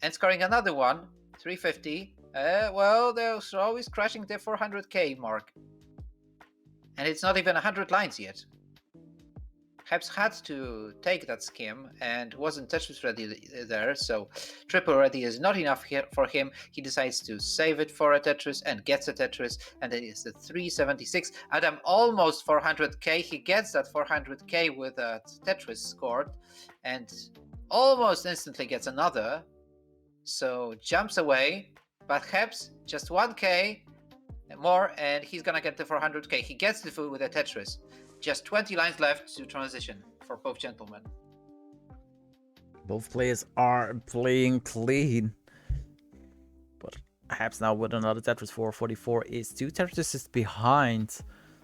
and scoring another one, 350. Well, they're always crashing the 400k mark. And it's not even 100 lines yet. Habs had to take that skim and wasn't Tetris ready there, so triple ready is not enough here for him. He decides to save it for a Tetris and gets a Tetris, and it is the 376. Adam almost 400k. He gets that 400k with a Tetris scored, and almost instantly gets another. So jumps away, but Habs just 1k more, and he's gonna get the 400k. He gets the food with a Tetris. Just 20 lines left to transition for both gentlemen. Both players are playing clean. But Habs now with another Tetris. 444 is 2 Tetrises behind.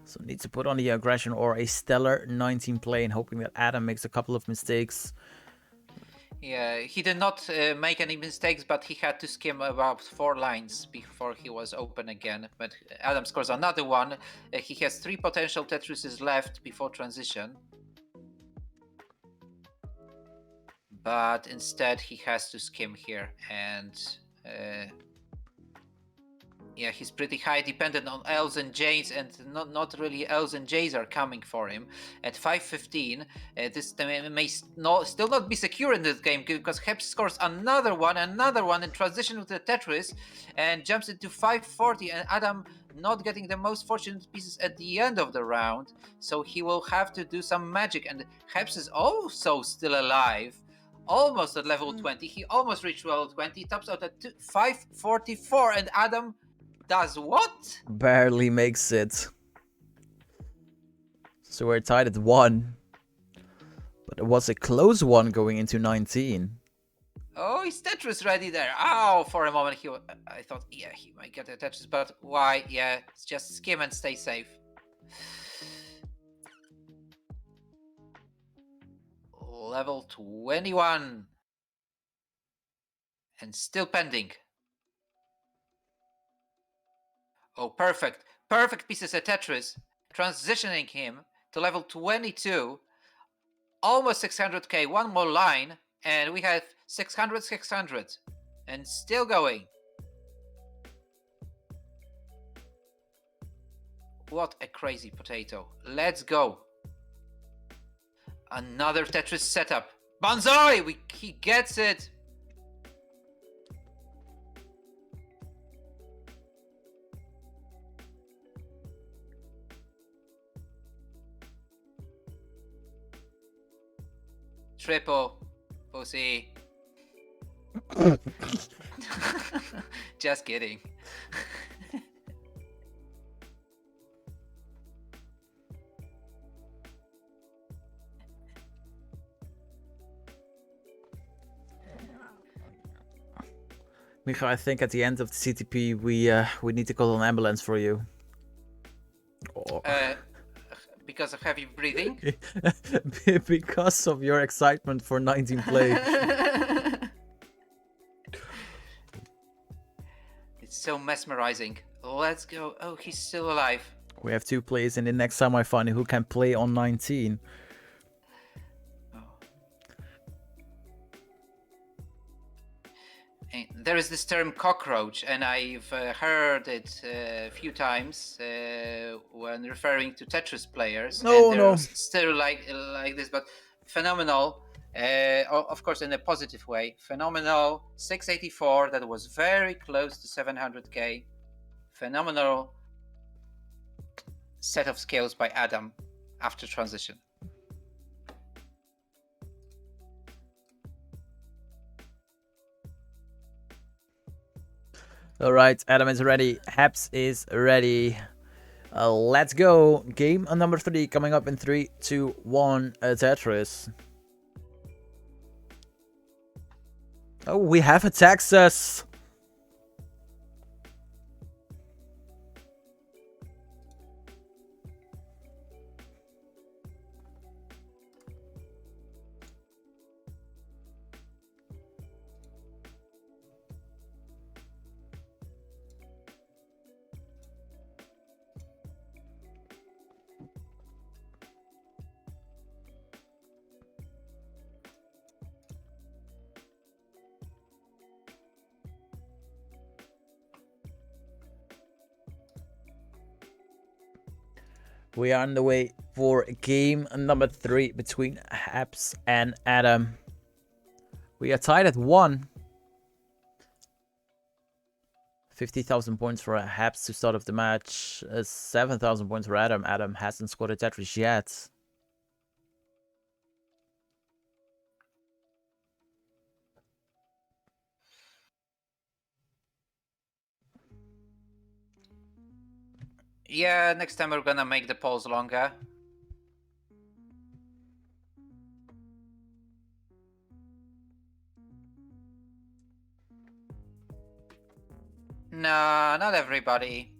So needs to put on the aggression or a stellar 19 play, and hoping that Adam makes a couple of mistakes. Yeah, he did not make any mistakes, but he had to skim about 4 lines before he was open again. But Adam scores another one. He has 3 potential Tetrises left before transition. But instead he has to skim here, and yeah, he's pretty high dependent on L's and J's, and not really L's and J's are coming for him. At 515, this may still not be secure in this game, because Habs scores another one in transition with the Tetris, and jumps into 540, and Adam not getting the most fortunate pieces at the end of the round, so he will have to do some magic, and Habs is also still alive. Almost at level 20. He almost reached level 20, tops out at 544, and Adam does what? Barely makes it. So we're tied at 1. But it was a close one going into 19. Oh, he's Tetris ready there. Ow, for a moment I thought, yeah, he might get a Tetris, but why? Yeah, it's just skim and stay safe. Level 21. And still pending. Oh, perfect. Perfect pieces of Tetris. Transitioning him to level 22. Almost 600k. One more line. And we have 600, 600. And still going. What a crazy potato. Let's go. Another Tetris setup. Banzai! He gets it. Triple. Pussy. Just kidding. Micha, I think at the end of the CTP we need to call an ambulance for you. Oh. Because of heavy breathing? Because of your excitement for 19 play. It's so mesmerizing. Let's go. Oh, he's still alive. We have 2 players in the next semi-final who can play on 19. There is this term cockroach, and I've heard it a few times when referring to Tetris players. No, and no. Still like this, but phenomenal. Of course, in a positive way. Phenomenal 684. That was very close to 700k. Phenomenal set of skills by Adam after transition. All right, Adam is ready. Haps is ready. Let's go. Game number 3 coming up in 3, 2, 1. Tetris. Oh, we have a Texas. We are on the way for game number 3 between Haps and Adam. We are tied at 1. 50,000 points for Haps to start off the match. 7,000 points for Adam. Adam hasn't scored a Tetris yet. Yeah, next time we're gonna make the polls longer. No, not everybody.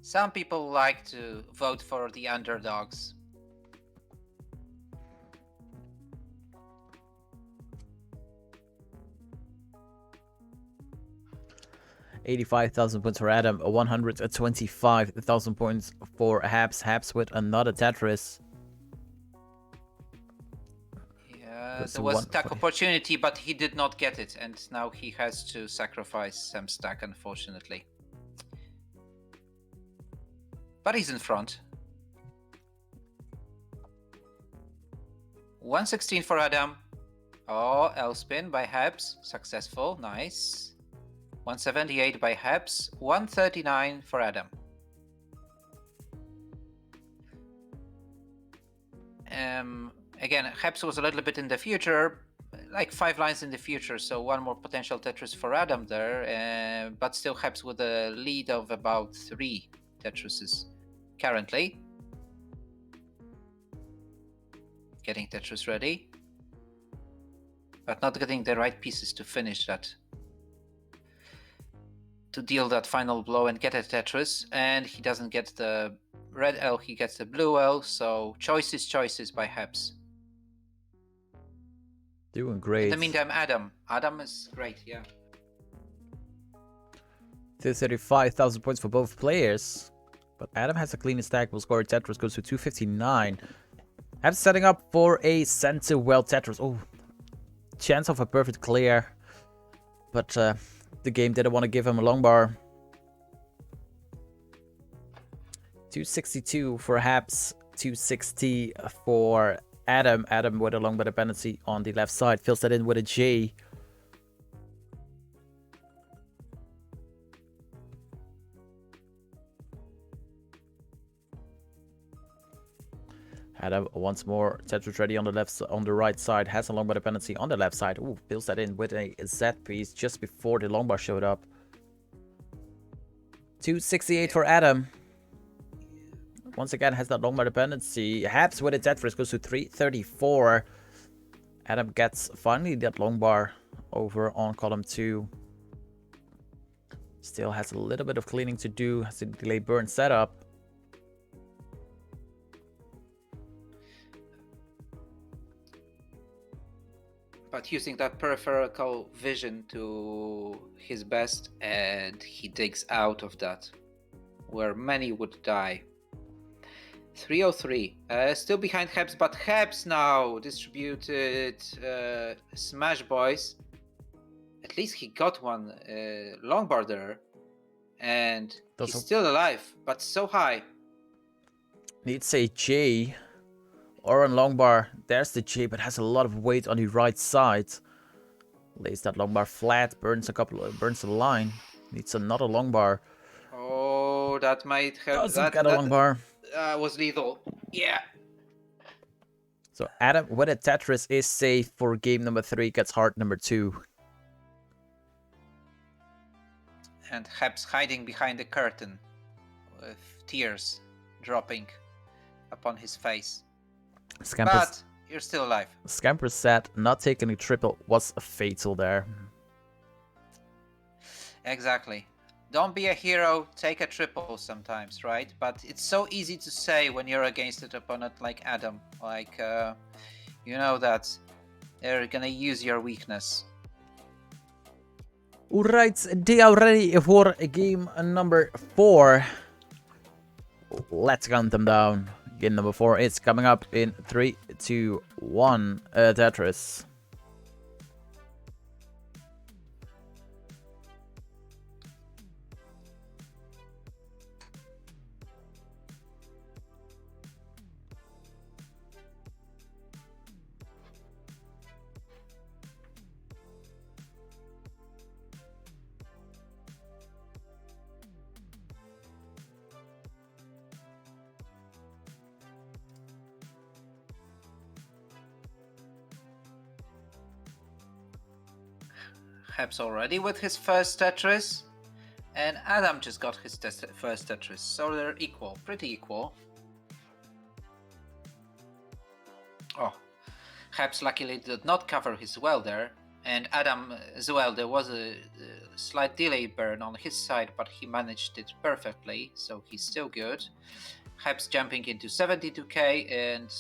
Some people like to vote for the underdogs. $85,000 points for Adam, 125,000 points for Haps. Haps with another Tetris. Yeah, there was a stack opportunity, but he did not get it, and now he has to sacrifice some stack, unfortunately. But he's in front. 116 for Adam. Oh, L spin by Haps, successful, nice. 178 by Haps, 139 for Adam. Again, Haps was a little bit in the future, like 5 lines in the future, so one more potential Tetris for Adam there, but still Haps with a lead of about 3 Tetrises currently. Getting Tetris ready, but not getting the right pieces to finish that. To deal that final blow and get a Tetris, and he doesn't get the red L, he gets the blue L, so choices by Haps. Doing great. In the meantime, Adam is great, yeah. 35,000 points for both players, but Adam has a clean stack, will score a Tetris, goes to 259. Haps setting up for a center well Tetris. Oh, chance of a perfect clear, but the game didn't want to give him a long bar. 262 for Habs, 260 for Adam. Adam with a long dependency on the left side. Fills that in with a J. Adam once more. Tetris ready on the right side. Has a longbar dependency on the left side. Ooh, fills that in with a Z piece just before the longbar showed up. 268 for Adam. Once again, has that longbar dependency. Habs with a Tetris goes to 334. Adam gets finally that longbar over on column 2. Still has a little bit of cleaning to do. Has a delay burn setup. But using that peripheral vision to his best, and he digs out of that, where many would die. 303, still behind Hebs, but Hebs now distributed Smash Boys. At least he got one longbar there, and he's still alive, but so high. Needs a J or on longbar. There's the J, but has a lot of weight on the right side. Lays that longbar flat, burns the line. Needs another longbar. Oh, that might have. Doesn't get a longbar. Was lethal. Yeah. So Adam with a Tetris is safe for game number 3. Gets heart number 2. And Hebs hiding behind the curtain, with tears dropping upon his face. But you're still alive. Scamper said not taking a triple was fatal there. Exactly. Don't be a hero, take a triple sometimes, right? But it's so easy to say when you're against an opponent like Adam. Like, you know that they're gonna use your weakness. Alright, they are ready for game number 4. Let's count them down. Game number 4 is coming up in 3, 2, 1. Tetris. Hebs already with his first Tetris, and Adam just got his first Tetris, so they're equal, pretty equal. Oh, Hebs luckily did not cover his well there, and Adam as well. There was a slight delay burn on his side, but he managed it perfectly, so he's still good. Hebs jumping into 72k, and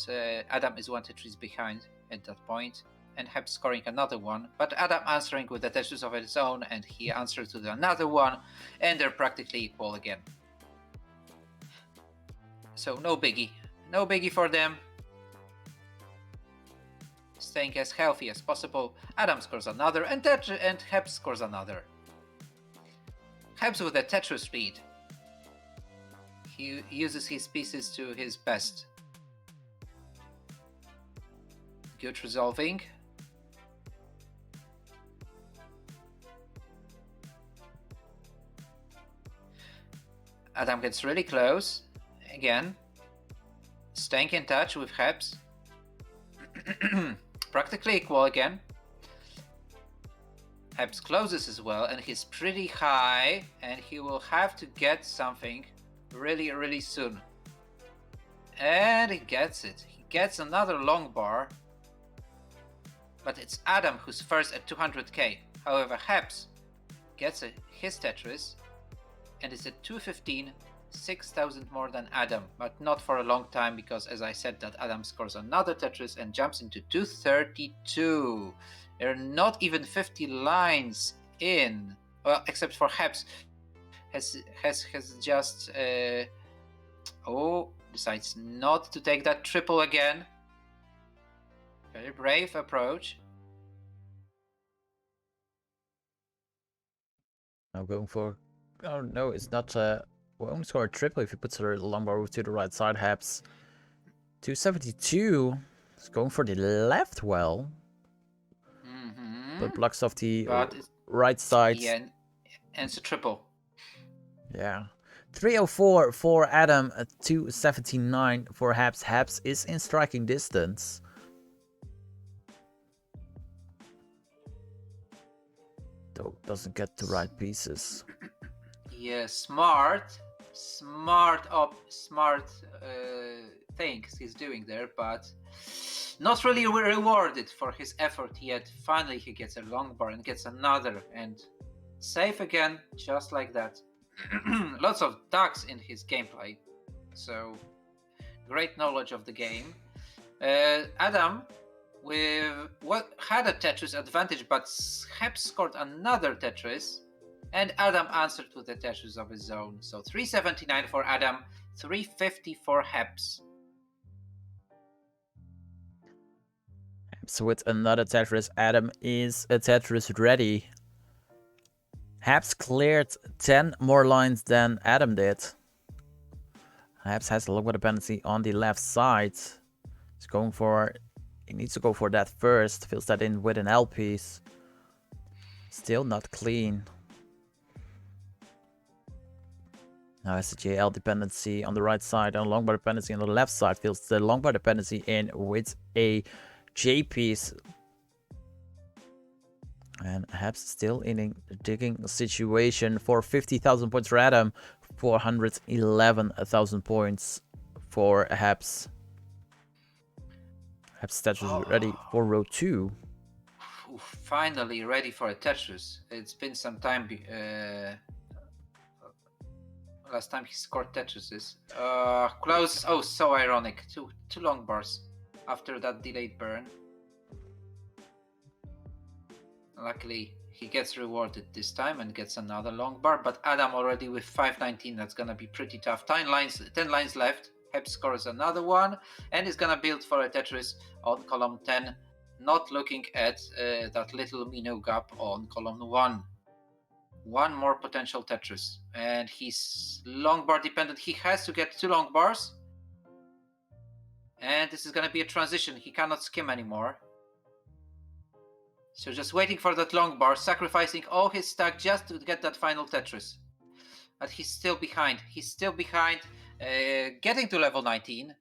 Adam is 1 Tetris behind at that point. And Hebs scoring another one, but Adam answering with a Tetris of his own, and he answers to another one, and they're practically equal again. So no biggie for them. Staying as healthy as possible. Adam scores another, and Hebs scores another. Hebs with a Tetris lead. He uses his pieces to his best. Good resolving. Adam gets really close. Again. Staying in touch with Hebs. Practically equal again. Hebs closes as well, and he's pretty high, and he will have to get something really, really soon. And he gets it. He gets another long bar. But it's Adam who's first at 200k. However, Hebs gets his Tetris, and it's at 215, 6,000 more than Adam, but not for a long time, because as I said, that Adam scores another Tetris and jumps into 232. There are not even 50 lines in, well, except for Hebs, has just decides not to take that triple again. Very brave approach. Now going for, oh no, it's not will only score a triple if he puts her long bar to the right side. Haps 272 is going for the left well, but blocks off the But right side. yeah, and it's a triple. Yeah. 304 for Adam, 279 for Haps. Haps is in striking distance. Though doesn't get the right pieces. Yeah, smart things he's doing there, but not really rewarded for his effort yet. Finally, he gets a long bar and gets another, and safe again, just like that. Lots of ducks in his gameplay, so great knowledge of the game. Adam with what had a Tetris advantage, but Haps scored another Tetris, and Adam answered with the Tetris of his own. So 379 for Adam, 350 for Haps. Haps with another Tetris. Adam is a Tetris ready. Haps cleared 10 more lines than Adam did. Haps has a long dependency on the left side. He needs to go for that first. Fills that in with an L piece. Still not clean. Now has the JL dependency on the right side and a long bar dependency on the left side. Fills the long bar dependency in with a J piece. And Haps still in a digging situation for 50,000 points for Adam. 411,000 points for Haps. Haps Tetris ready for row 2. Finally ready for a Tetris. It's been some time. Last time he scored Tetrises. Close. Oh, so ironic. Two long bars after that delayed burn. Luckily, he gets rewarded this time and gets another long bar. But Adam already with 519. That's gonna be pretty tough. 10 lines left. Hep scores another one and is gonna build for a Tetris on column 10. Not looking at that little Mino gap on column 1. One more potential Tetris, and he's long bar dependent. He has to get 2 long bars, and this is gonna be a transition. He cannot skim anymore. So just waiting for that long bar, sacrificing all his stack just to get that final Tetris. But he's still behind. Getting to level 19.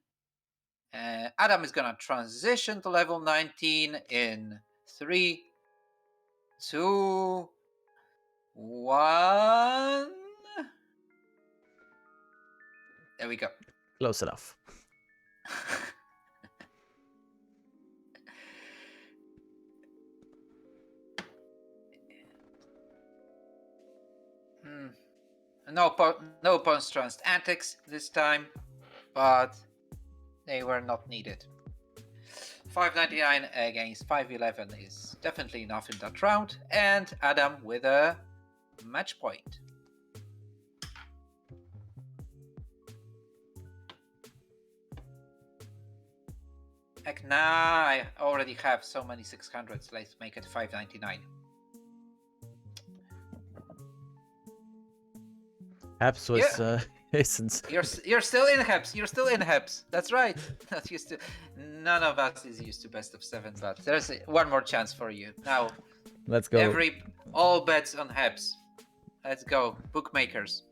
Adam is gonna transition to level 19 in 3, 2, 1. There we go. Close enough. No Pawn's Trans antics this time, but they were not needed. 599 against 511 is definitely enough in that round, and Adam with a match point. Heck nah, I already have so many 600s, let's make it 599. Haps was You're still in Heps. You're still in Heps. That's right. Not used to. None of us is used to best of 7, but there's one more chance for you now. Let's go. All bets on Heps. Let's go, bookmakers.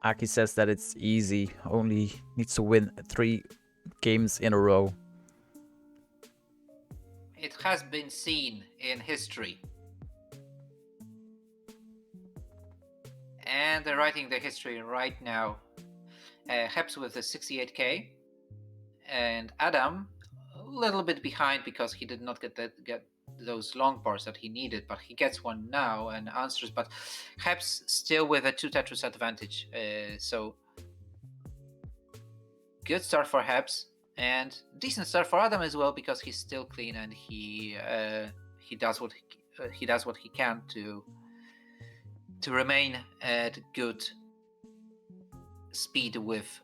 Aki says that it's easy, only needs to win 3 games in a row. It has been seen in history. And they're writing the history right now. Heps with a 68k. And Adam a little bit behind because he did not get those long bars that he needed, but he gets one now and answers. But Heps still with a 2 Tetris advantage. So good start for Heps. And decent start for Adam as well, because he's still clean and he does what he does what he can to remain at good speed with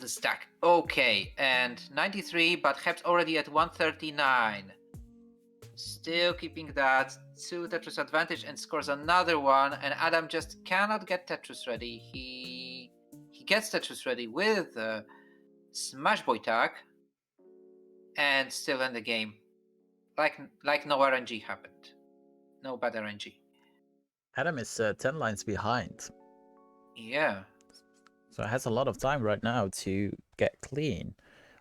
the stack. Okay, and 93, but Heb's already at 139. Still keeping that 2 Tetris advantage, and scores another one, and Adam just cannot get Tetris ready. He gets Tetris ready with Smash Boy tag, and still in the game. Like no RNG happened. No bad RNG. Adam is 10 lines behind. Yeah. So it has a lot of time right now to get clean.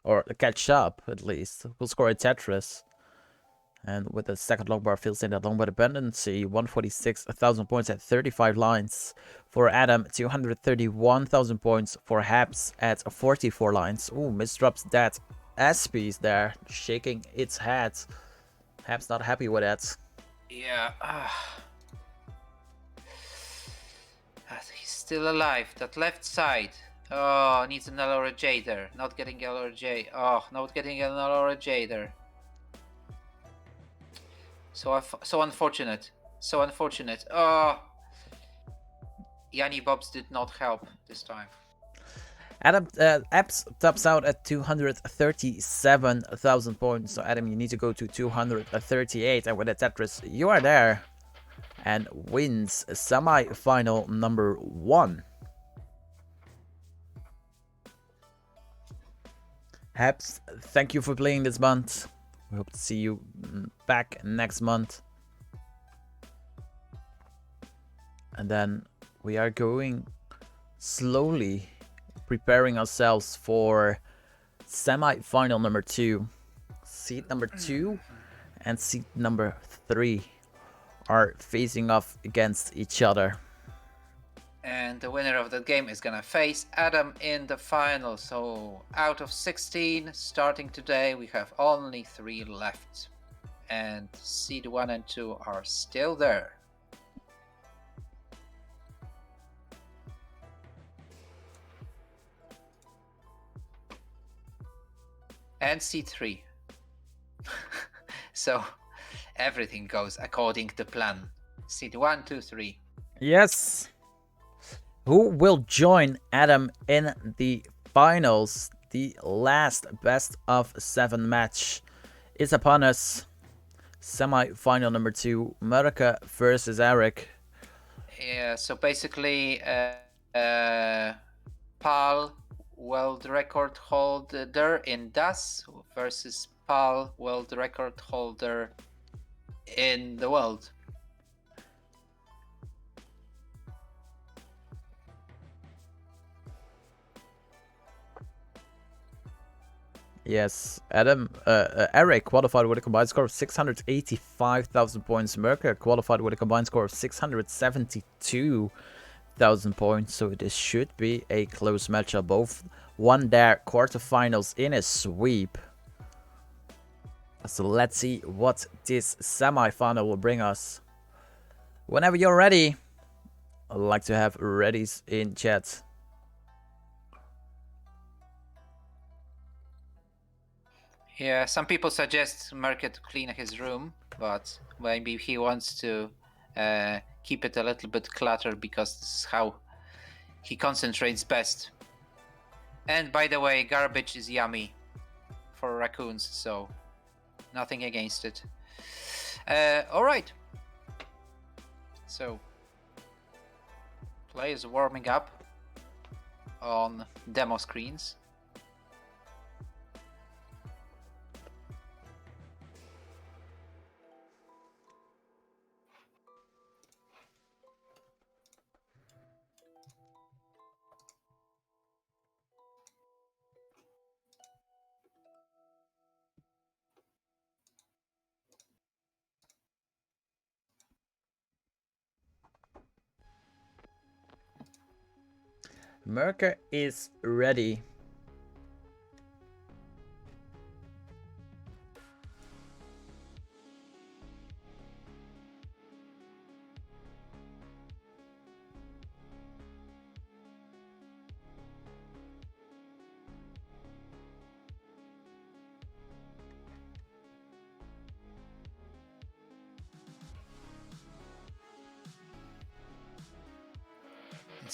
Or catch up, at least. We'll score a Tetris. And with the second long bar fills in that long bar dependency, 146,000 points at 35 lines. For Adam, 231,000 points for Habs at 44 lines. Ooh, misdrops that S-piece there, shaking its head. Habs not happy with that. Yeah. He's still alive. That left side. Oh, needs an L or a J there. Not getting L or J. Oh, not getting an L or a J there. So unfortunate. So unfortunate. Oh. Yanni Bobs did not help this time. Adam Apps tops out at 237,000 points. So Adam, you need to go to 238, and with a Tetris, you are there, and wins semi-final number 1. Habs, thank you for playing this month. We hope to see you back next month. And then we are going slowly preparing ourselves for semi-final number 2. Seed number 2 and seed number 3 are facing off against each other. And the winner of the game is gonna face Adam in the final. So out of 16 starting today, we have only 3 left. And seed 1 and 2 are still there. And C3. So everything goes according to plan. Seed 1, 2, 3. Yes. Who will join Adam in the finals? The last best of 7 match is upon us. Semi-final number 2, America versus Eric. Yeah, so basically PAL world record holder in DAS versus PAL world record holder in the world. Yes, Eric qualified with a combined score of 685,000 points. Merker qualified with a combined score of 672,000 points. So this should be a close matchup. Both won their quarterfinals in a sweep. So let's see what this semi-final will bring us. Whenever you're ready, I'd like to have readies in chat. Yeah, some people suggest Merker to clean his room, but maybe he wants to keep it a little bit cluttered because this is how he concentrates best. And by the way, garbage is yummy for raccoons, so nothing against it. All right. So, play is warming up on demo screens. Merker is ready.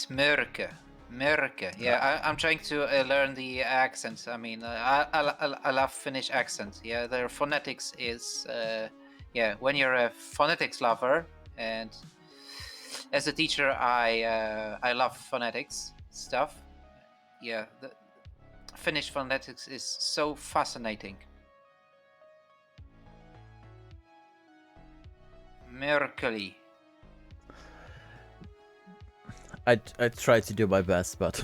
It's Mörke. Mörke. Yeah, I'm trying to learn the accents. I mean, I love Finnish accent. Yeah, their phonetics is. Yeah, when you're a phonetics lover, and as a teacher, I love phonetics stuff. Yeah, the Finnish phonetics is so fascinating. Mercury. I try to do my best, but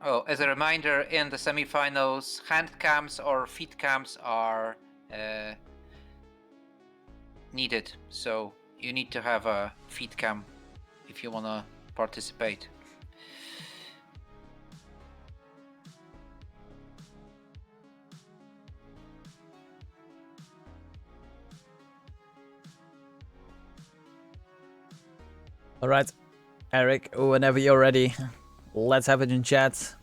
Oh, as a reminder, in the semifinals, hand cams or feet cams are needed. So you need to have a feet cam if you want to participate. all right, Eric, whenever you're ready, let's have it in chat.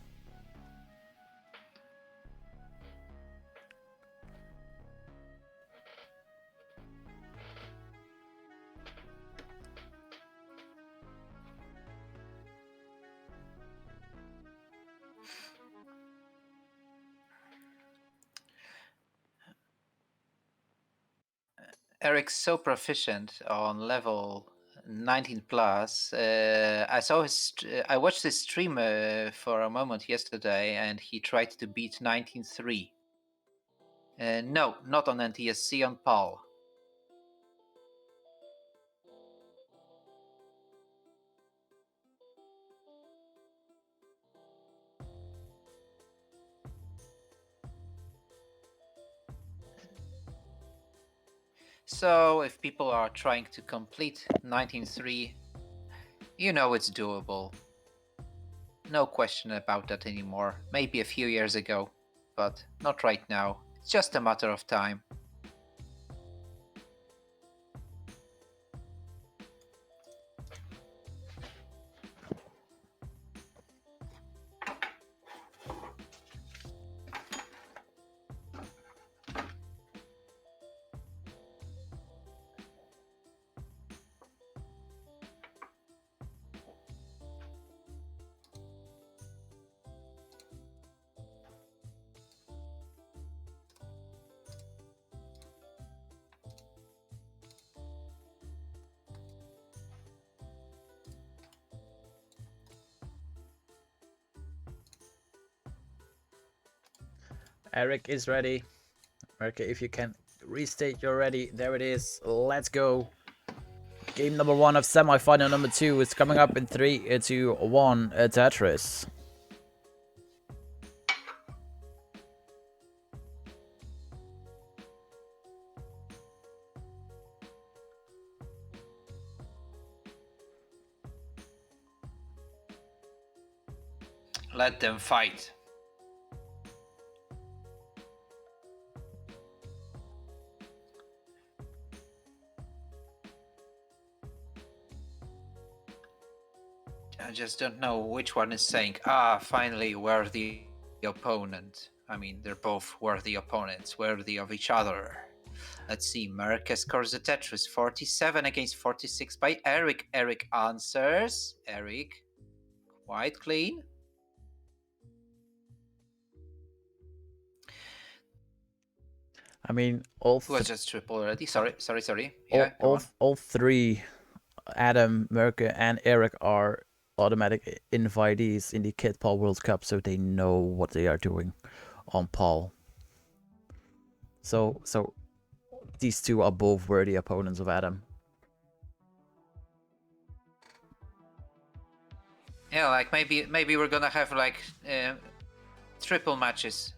Eric's so proficient on level 19 plus. I watched his stream for a moment yesterday, and he tried to beat 19.3. No, not on NTSC, on PAL. So if people are trying to complete 19.3, you know it's doable. No question about that anymore. Maybe a few years ago, but not right now. It's just a matter of time. Eric is ready. Okay, if you can restate you're ready. There it is. Let's go. Game number 1 of semi-final number 2 is coming up in 3, 2, 1. Tetris. Let them fight. I just don't know which one is saying, finally, worthy opponent. I mean, they're both worthy opponents, worthy of each other. Let's see, Merke scores the Tetris 47 against 46 by Eric. Eric answers. Eric, quite clean. I mean, all It was just triple already. Sorry. all 3, Adam, Merke, and Eric are automatic invitees in the Kid Paul World Cup, so they know what they are doing on Paul. So these 2 are both worthy opponents of Adam. Yeah, like maybe we're gonna have like triple matches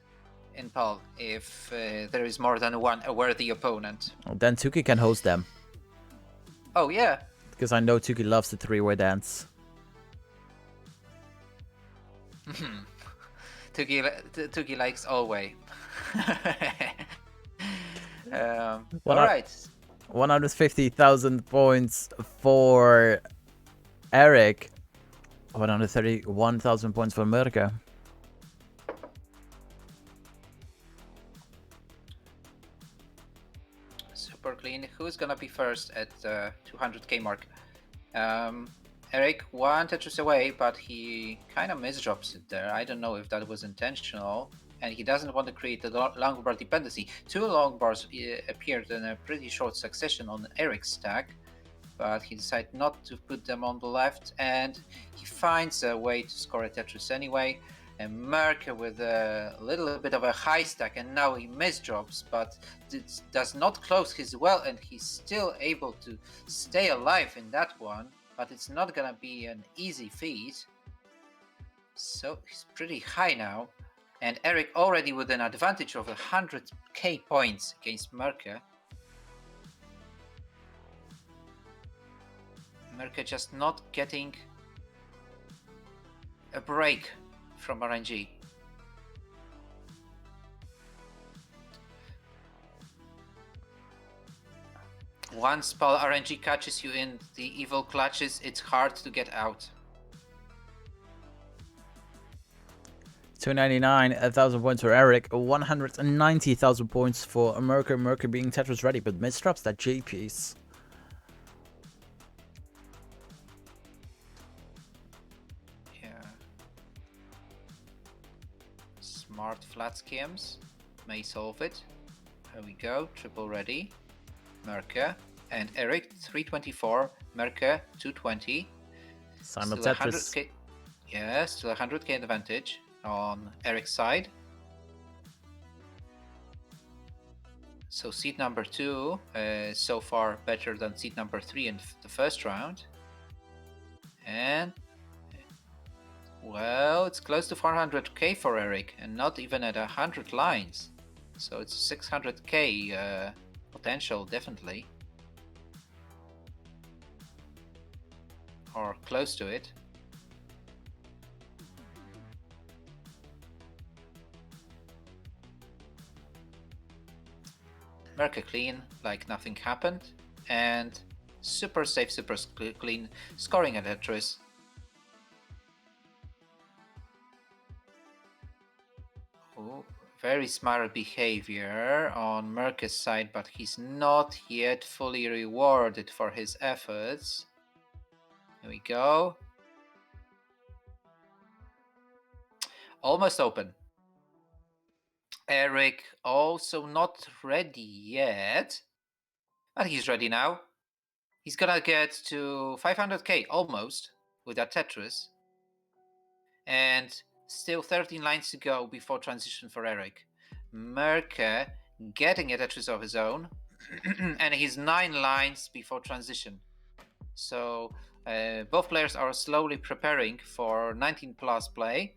in PAL if there is more than one a worthy opponent. Then Tuki can host them. Oh yeah. Because I know Tuki loves the 3-way dance. Tuki likes all way. All right. 150,000 points for Eric. 131,000 points for Merke. mean, who's gonna be first at the 200k mark? Eric, one Tetris away, but he kind of misdrops it there. I don't know if that was intentional. And he doesn't want to create the long bar dependency. Two long bars appeared in a pretty short succession on Eric's stack, but he decided not to put them on the left, and he finds a way to score a Tetris anyway. And Merke with a little bit of a high stack, and now he misdrops, but it does not close his well, and he's still able to stay alive in that one, but it's not gonna be an easy feat. So he's pretty high now, and Eric already with an advantage of 100k points against Merke. Merke just not getting a break from RNG. Once PAL RNG catches you in the evil clutches, it's hard to get out. 299, 1,000 points for Eric, 190,000 points for Merke. Merke being Tetris ready, but misdrops that J piece. Smart flat schemes may solve it. Here we go, triple ready. Merke and Eric 324, Merke 220. Simon Still Tetris. 100k, yeah, still 100k advantage on Eric's side. So seed number 2 so far better than seed number 3 in the first round. And well, it's close to 400k for Eric, and not even at 100 lines. So it's 600k potential, definitely. Or close to it. Merke clean, like nothing happened. And super safe, super clean, scoring a Tetris. Oh, very smart behavior on Merke's side, but he's not yet fully rewarded for his efforts. Here we go. Almost open. Eric also not ready yet, but he's ready now. He's gonna get to 500k almost with that Tetris. And still 13 lines to go before transition for Eric. Merke getting a Tetris of his own, and he's 9 lines before transition. So both players are slowly preparing for 19 plus play.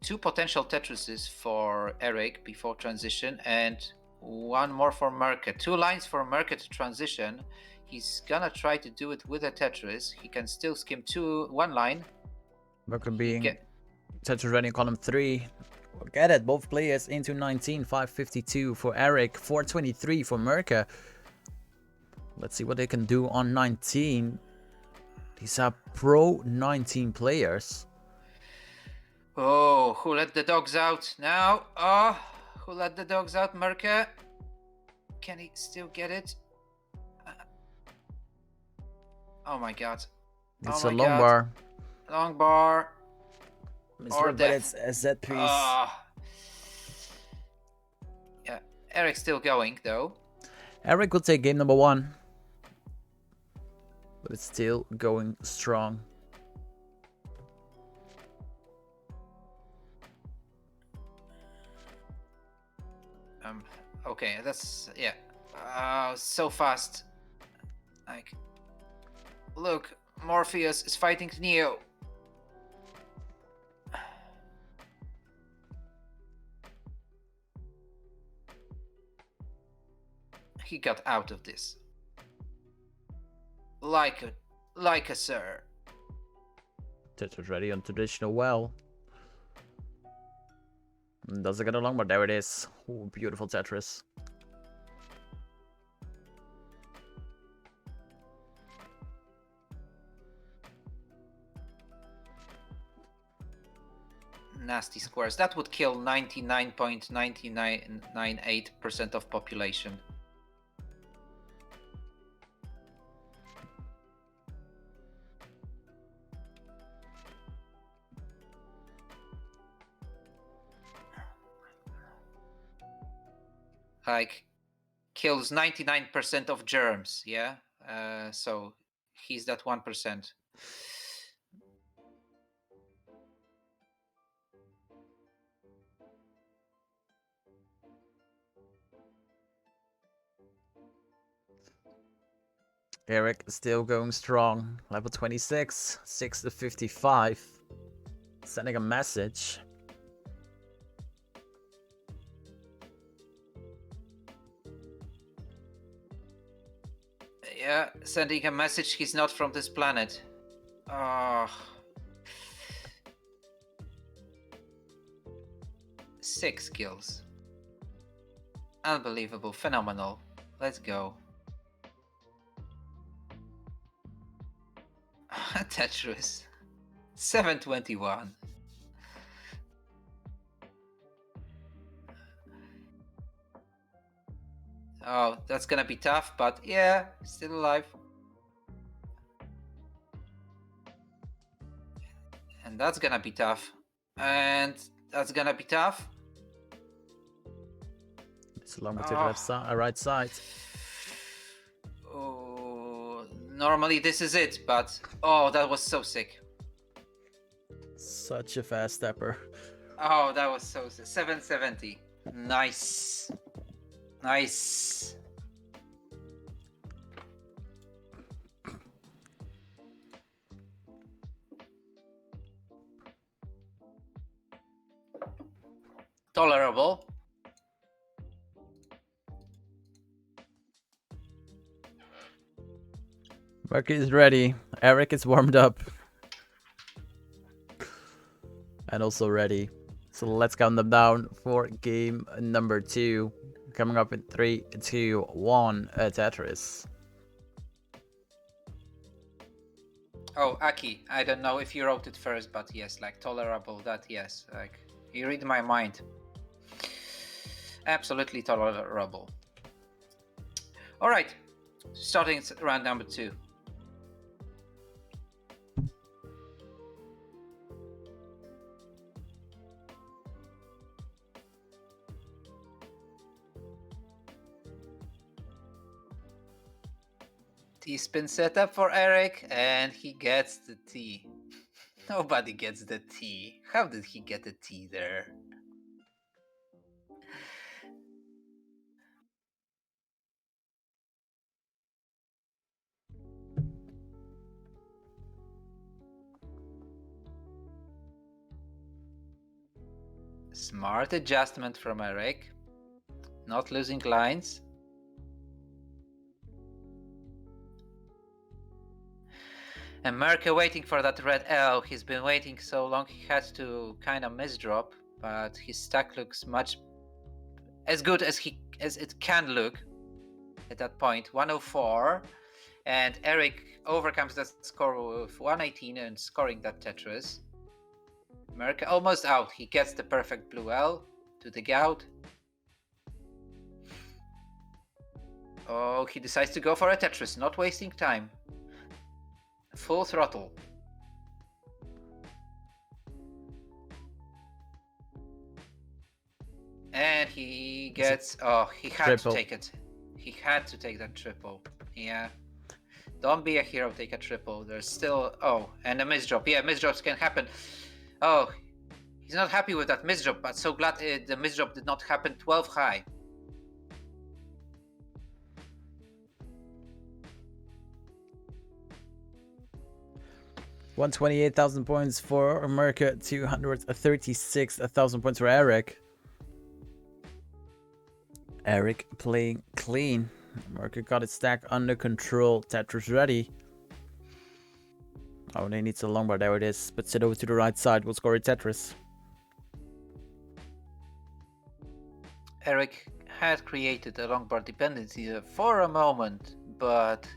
2 potential Tetrises for Eric before transition, and 1 more for Merke. 2 lines for Merke to transition. He's gonna try to do it with a Tetris. He can still skim 1 line. Merke being Tetris ready in column 3. Get it, both players into 19, 552 for Eric, 423 for Merke. Let's see what they can do on 19. These are pro 19 players. Oh, who let the dogs out now? Oh, who let the dogs out? Merke? Can he still get it? Oh my god. It's oh a my long god. bar. Long bar. Or But death. it's a Z piece. Yeah, Eric's still going though. Eric will take game number 1. But it's still going strong. Okay, that's yeah. So fast. Like, look, Morpheus is fighting Neo. He got out of this. Like a sir. Tetris ready on traditional well. Doesn't get along, but there it is. Ooh, beautiful Tetris. nasty squares. That would kill 99.9998% of population. Like, kills 99% of germs, yeah? So he's that 1%. Eric still going strong. Level 26, 6 to 55. Sending a message. Yeah, sending a message he's not from this planet. Oh. 6 kills. Unbelievable, phenomenal. Let's go. Tetris. 721. Oh, that's gonna be tough, but yeah, still alive. And that's gonna be tough. And that's gonna be tough. It's longer to the left side, right side. Oh, normally this is it, but oh, that was so sick. Such a fast stepper. Oh, that was so sick. 770. Nice. Nice. Tolerable. Mark is ready. Eric is warmed up. And also ready. So let's count them down for game number 2. Coming up in 3, 2, 1, Tetris. Oh, Aki, I don't know if you wrote it first, but yes, like tolerable, that yes. Like, you read my mind. Absolutely tolerable. Alright, starting round number 2. T-spin setup for Eric, and he gets the T. Nobody gets the T. How did he get the T there? Smart adjustment from Eric. Not losing lines. And Merke waiting for that red L. He's been waiting so long he had to kind of misdrop, but his stack looks much as good as it can look at that point. 104, and Eric overcomes that score with 118 and scoring that Tetris. Merke almost out. He gets the perfect blue L to dig out. Oh, he decides to go for a Tetris, not wasting time. Full throttle. And he gets... Oh, he had triple. to take it. He had to take that triple. Yeah. Don't be a hero, take a triple. There's still... Oh, and a misdrop. Yeah, misdrops can happen. Oh, he's not happy with that misdrop, but so glad the misdrop did not happen 12 high. $128,000 points for America, 236,000 points for Eric. Eric playing clean. America got its stack under control. Tetris ready. Oh, they need a long bar. There it is. But sit over to the right side. We'll score a Tetris. Eric had created a long bar dependency for a moment, but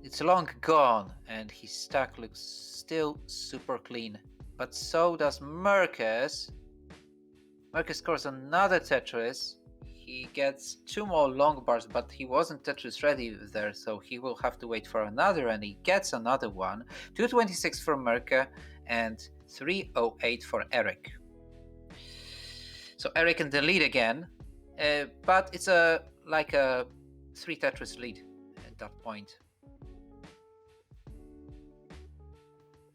it's long gone, and his stack looks still super clean. but so does Merkes. Merkes scores another Tetris. He gets 2 more long bars, but he wasn't Tetris ready there, so he will have to wait for another, and he gets another one. 226 for Merke and 308 for Eric. So Eric in the lead again, but it's like a 3 Tetris lead at that point.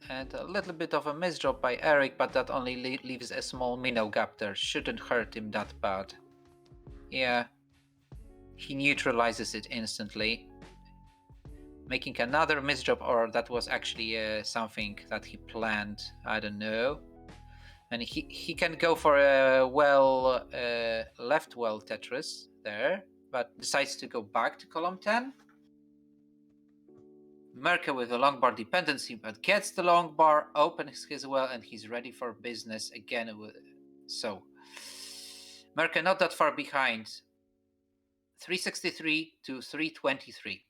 And a little bit of a misdrop by Eric, but that only leaves a small minnow gap there. Shouldn't hurt him that bad. Yeah, he neutralizes it instantly, making another misdrop, or that was actually something that he planned. I don't know. And he can go for a left well Tetris there, but decides to go back to column 10. Merke with a long bar dependency, but gets the long bar, opens his well, and he's ready for business again. So Merke not that far behind, 363 to 323.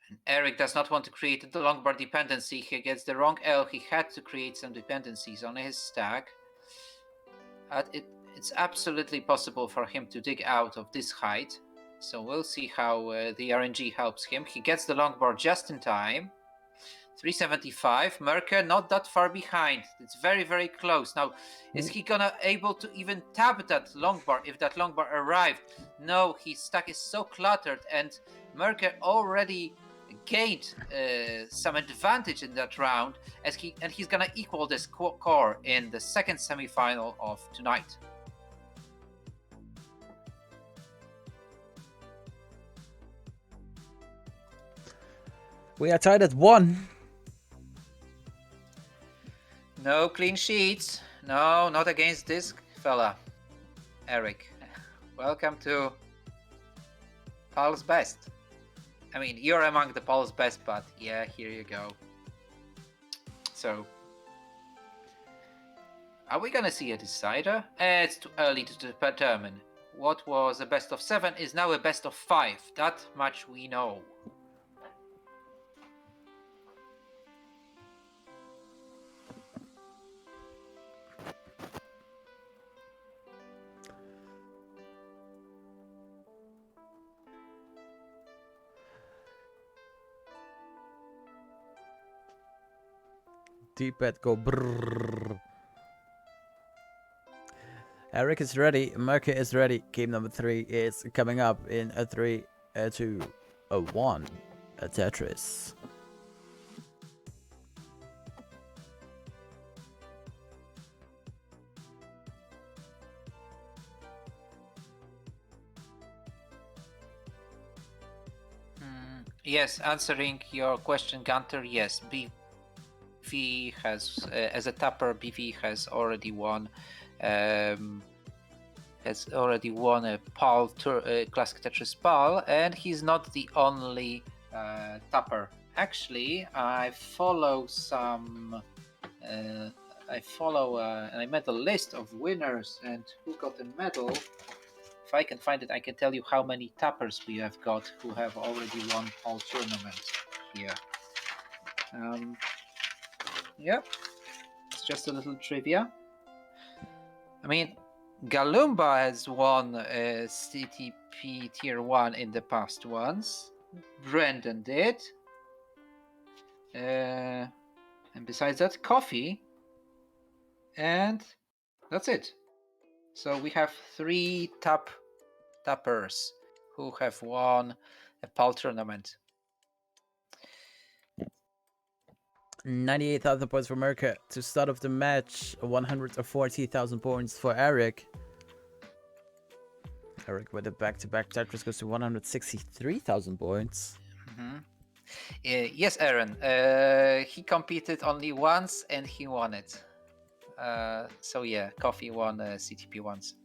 And Eric does not want to create the long bar dependency. He gets the wrong L. He had to create some dependencies on his stack. It's absolutely possible for him to dig out of this height. So we'll see how the RNG helps him. He gets the long bar just in time. 375. Merke not that far behind. It's very, very close. Now, is he gonna able to even tap that long bar if that long bar arrived? No, his stack is so cluttered, and Merke already gained some advantage in that round, and he's gonna equal this core in the second semifinal of tonight. We are tied at 1. No clean sheets. No, not against this fella. Eric, welcome to PAL's best. I mean, you're among the PAL's best, but yeah, here you go. So, are we gonna see a decider? It's too early to determine. What was a best of 7 is now a best of 5. That much we know. D-pad go brrrr. Eric is ready. Merke is ready. Game number 3 is coming up in a 3, a 2, a 1, a Tetris. Yes, answering your question, Gunter. Yes, BV has, as a tapper, BV has already won. Has already won a PAL Classic Tetris PAL, and he's not the only tapper. Actually, I follow and I made a list of winners and who got a medal. If I can find it, I can tell you how many tappers we have got who have already won PAL tournaments here. Yep, it's just a little trivia. I mean, Galumba has won CTP Tier 1 in the past once. Brendan did. And besides that, Coffee. And that's it. So we have 3 tappers who have won a PAL tournament. 98,000 points for Merke to start off the match. 140,000 points for Eric. Eric with a back-to-back Tetris goes to 163,000 points. Mm-hmm. Yes, Aaron. He competed only once and he won it. So yeah, Coffee won CTP once.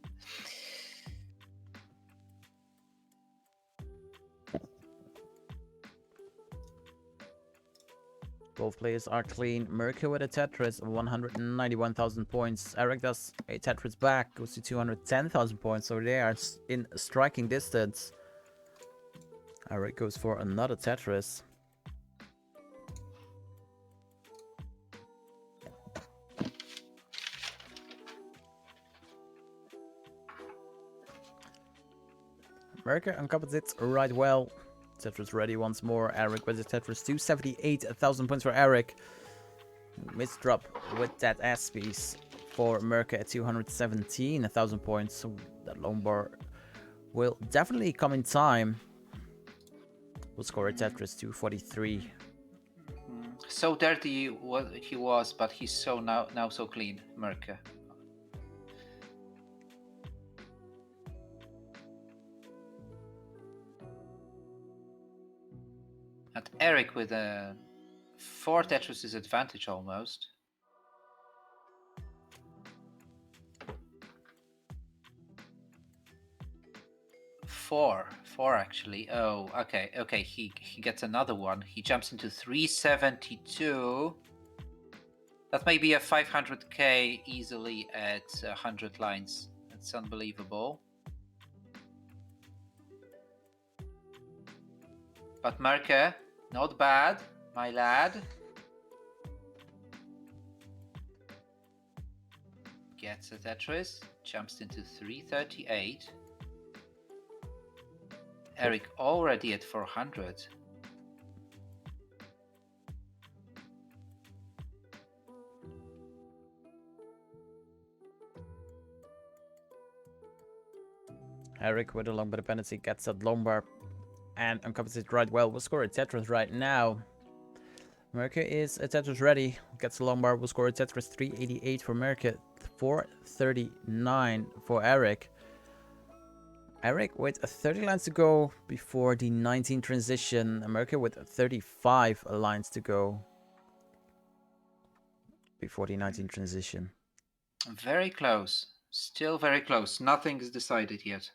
Both players are clean. Merke with a Tetris, 191,000 points. Eric does a Tetris back, goes to 210,000 points, so they are in striking distance. Eric goes for another Tetris. Merca uncompensates right well. Tetris ready once more. Eric with the Tetris 278,000 points for Eric. Misdrop with that S piece for Merca at 217,000 points. So that lone bar will definitely come in time. We'll score a Tetris 243. So dirty he was, but he's so now so clean, Merca. And Eric with a 4 Tetris' advantage almost. Four actually. Oh, okay. He gets another one. He jumps into 372. That may be a 500k easily at 100 lines. That's unbelievable. But Merca, not bad, my lad. Gets a Tetris, jumps into 338. Eric already at 400. Eric with a long bar penalty gets that long bar and uncompensated right well. We'll score a Tetris right now. Merca is a Tetris ready. Gets a long bar. We'll score a Tetris 388 for Merca. 439 for Eric. Eric with 30 lines to go before the 19 transition. Merca with 35 lines to go before the 19 transition. Very close. Still very close. Nothing's decided yet.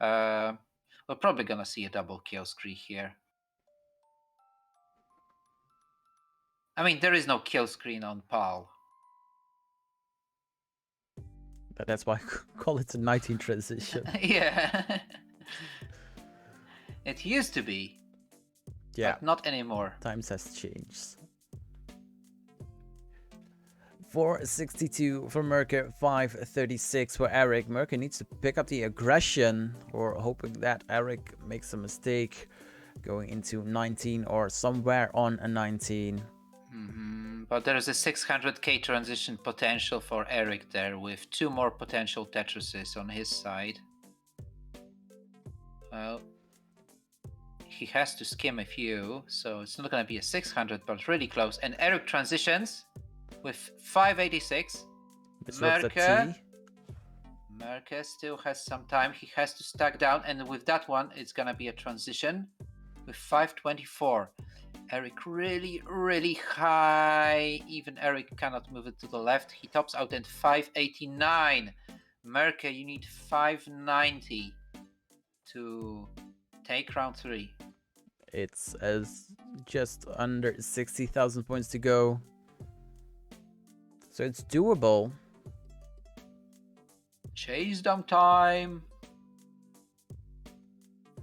We're probably gonna see a double kill screen here. I mean, there is no kill screen on PAL. But that's why I call it a 19 transition. Yeah. It used to be. Yeah. But not anymore. Times has changed. 462 for Merca, 536 for Eric. Merca needs to pick up the aggression, or hoping that Eric makes a mistake going into 19 or somewhere on a 19. But there is a 600k transition potential for Eric there, with 2 more potential Tetrises on his side. Well, he has to skim a few, so it's not going to be a 600, but really close. And Eric transitions with 586. Merca still has some time. He has to stack down, and with that one, it's going to be a transition with 524. Eric really high. Even Eric cannot move it to the left. He tops out at 589. Merca, you need 590 to take round 3. It's as just under 60,000 points to go. So it's doable. Chase down time.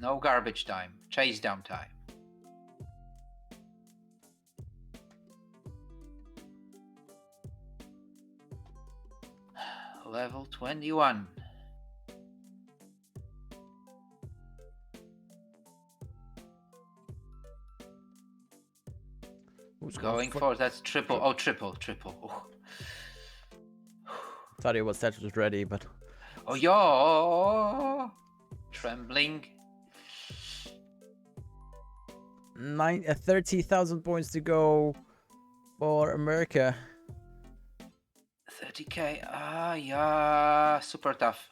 No garbage time. Chase down time. Level 21. Who's going for that triple? Oh, triple. Oh. Thought it was Tetris ready, but... Oh, yeah! Trembling. 30,000 points to go for America. 30k. Yeah. Super tough.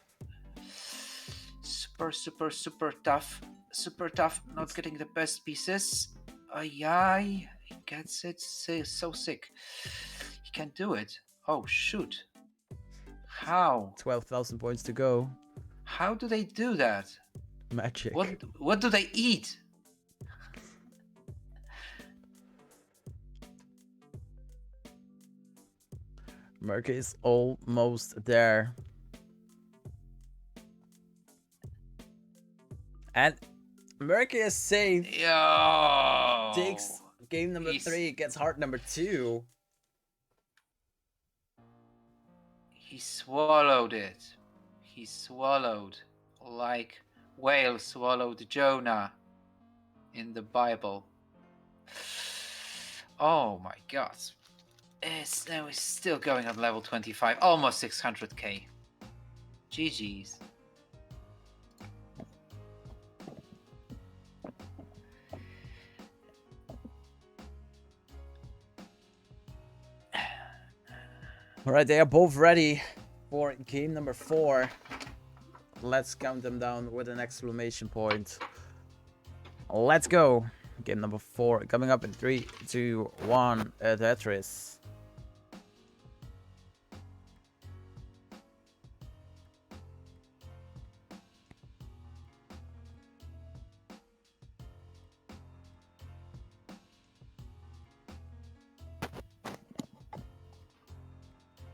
Super tough. Super tough. Not getting the best pieces. Yeah. He gets it. So sick. He can't do it. Oh, shoot. How? 12,000 points to go. How do they do that? Magic. What do they eat? America is almost there. And America is safe. Yo! Takes game number 3, gets heart number 2. He swallowed it. He swallowed like Whale swallowed Jonah in the Bible. Oh my god. It's still going on level 25, almost 600k. GG's. Alright, they are both ready for game number 4. Let's count them down with an exclamation point. Let's go. Game number 4 coming up in 3, 2, 1. Tetris.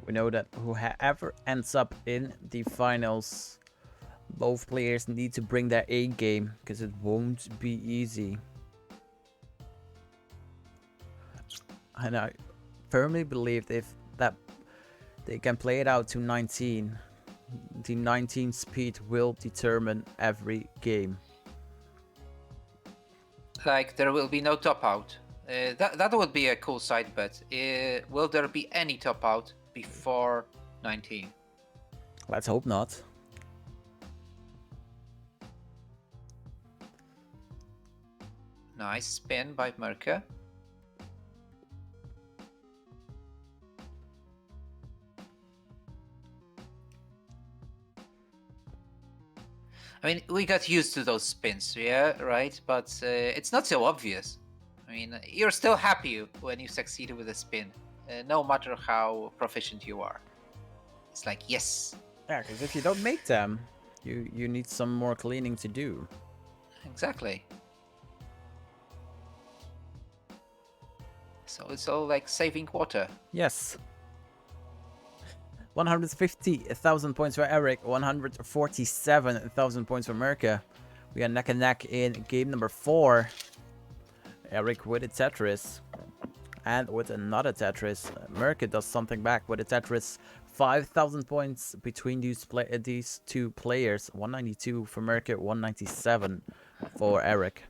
We know that whoever ends up in the finals, both players need to bring their A game, because it won't be easy. And I firmly believe that they can play it out to 19, the 19 speed will determine every game. Like, there will be no top out. That would be a cool side bet. Will there be any top out before 19? Let's hope not. Nice spin by Merke. I mean, we got used to those spins, yeah, right? But it's not so obvious. I mean, you're still happy when you succeed with a spin, no matter how proficient you are. It's like, yes. Yeah, because if you don't make them, you need some more cleaning to do. Exactly. So it's all like saving water. Yes. 150,000 points for Eric, 147,000 points for Merke. We are neck and neck in game number 4. Eric with a Tetris. And with another Tetris. Merke does something back with a Tetris. 5,000 points between these two players. 192 for Merke, 197 for Eric.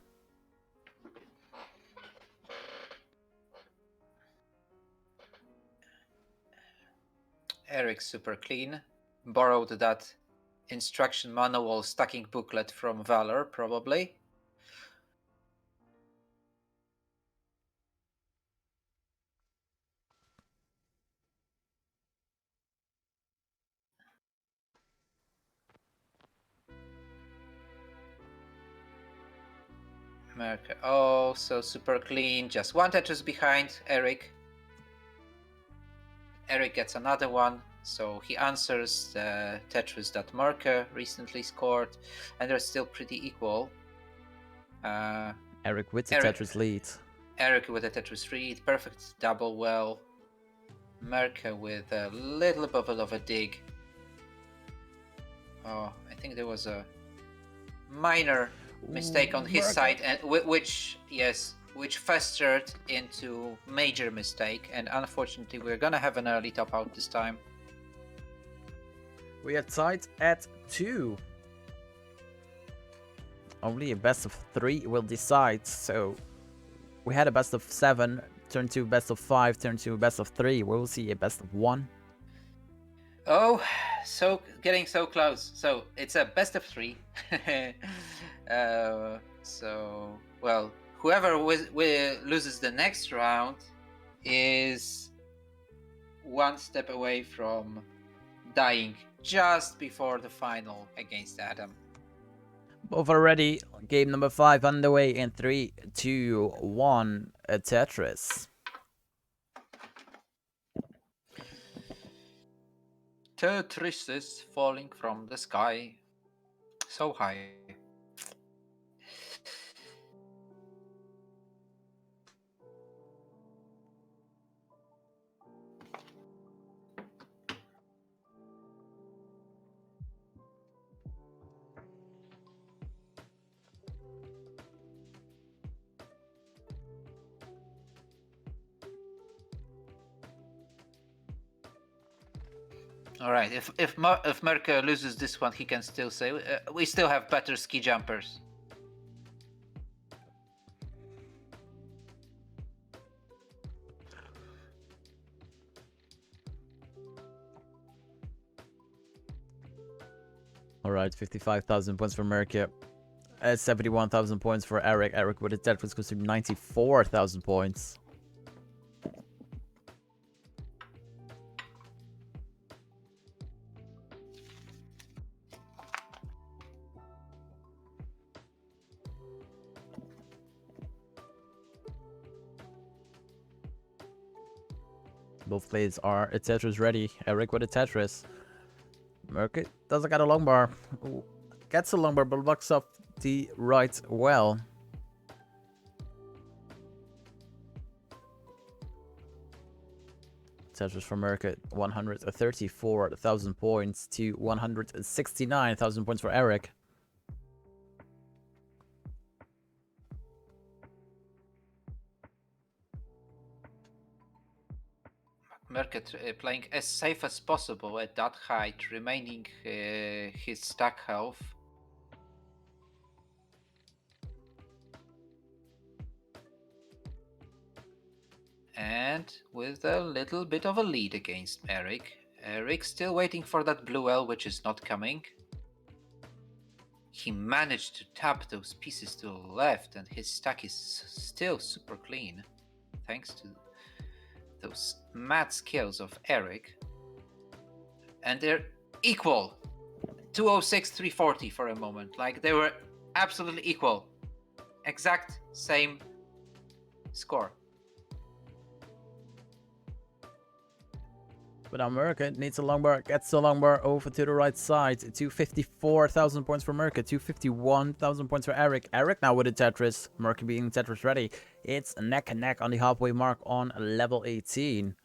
Eric's super clean. Borrowed that instruction manual stacking booklet from Valor, probably. Merke. Oh, so super clean. Just one Tetris behind Eric. Eric gets another one, so he answers the Tetris that Merke recently scored, and they're still pretty equal. Eric with the Tetris lead. Eric with a Tetris lead, perfect double well. Merke with a little bit of a dig. Oh, I think there was a minor mistake on his side, and which festered into major mistake, and unfortunately we're gonna have an early top out this time. We are tied at 2. Only a best of 3 will decide, so we had a best of 7, turned to best of 5, turned to best of 3. We will see a best of 1. Oh, so getting so close. So it's a best of 3. So, well, whoever loses the next round is one step away from dying just before the final against Adam. Both are ready. Game number 5 underway in 3, 2, 1. A Tetris. Tetris is falling from the sky so high. All right. If Merker loses this one, he can still say we still have better ski jumpers. All right, 55,000 points for Merker. 71,000 points for Eric. Eric with a Tetris goes to 94,000 points. Both players are a Tetris ready. Eric with a Tetris. Merker doesn't get a long bar. Ooh, gets a long bar, but blocks off the right well. Tetris for Merker, 134,000 points to 169,000 points for Eric. Merker playing as safe as possible at that height, remaining his stack health. And with a little bit of a lead against Eric. Eric still waiting for that blue L, which is not coming. He managed to tap those pieces to the left, and his stack is still super clean, thanks to those mad skills of Eric. And they're equal. 206, 340 for a moment. Like, they were absolutely equal. Exact same score. But now Merker needs a long bar, gets the long bar over to the right side. 254,000 points for Merker, 251,000 points for Eric. Eric now with a Tetris, Merker being Tetris ready. It's neck and neck on the halfway mark on level 18.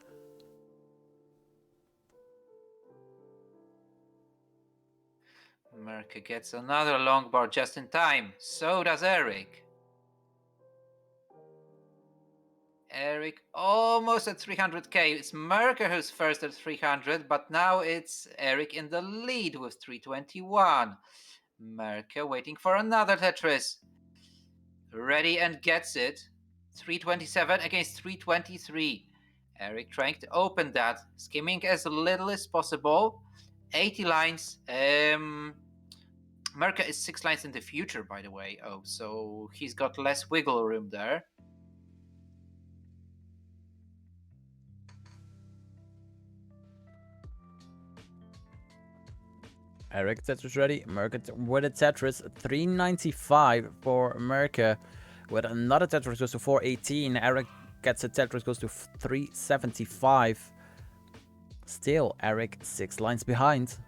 Merker gets another long bar just in time. So does Eric. Eric almost at 300k. It's Merker who's first at 300, but now it's Eric in the lead with 321. Merker waiting for another Tetris. Ready and gets it. 327 against 323. Eric trying to open that, skimming as little as possible. 80 lines. Merker is 6 lines in the future, by the way. Oh, so he's got less wiggle room there. Eric Tetris ready. Merker with a Tetris. 395 for Merker. With another Tetris goes to 418. Eric gets a Tetris goes to 375. Still, Eric 6 lines behind.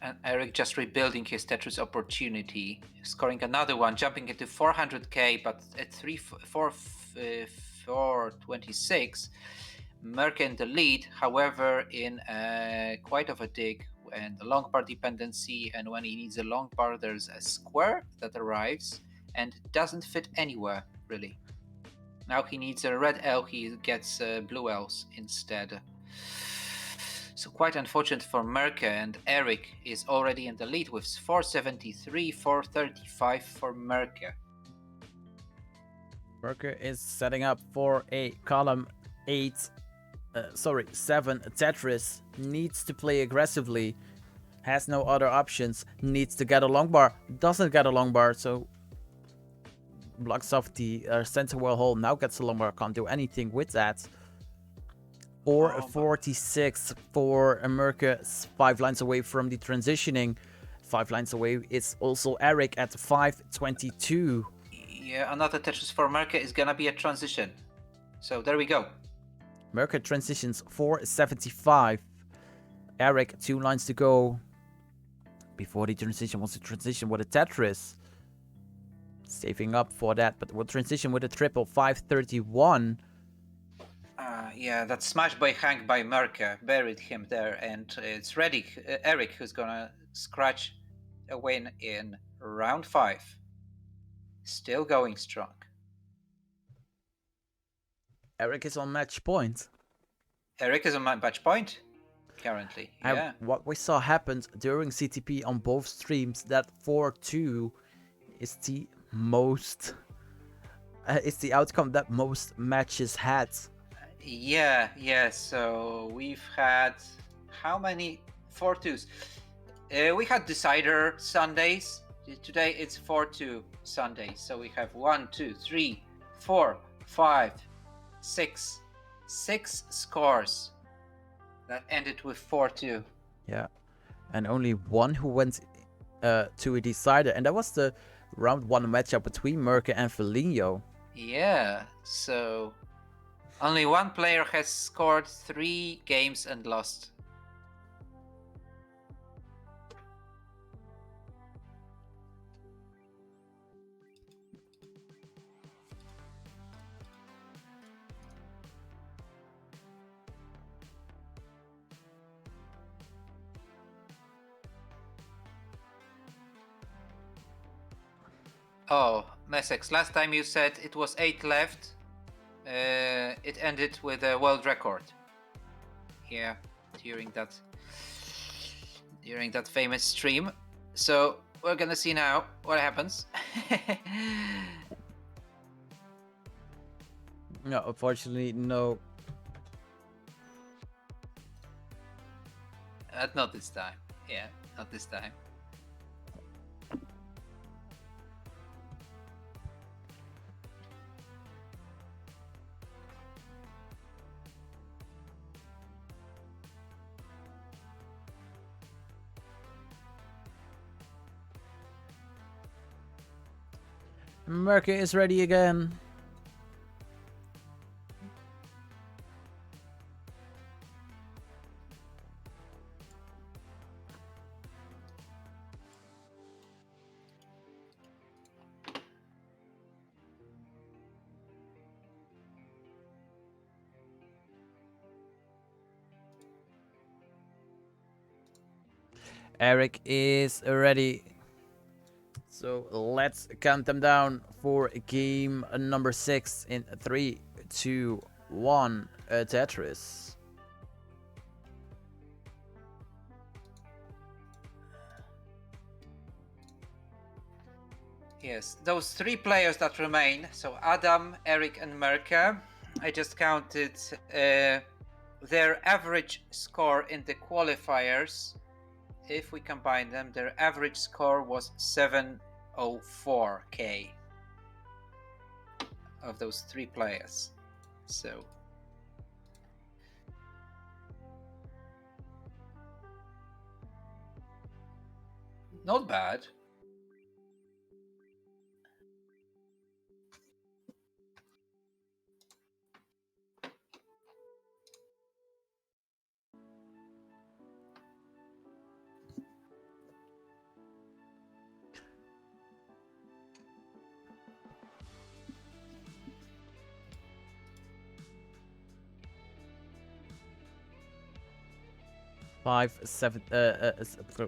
And Eric just rebuilding his Tetris opportunity, scoring another one, jumping into 400k, but at 426, Merker in the lead, however, in quite of a dig and a long bar dependency, and when he needs a long bar, there's a square that arrives and doesn't fit anywhere, really. Now he needs a red L, he gets blue L's instead. So quite unfortunate for Merker, and Eric is already in the lead with 473, 435 for Merker. Merker is setting up for a column 7 Tetris. Needs to play aggressively. Has no other options. Needs to get a long bar. Doesn't get a long bar, so blocks off the center well hole. Now gets a long bar. Can't do anything with that. 446 for Merker, 5 lines away from the transitioning. 5 lines away is also Eric at 522. Yeah, another Tetris for Merker is gonna be a transition. So there we go. Merker transitions 475. Eric 2 lines to go. Before the transition, wants to transition with a Tetris. Saving up for that, but will transition with a triple 531. Yeah, that smash by Hank by Merker buried him there, and it's ready. Eric who's gonna scratch a win in round 5. Still going strong. Eric is on match point. Eric is on match point currently. And Yeah. what we saw happened during CTP on both streams, that 4-2 is the most... it's the outcome that most matches had. Yeah. So we've had how many 4-2s? We had decider Sundays. Today it's 4-2 Sundays. So we have 1, 2, 3, 4, 5, 6 scores that ended with 4-2. Yeah, and only one who went to a decider, and that was the round 1 matchup between Merke and Felinho. Yeah, so only one player has scored 3 games and lost. Oh, Mesex, last time you said it was 8 left. It ended with a world record. Yeah, during that famous stream. So we're gonna see now what happens. No, unfortunately, no. Not this time. Yeah, not this time. Merke is ready again. Eric is ready. So let's count them down for game number 6 in 3, 2, 1. Tetris. Yes, those 3 players that remain, so Adam, Eric, and Merke, I just counted their average score in the qualifiers. If we combine them, their average score was 704k of those 3 players. So not bad.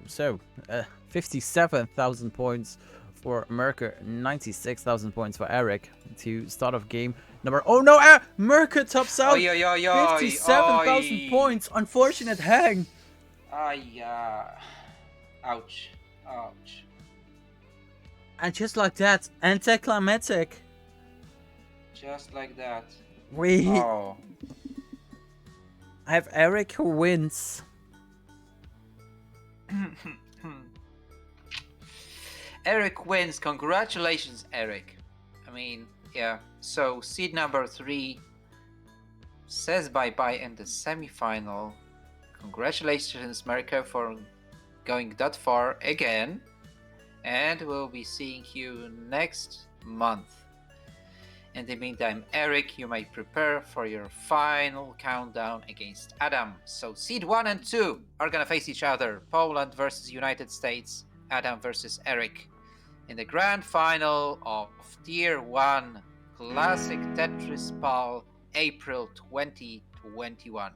So 57,000 points for Merke, 96,000 points for Eric to start off game number. Oh no, Merke tops out. 57,000 points. Unfortunate hang. Ouch. And just like that, anticlimactic. Just like that. We Oh. have Eric who wins. Eric wins. Congratulations, Eric. I mean, yeah. So seed number 3 says bye-bye in the semi-final. Congratulations, Merke, for going that far again. And we'll be seeing you next month. In the meantime, Eric, you may prepare for your final countdown against Adam. So seed 1 and 2 are gonna face each other. Poland versus United States, Adam versus Eric. In the grand final of Tier 1 Classic Tetris PAL, April 2021.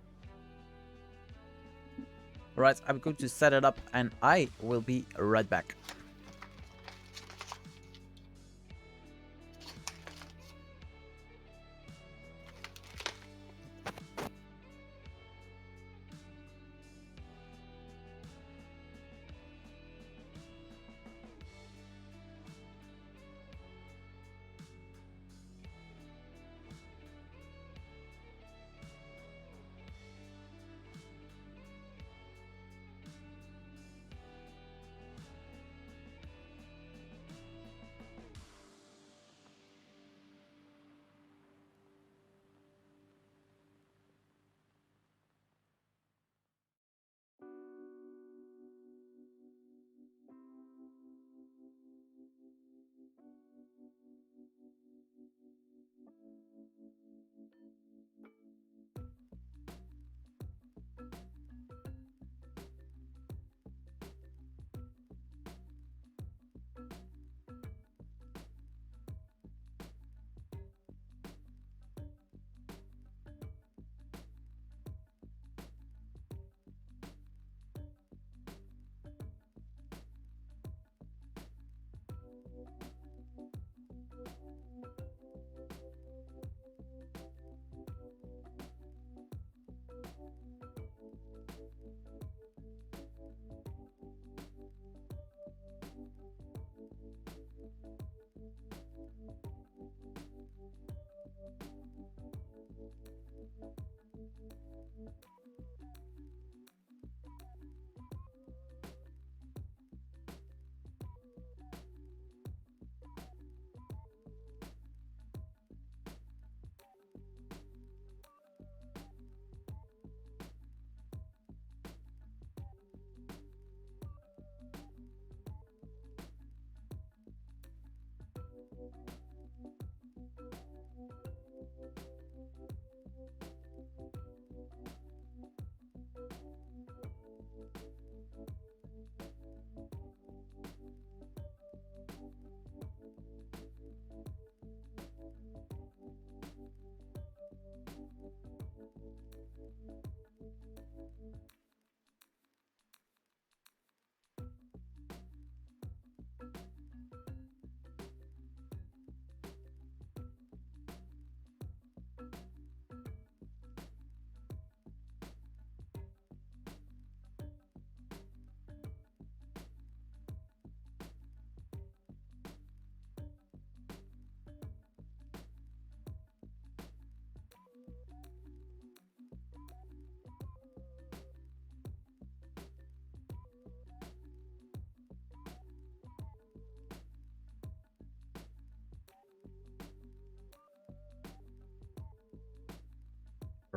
Alright, I'm going to set it up and I will be right back.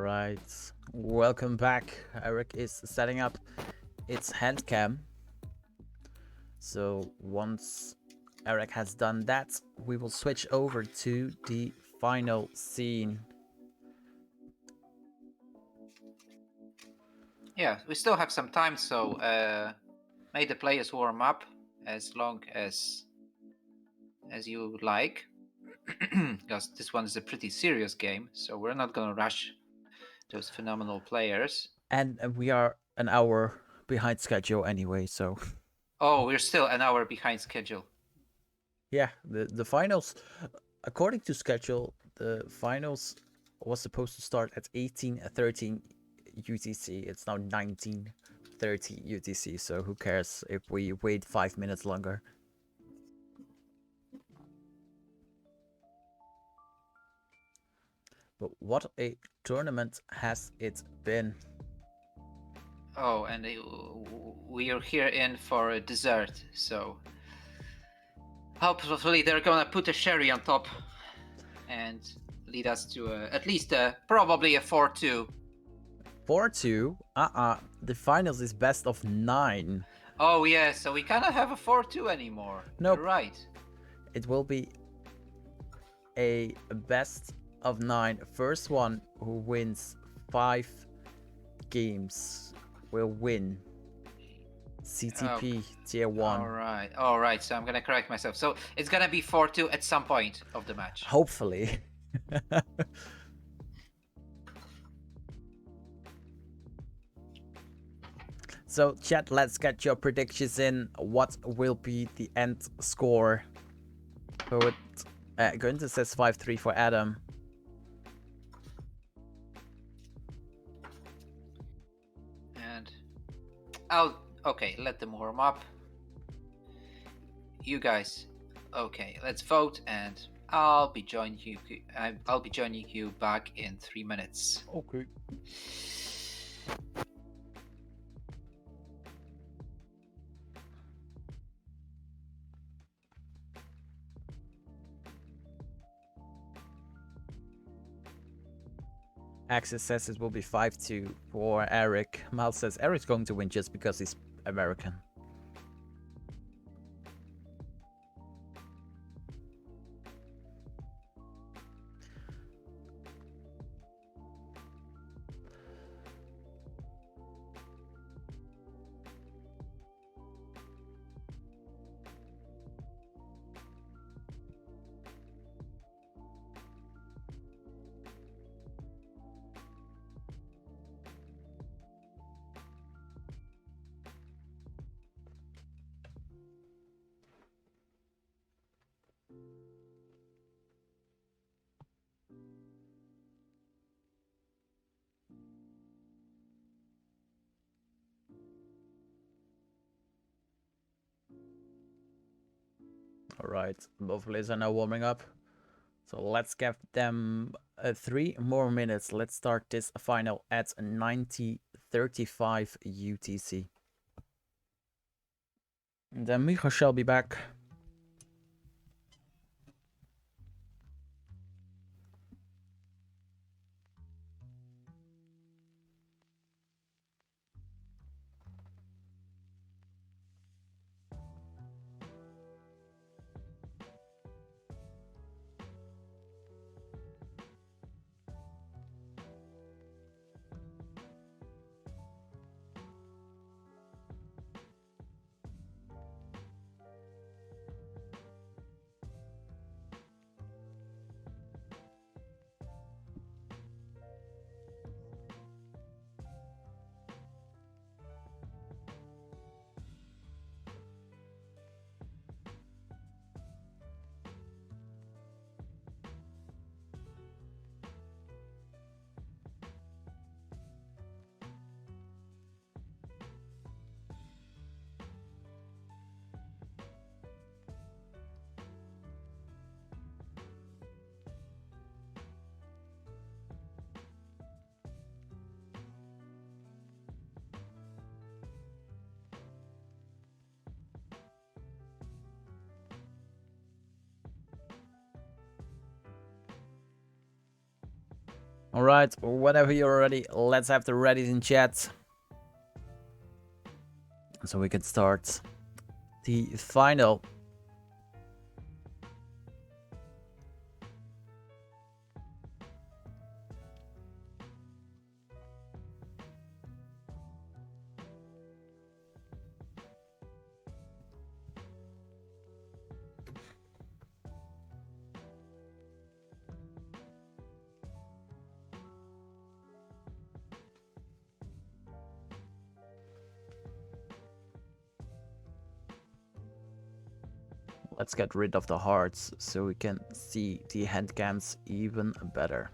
Alright, welcome back. Eric is setting up its hand cam. So once Eric has done that, we will switch over to the final scene. Yeah, we still have some time, so make the players warm up as long as you would like, because this one is a pretty serious game, so we're not gonna rush those phenomenal players. And we are an hour behind schedule anyway, so Oh, we're still an hour behind schedule. yeah, the finals, according to schedule, the finals was supposed to start at 18:13 UTC. It's now 19:30 UTC, so who cares if we wait 5 minutes longer? But what a tournament has it been. Oh, and we are here in for a dessert, so hopefully they're gonna put a sherry on top and lead us to at least probably a 4-2. 4-2? The finals is best of 9. Oh yeah, so we cannot have a 4-2 anymore. Nope. You're right. It will be a best of 9. First one who wins 5 games will win CTP Tier 1. All right. So I'm gonna correct myself. So it's gonna be 4-2 at some point of the match. Hopefully. So chat, let's get your predictions in. What will be the end score? Poet Gunther says 5-3 for Adam. And okay, let them warm up. You guys, okay, let's vote, and I'll be joining you back in 3 minutes. Okay. Axis says it will be 5-2 for Eric. Miles says Eric's going to win just because he's American. Alright, both players are now warming up. So let's give them 3 more minutes. Let's start this final at 90:35 UTC. And then Micha shall be back. Alright, whenever you're ready, let's have the readies in chat. So we can start the final. Let's get rid of the hearts so we can see the hand cams even better.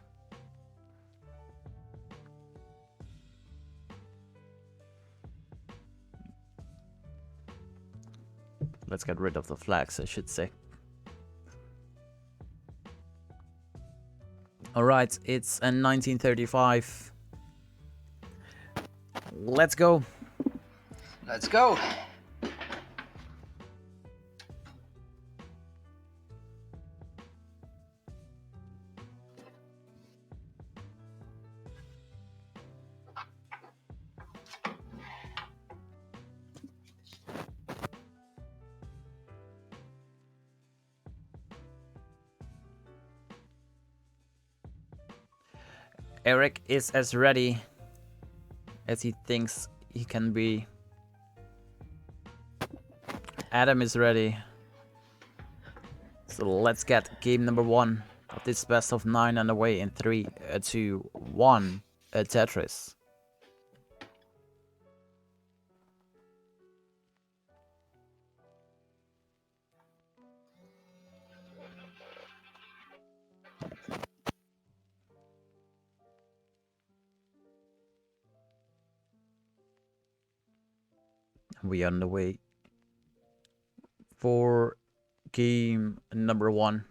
Let's get rid of the flags, I should say. Alright, it's a 1935. Let's go. Let's go. Eric is as ready as he thinks he can be. Adam is ready. So let's get game number 1 of this best of 9 underway in 3, 2, 1, Tetris. We are on the way for game number 1.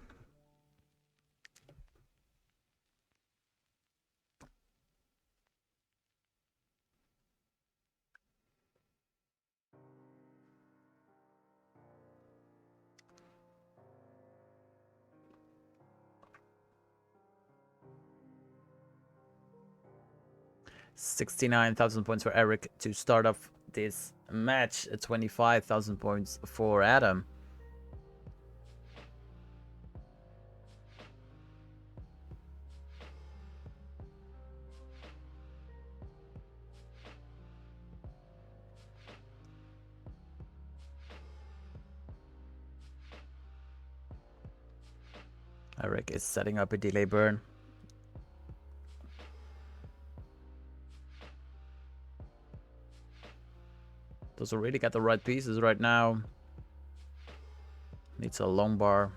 $69,000 points for Eric to start off this match. 25,000 points for Adam. Eric is setting up a delay burn. Doesn't really get the right pieces right now. Needs a long bar.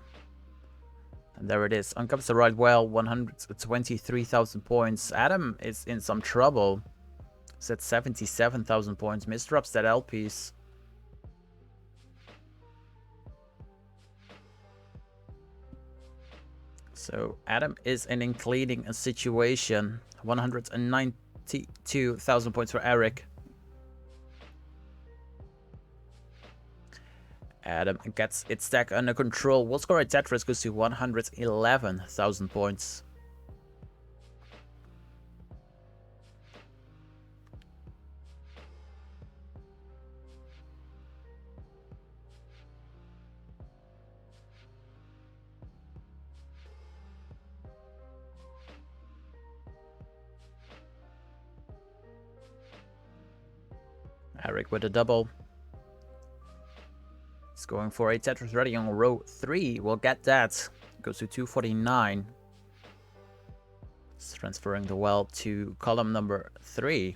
And there it is. On comes the right well, 123,000 points. Adam is in some trouble. He's at 77,000 points. Misdrops that L piece. So Adam is in a cleaning situation. 192,000 points for Eric. Adam gets its stack under control. Will score a Tetris goes to 111,000 points. Eric with a double. He's going for a Tetris ready on row 3. We'll get that. Goes to 249. He's transferring the well to column number 3.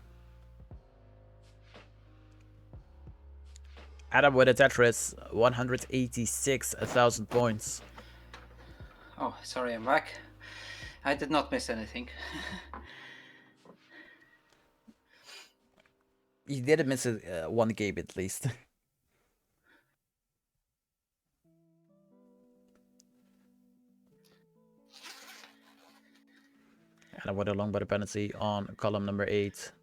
Adam with a Tetris, 186,000 points. Oh, sorry, I'm back. I did not miss anything. You didn't miss one game at least. And I went along by the penalty on column number 8.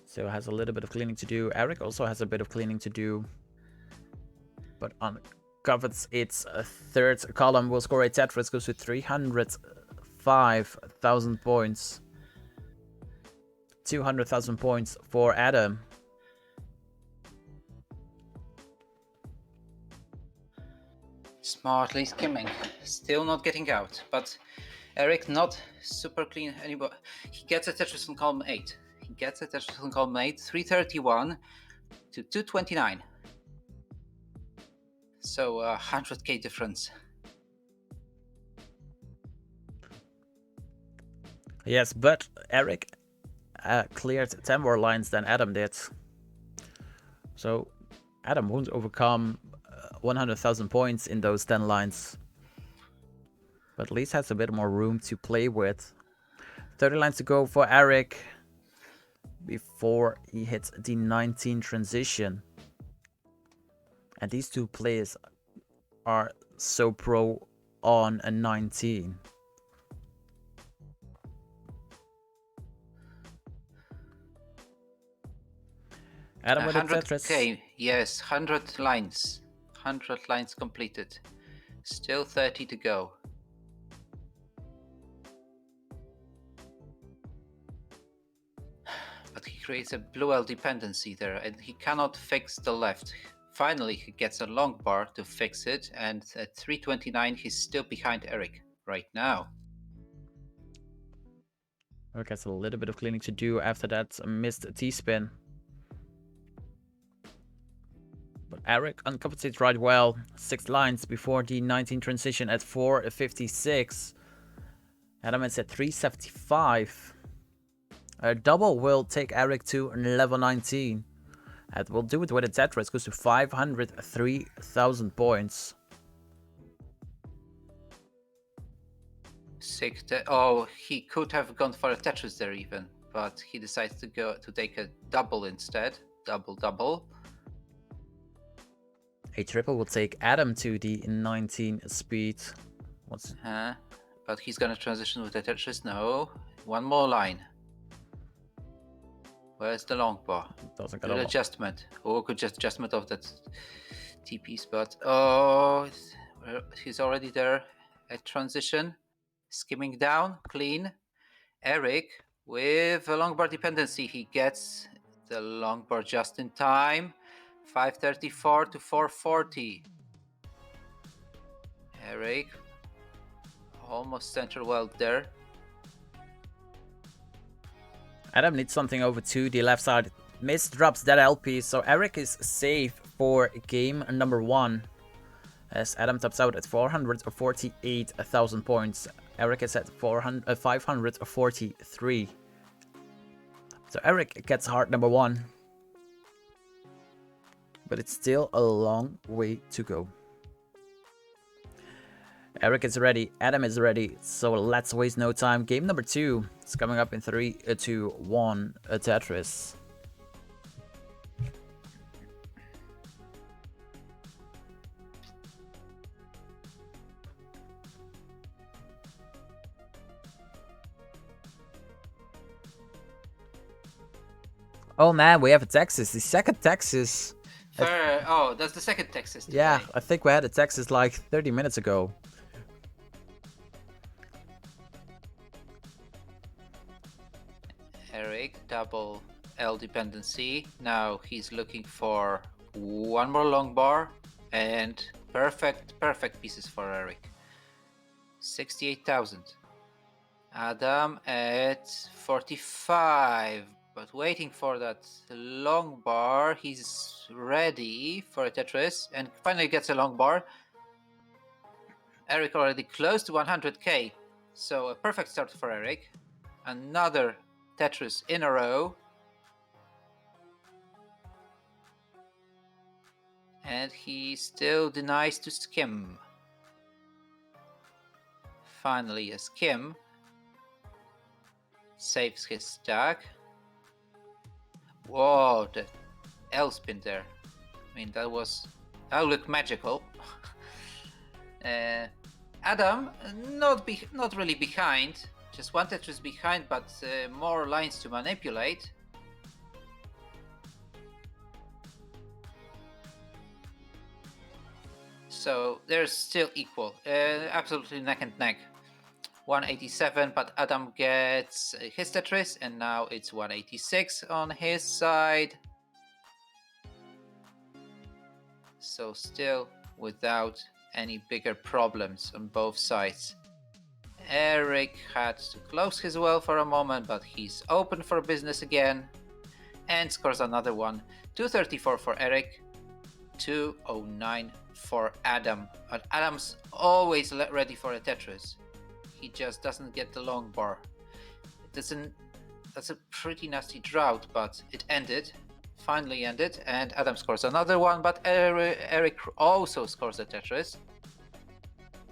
So it has a little bit of cleaning to do. Eric also has a bit of cleaning to do. But on covers its third column, will score a Tetris, goes to 300 205,000 points. 200,000 points for Adam. Smartly skimming, still not getting out, but Eric not super clean anymore. He gets a Tetris on column 8. 331 to 229. So 100k difference. Yes, but Eric cleared 10 more lines than Adam did. So Adam won't overcome 100,000 points in those 10 lines. But at least has a bit more room to play with. 30 lines to go for Eric before he hits the 19 transition. And these two players are so pro on a 19. Adam with a Tetris. Okay, yes, 100 lines. 100 lines completed. Still 30 to go. But he creates a blue L dependency there, and he cannot fix the left. Finally, he gets a long bar to fix it, and at 329, he's still behind Eric right now. Eric has a little bit of cleaning to do after that missed T-spin. But Eric uncompensates right well. 6 lines before the 19 transition at 456. Adam is at 375. A double will take Eric to level 19. And we'll do it with a Tetris. Goes to 503,000 points. Oh, he could have gone for a Tetris there even, but he decides to take a double instead. Double. A triple will take Adam to the 19 speed. But he's gonna transition with the Tetris. No, one more line. Where's the long bar? Doesn't get Good a adjustment. Oh, good adjustment of that TP spot. Oh, he's already there at transition. Skimming down, clean. Eric with a long bar dependency. He gets the long bar just in time. 534 to 440. Eric almost center weld there. Adam needs something over to the left side. Miss drops that LP, so Eric is safe for game number 1. As Adam tops out at 448,000 points. Eric is at 543. So Eric gets hard number 1. But it's still a long way to go. Eric is ready, Adam is ready, so let's waste no time. Game number 2 is coming up in 3, 2, 1, Tetris. Oh man, we have a Texas, the second Texas. Oh, that's the second Texas today. Yeah, I think we had a Texas like 30 minutes ago. Eric, double L dependency. Now he's looking for one more long bar and perfect pieces for Eric. 68,000. Adam at 45, but waiting for that long bar. He's ready for a Tetris and finally gets a long bar. Eric already close to 100k, so a perfect start for Eric. Another Tetris in a row. And he still denies to skim. Finally a skim. Saves his stack. Whoa, the L spin there. I mean, that looked magical. Adam, not really behind. Just one Tetris behind, but more lines to manipulate. So they're still equal. Absolutely neck and neck. 187, but Adam gets his Tetris, and now it's 186 on his side. So still without any bigger problems on both sides. Eric had to close his well for a moment, but he's open for business again and scores another one. 234 for Eric, 209 for Adam. But Adam's always ready for a Tetris. He just doesn't get the long bar. That's a pretty nasty drought, but it ended. Finally ended, and Adam scores another one, but Eric also scores a Tetris.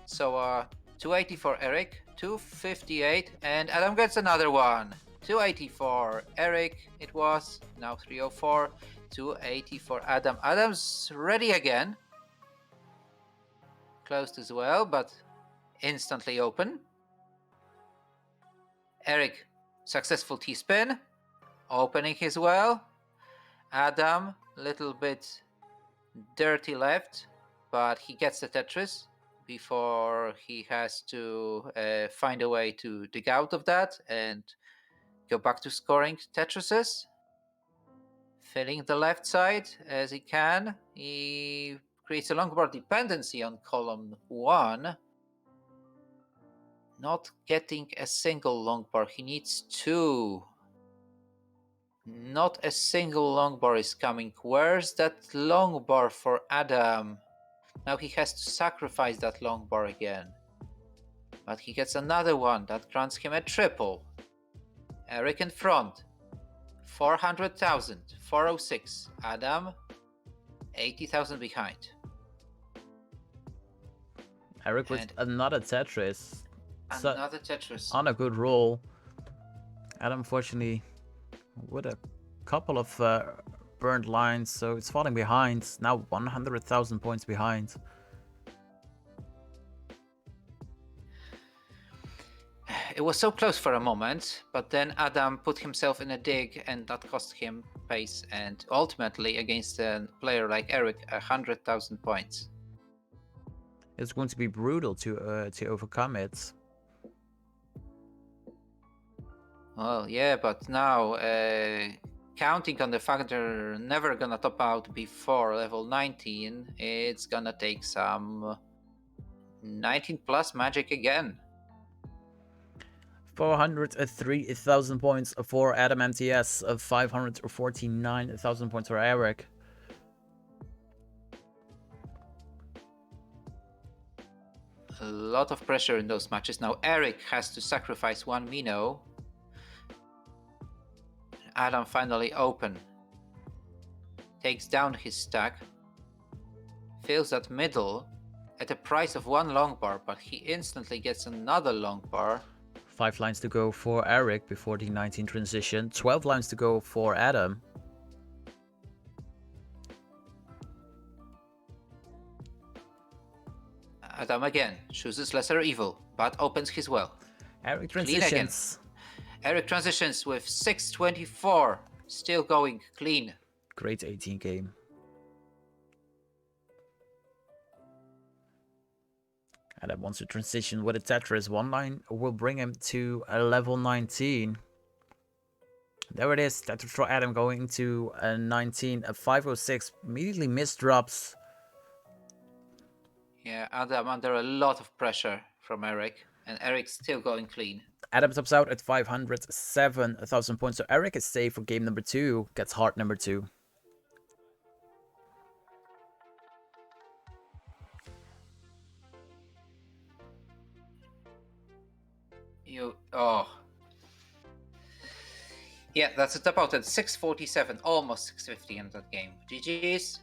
So 280 for Eric, 258, and Adam gets another one. 280 for Eric, it was, now 304, 280 for Adam. Adam's ready again. Closed as well, but instantly open. Eric, successful T-spin, opening his well. Adam, little bit dirty left, but he gets the Tetris before he has to find a way to dig out of that and go back to scoring Tetrises. Filling the left side as he can. He creates a long bar dependency on column 1. Not getting a single long bar. He needs 2. Not a single long bar is coming. Where's that long bar for Adam? Now he has to sacrifice that long bar again. But he gets another one that grants him a triple. Eric in front. 400,000. 406. Adam, 80,000 behind. Eric with another Tetris. Another Tetris. On a good roll. Adam, unfortunately, with a couple of burned lines, so it's falling behind. Now 100,000 points behind. It was so close for a moment, but then Adam put himself in a dig, and that cost him pace, and ultimately against a player like Eric, 100,000 points. It's going to be brutal to overcome it. Well, yeah, but now, counting on the fact they're never gonna top out before level 19, it's gonna take some 19 plus magic again. 403,000 points for Adam MTS, of 549,000 points for Eric. A lot of pressure in those matches. Now Eric has to sacrifice one Mino. Adam finally open. Takes down his stack. Fills that middle at a price of one long bar, but he instantly gets another long bar. 5 lines to go for Eric before the 19 transition. 12 lines to go for Adam. Adam again chooses lesser evil, but opens his well. Eric transitions. Eric transitions with 624. Still going clean. Great 18 game. Adam wants to transition with a Tetris. One line will bring him to a level 19. There it is. Tetris for Adam going to a 19, a 506. Immediately misdrops. Yeah, Adam under a lot of pressure from Eric, and Eric's still going clean. Adam tops out at 507,000 points, so Eric is safe for game number 2. Gets heart number 2. Yeah, that's a top out at 647, almost 650 in that game. GG's.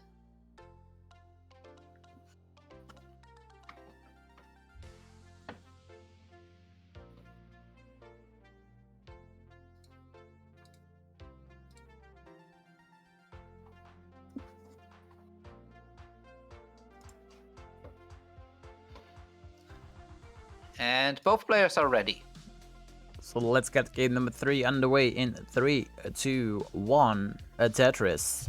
And both players are ready. So let's get game number 3 underway in 3, 2, 1, a Tetris.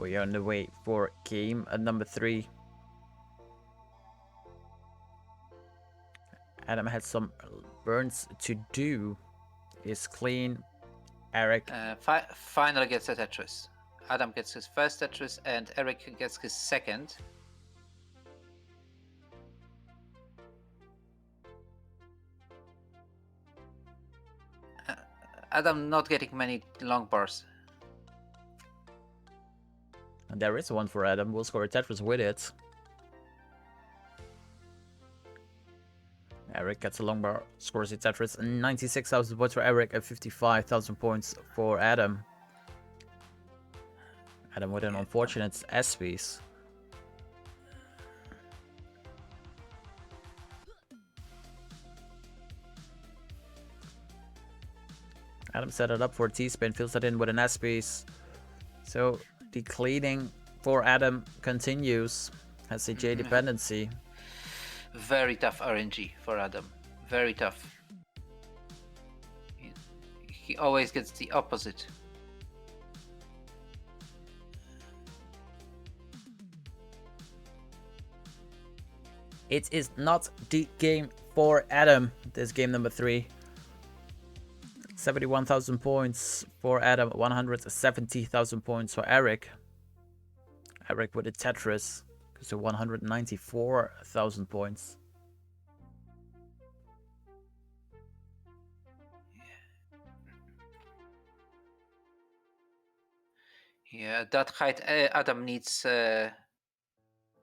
We are on the way for game number 3. Adam has some burns to do. Is clean. Eric. Finally gets a Tetris. Adam gets his first Tetris and Eric gets his second. Adam not getting many long bars. And there is one for Adam. We'll score a Tetris with it. Eric gets a long bar, scores a Tetris, and 96,000 points for Eric and 55,000 points for Adam. Adam with an unfortunate S-piece. Adam set it up for a T-spin, fills it in with an S-piece. So the cleaning for Adam continues. Has a J dependency. Very tough RNG for Adam. Very tough. He always gets the opposite. It is not the game for Adam. This game number 3. 71,000 points for Adam. 170,000 points for Eric. Eric with a Tetris. So 194,000 points. Yeah, that height Adam needs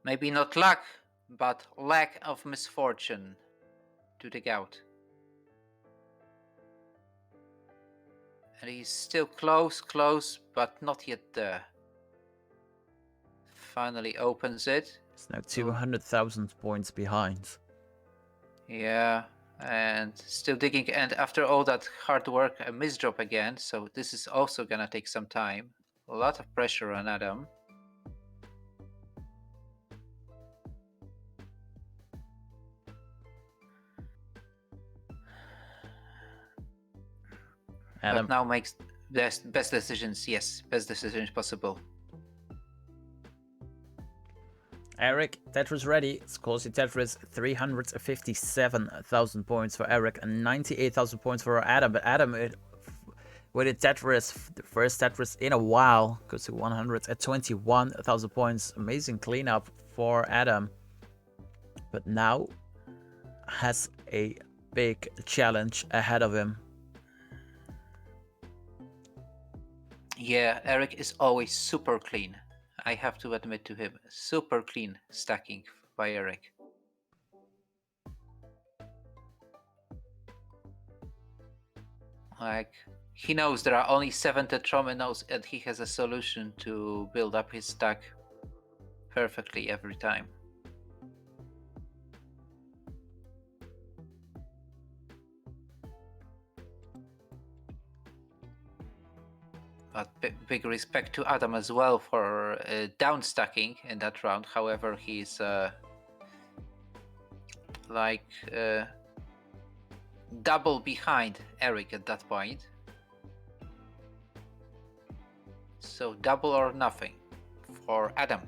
maybe not luck, but lack of misfortune to dig out. And he's still close, but not yet there. Finally opens it. It's now 200,000 points behind. Yeah, and still digging. And after all that hard work, a misdrop again. So this is also gonna take some time. A lot of pressure on Adam. Adam But now makes best decisions. Yes, best decisions possible. Eric, Tetris ready. Scores the Tetris. 357,000 points for Eric and 98,000 points for Adam. But Adam, with a Tetris, the first Tetris in a while, goes to 121,000 points. Amazing cleanup for Adam. But now has a big challenge ahead of him. Yeah, Eric is always super clean. I have to admit to him, super clean stacking by Eric. Like, he knows there are only 7 tetrominos and he has a solution to build up his stack perfectly every time. But big respect to Adam as well for down stacking in that round. However, he's double behind Eric at that point. So double or nothing for Adam.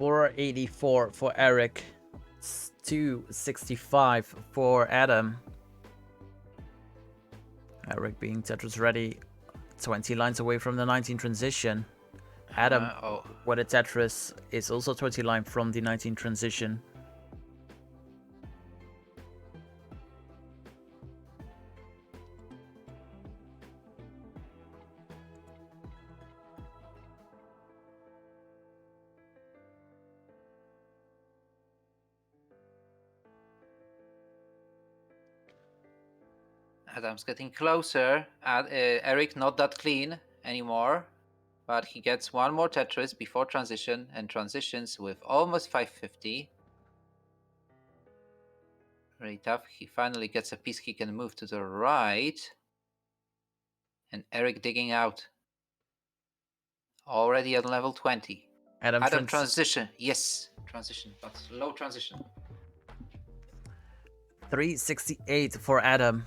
$484 for Eric. 265 for Adam. Eric being Tetris ready. 20 lines away from the 19 transition. Adam with a Tetris is also 20 lines from the 19 transition. Adam's getting closer. Eric not that clean anymore, but he gets one more Tetris before transition and transitions with almost 550. Very tough. He finally gets a piece he can move to the right. And Eric digging out. Already at level 20. Adam transition. Yes, transition, but low transition. 368 for Adam.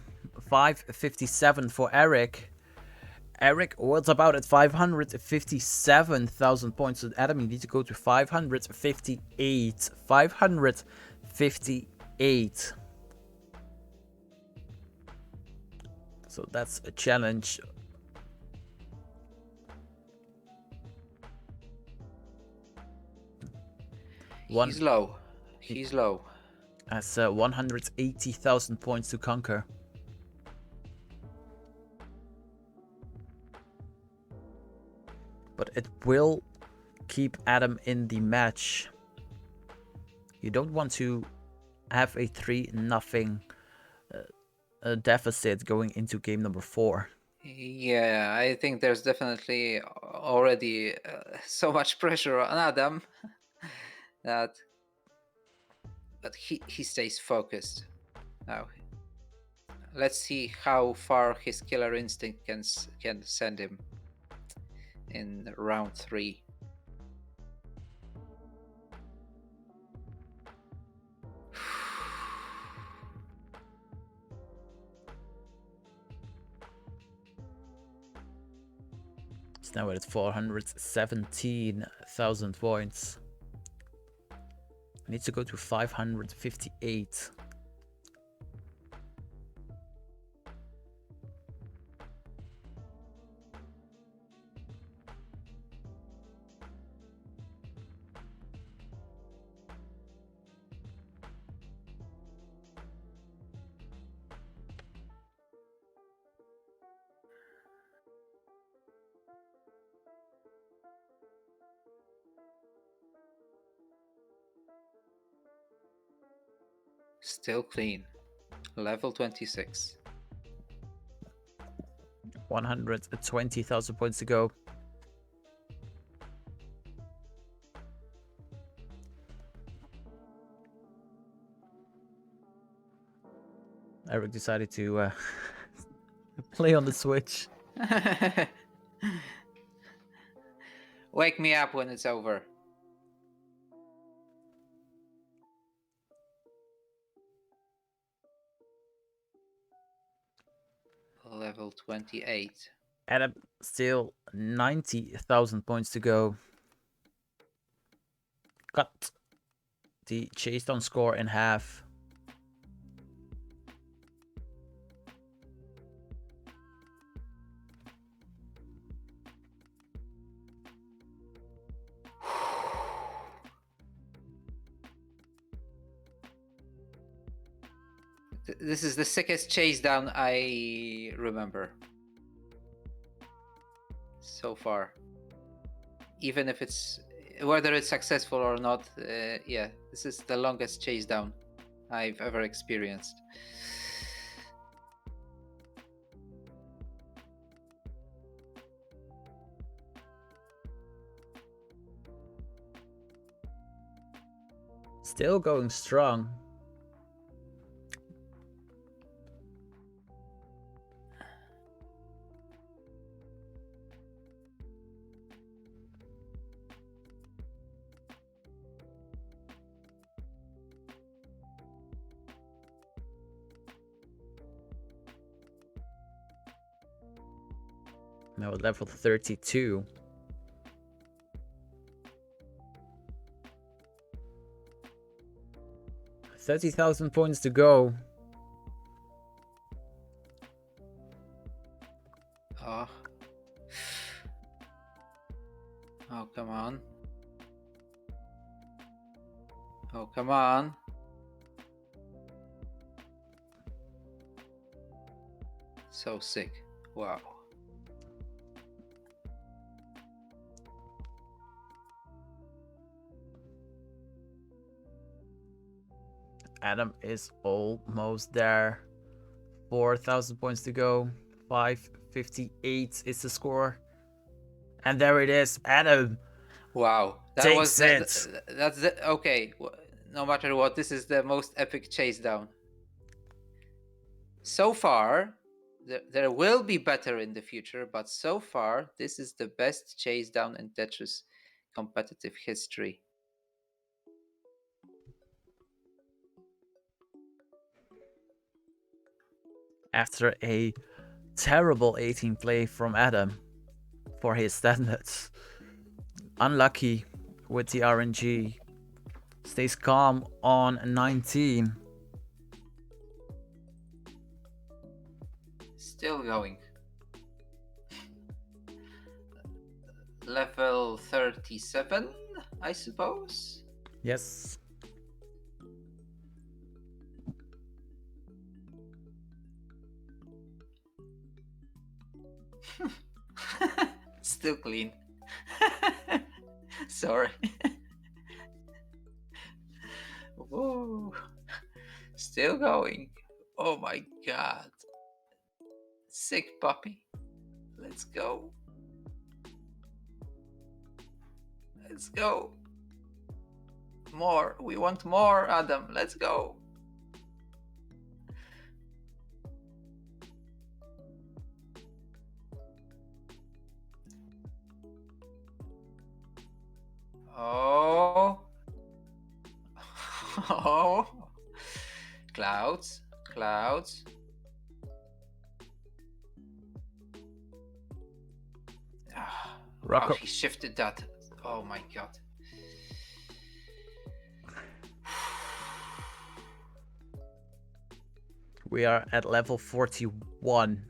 557 for Eric. Eric, what's about at 557,000 points? So Adam, you need to go to 558. 558. So that's a challenge. He's low. He's low. That's 180,000 points to conquer. But it will keep Adam in the match. You don't want to have a 3-0 deficit going into game number 4. Yeah, I think there's definitely already so much pressure on Adam that, but he stays focused. Now, let's see how far his killer instinct can send him in round 3. It's now at 417,000 points. I need to go to 558. Still clean. Level 26. 120,000 points to go. Eric decided to play on the Switch. Wake me up when it's over. Level 28. Adam, still 90,000 points to go. Cut the chase down score in half. This is the sickest chase down I remember so far. Even if it's whether it's successful or not, yeah, this is the longest chase down I've ever experienced. Still going strong. Now at level 32. $30,000 points to go. Oh. Oh, come on. Oh, come on. So sick. Wow. Adam is almost there. 4,000 points to go. 558 is the score. And there it is. Adam Wow. That takes was it. that's the, okay. No matter what, this is the most epic chase down. So far, there will be better in the future, but so far, this is the best chase down in Tetris competitive history. after a terrible 18 play from Adam for his standards. Unlucky with the RNG. Stays calm on 19. Still going. Level 37, I suppose? Yes. Still clean. Sorry. Whoa. Still going. Oh my god. Sick puppy. Let's go. Let's go. More. We want more, Adam. Let's go. Oh. Oh. Clouds. Clouds. Rock Oh, he shifted that. Oh my god. We are at level 41.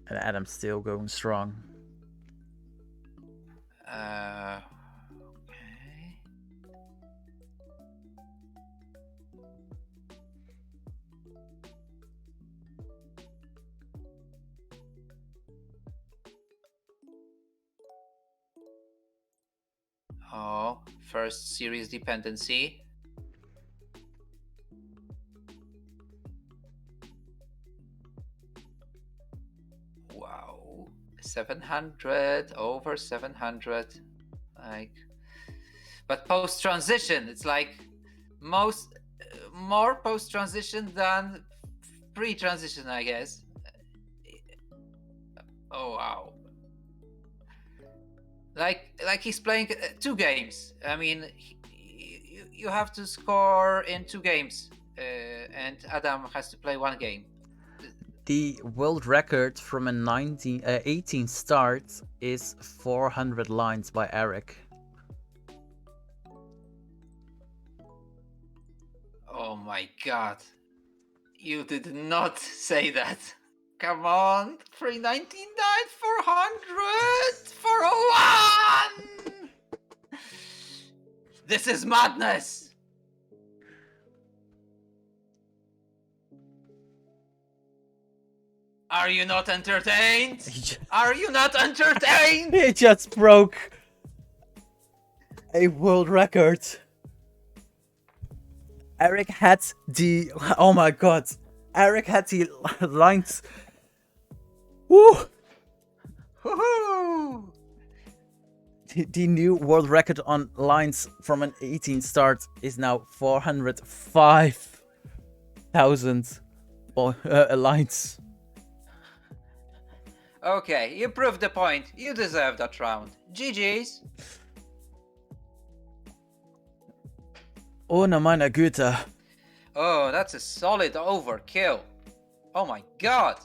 And Adam's still going strong. Okay. Oh, first series dependency. Wow. 700, over 700. Like, but post transition, it's like more post transition than pre transition, I guess. Oh wow. Like he's playing two games. I mean, you have to score in two games, and Adam has to play one game. The world record from a 18 start is 400 lines by Eric. Oh my god. You did not say that. Come on. 399, 400, 401! This is madness! Are you not entertained? Are you not entertained? He just broke a world record. Eric had the... Oh my god. Eric had the lines... Woo! Woohoo! The new world record on lines from an 18 start is now 405,000 lines. Okay, you proved the point. You deserve that round. GG's. Oh, na meine Güte. Oh, that's a solid overkill. Oh my god.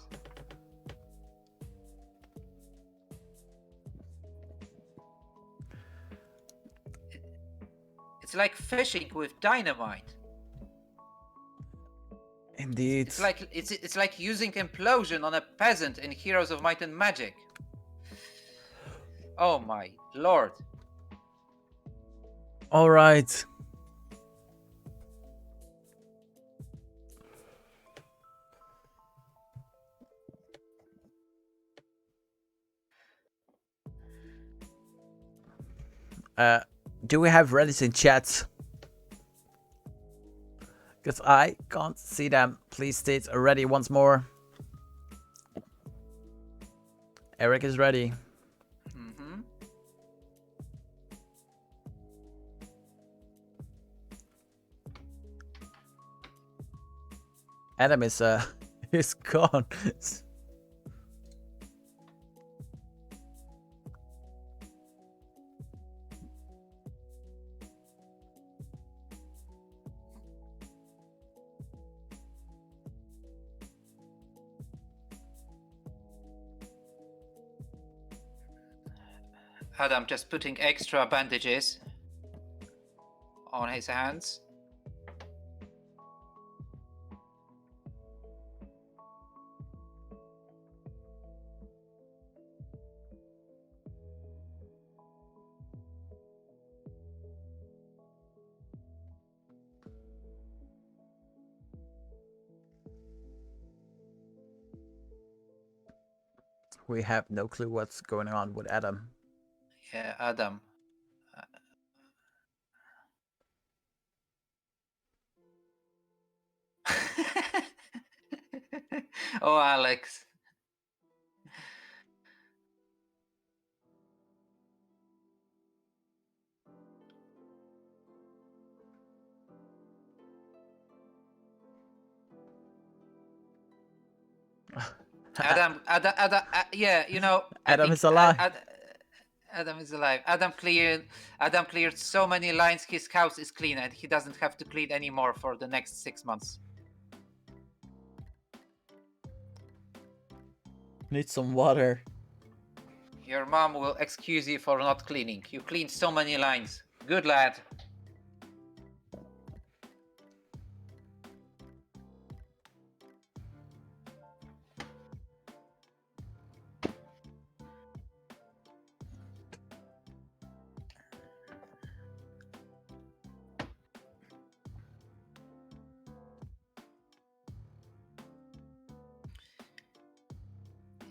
It's like fishing with dynamite. Indeed. It's like using implosion on a peasant in Heroes of Might and Magic. Oh my lord. All right. Do we have Reddit in chat? Because I can't see them. Please state ready once more. Eric is ready. Mm-hmm. Adam is is gone. Adam just putting extra bandages on his hands. We have no clue what's going on with Adam. Yeah, Adam. Oh, Alex. Adam, yeah, you know, Adam is alive. Adam is alive. Adam cleared so many lines. His house is clean, and he doesn't have to clean anymore for the next 6 months. Need some water. Your mom will excuse you for not cleaning. You cleaned so many lines. Good lad.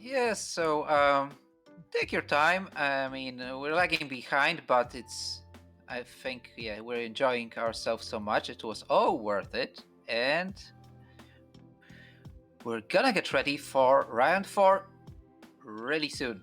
Yes, so take your time. I mean, we're lagging behind, but I think, yeah, we're enjoying ourselves so much. It was all worth it. And we're gonna get ready for round 4 really soon.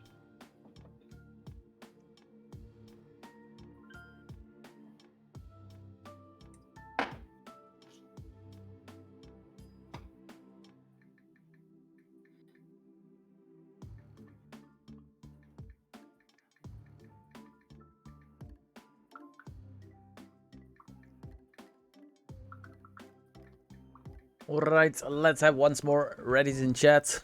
Alright, let's have once more Reddit in chat.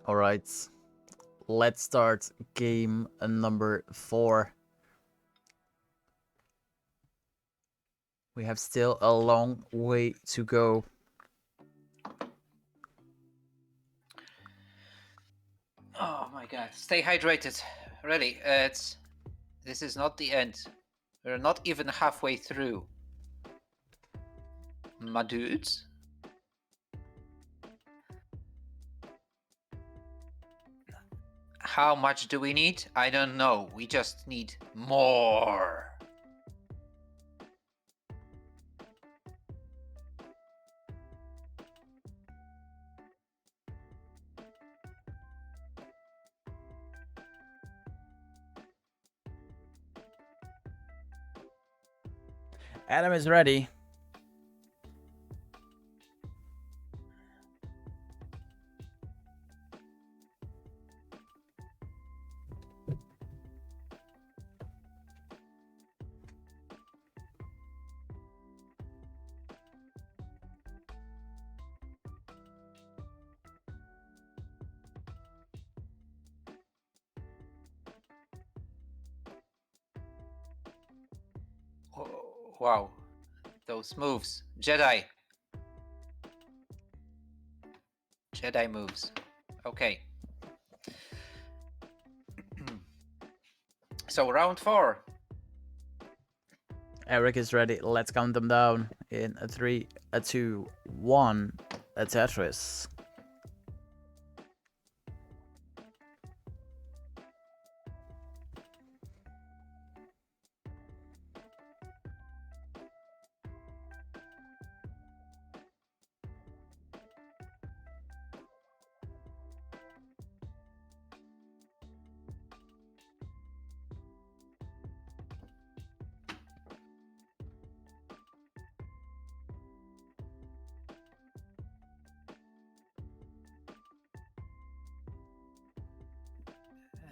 Alright, let's start game number 4. We have still a long way to go. Oh my god. Stay hydrated. Really, this is not the end. We're not even halfway through. My dudes. How much do we need? I don't know. We just need more. Adam is ready. Oh, wow. Those moves. Jedi. Jedi moves. Okay. So round 4. Eric is ready. Let's count them down in a 3, a 2, 1. A Tetris.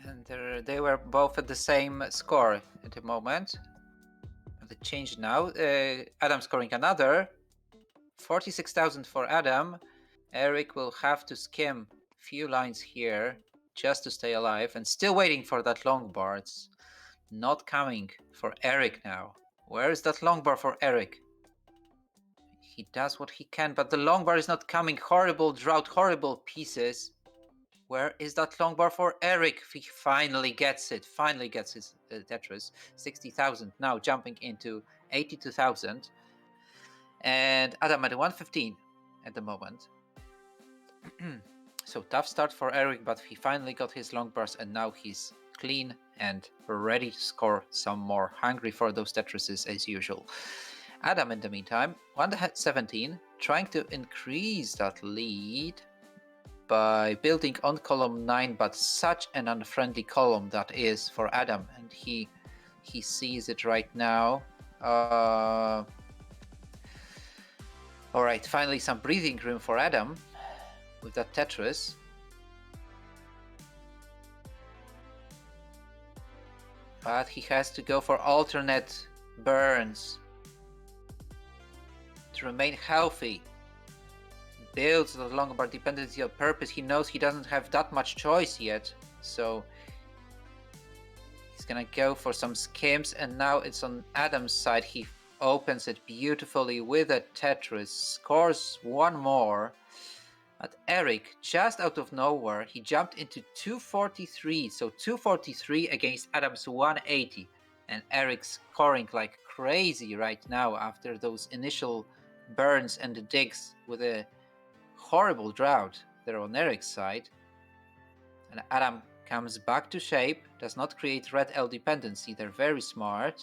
And they were both at the same score at the moment. The change now. Adam scoring another. 46,000 for Adam. Eric will have to skim a few lines here just to stay alive, and still waiting for that long bar. It's not coming for Eric now. Where is that long bar for Eric? He does what he can, but the long bar is not coming. Horrible drought, horrible pieces. Where is that long bar for Eric? He finally gets it. Finally gets his Tetris. 60,000 now, jumping into 82,000. And Adam at 115 at the moment. So tough start for Eric, but he finally got his long bars, and now he's clean and ready to score some more. Hungry for those Tetrises as usual. Adam, in the meantime, 117, trying to increase that lead by building on column 9, but such an unfriendly column that is for Adam, and he sees it right now. All right, finally some breathing room for Adam with that Tetris. But he has to go for alternate burns to remain healthy. Builds the long bar dependency on purpose. He knows he doesn't have that much choice yet, so he's gonna go for some skims, and now it's on Adam's side. He opens it beautifully with a Tetris, scores one more. But Eric, just out of nowhere, he jumped into 243, so 243 against Adam's 180, and Eric's scoring like crazy right now after those initial burns and the digs with a horrible drought there on Eric's side. And Adam comes back to shape, does not create red L dependency. They're very smart.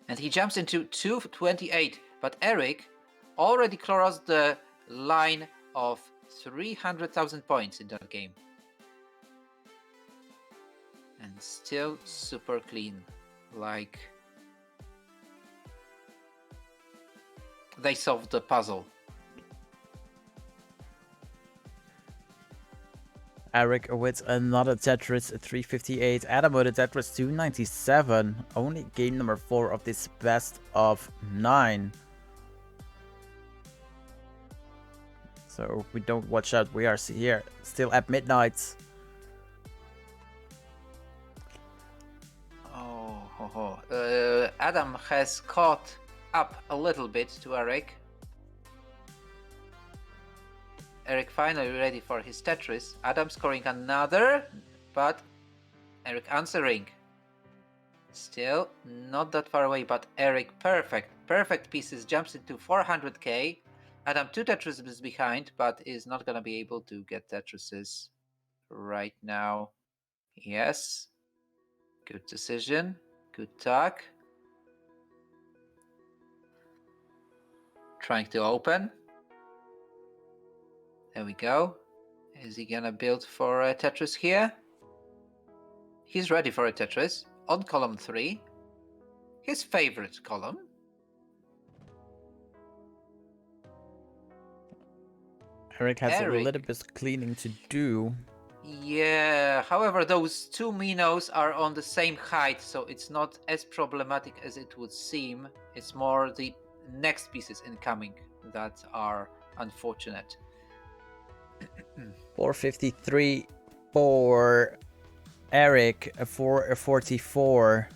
And he jumps into 228, but Eric already crossed the line of 300,000 points in that game. And still super clean. Like, they solved the puzzle. Eric with another Tetris 358. Adam with a Tetris 297. Only game number 4 of this best of 9. So if we don't watch out, we are here still at midnight. Adam has caught up a little bit to Eric. Eric finally ready for his Tetris. Adam scoring another, but Eric answering. Still not that far away, but Eric perfect pieces, jumps into 400k. Adam 2 Tetrises behind, but is not gonna be able to get Tetrises right now. Yes, good decision, good talk. Trying to open. There we go. Is he gonna build for a Tetris here? He's ready for a Tetris on column 3. His favorite column. Eric has a little bit of cleaning to do. Yeah, however, those two Minos are on the same height, so it's not as problematic as it would seem. It's more the next pieces incoming that are unfortunate. 453 for Eric, 444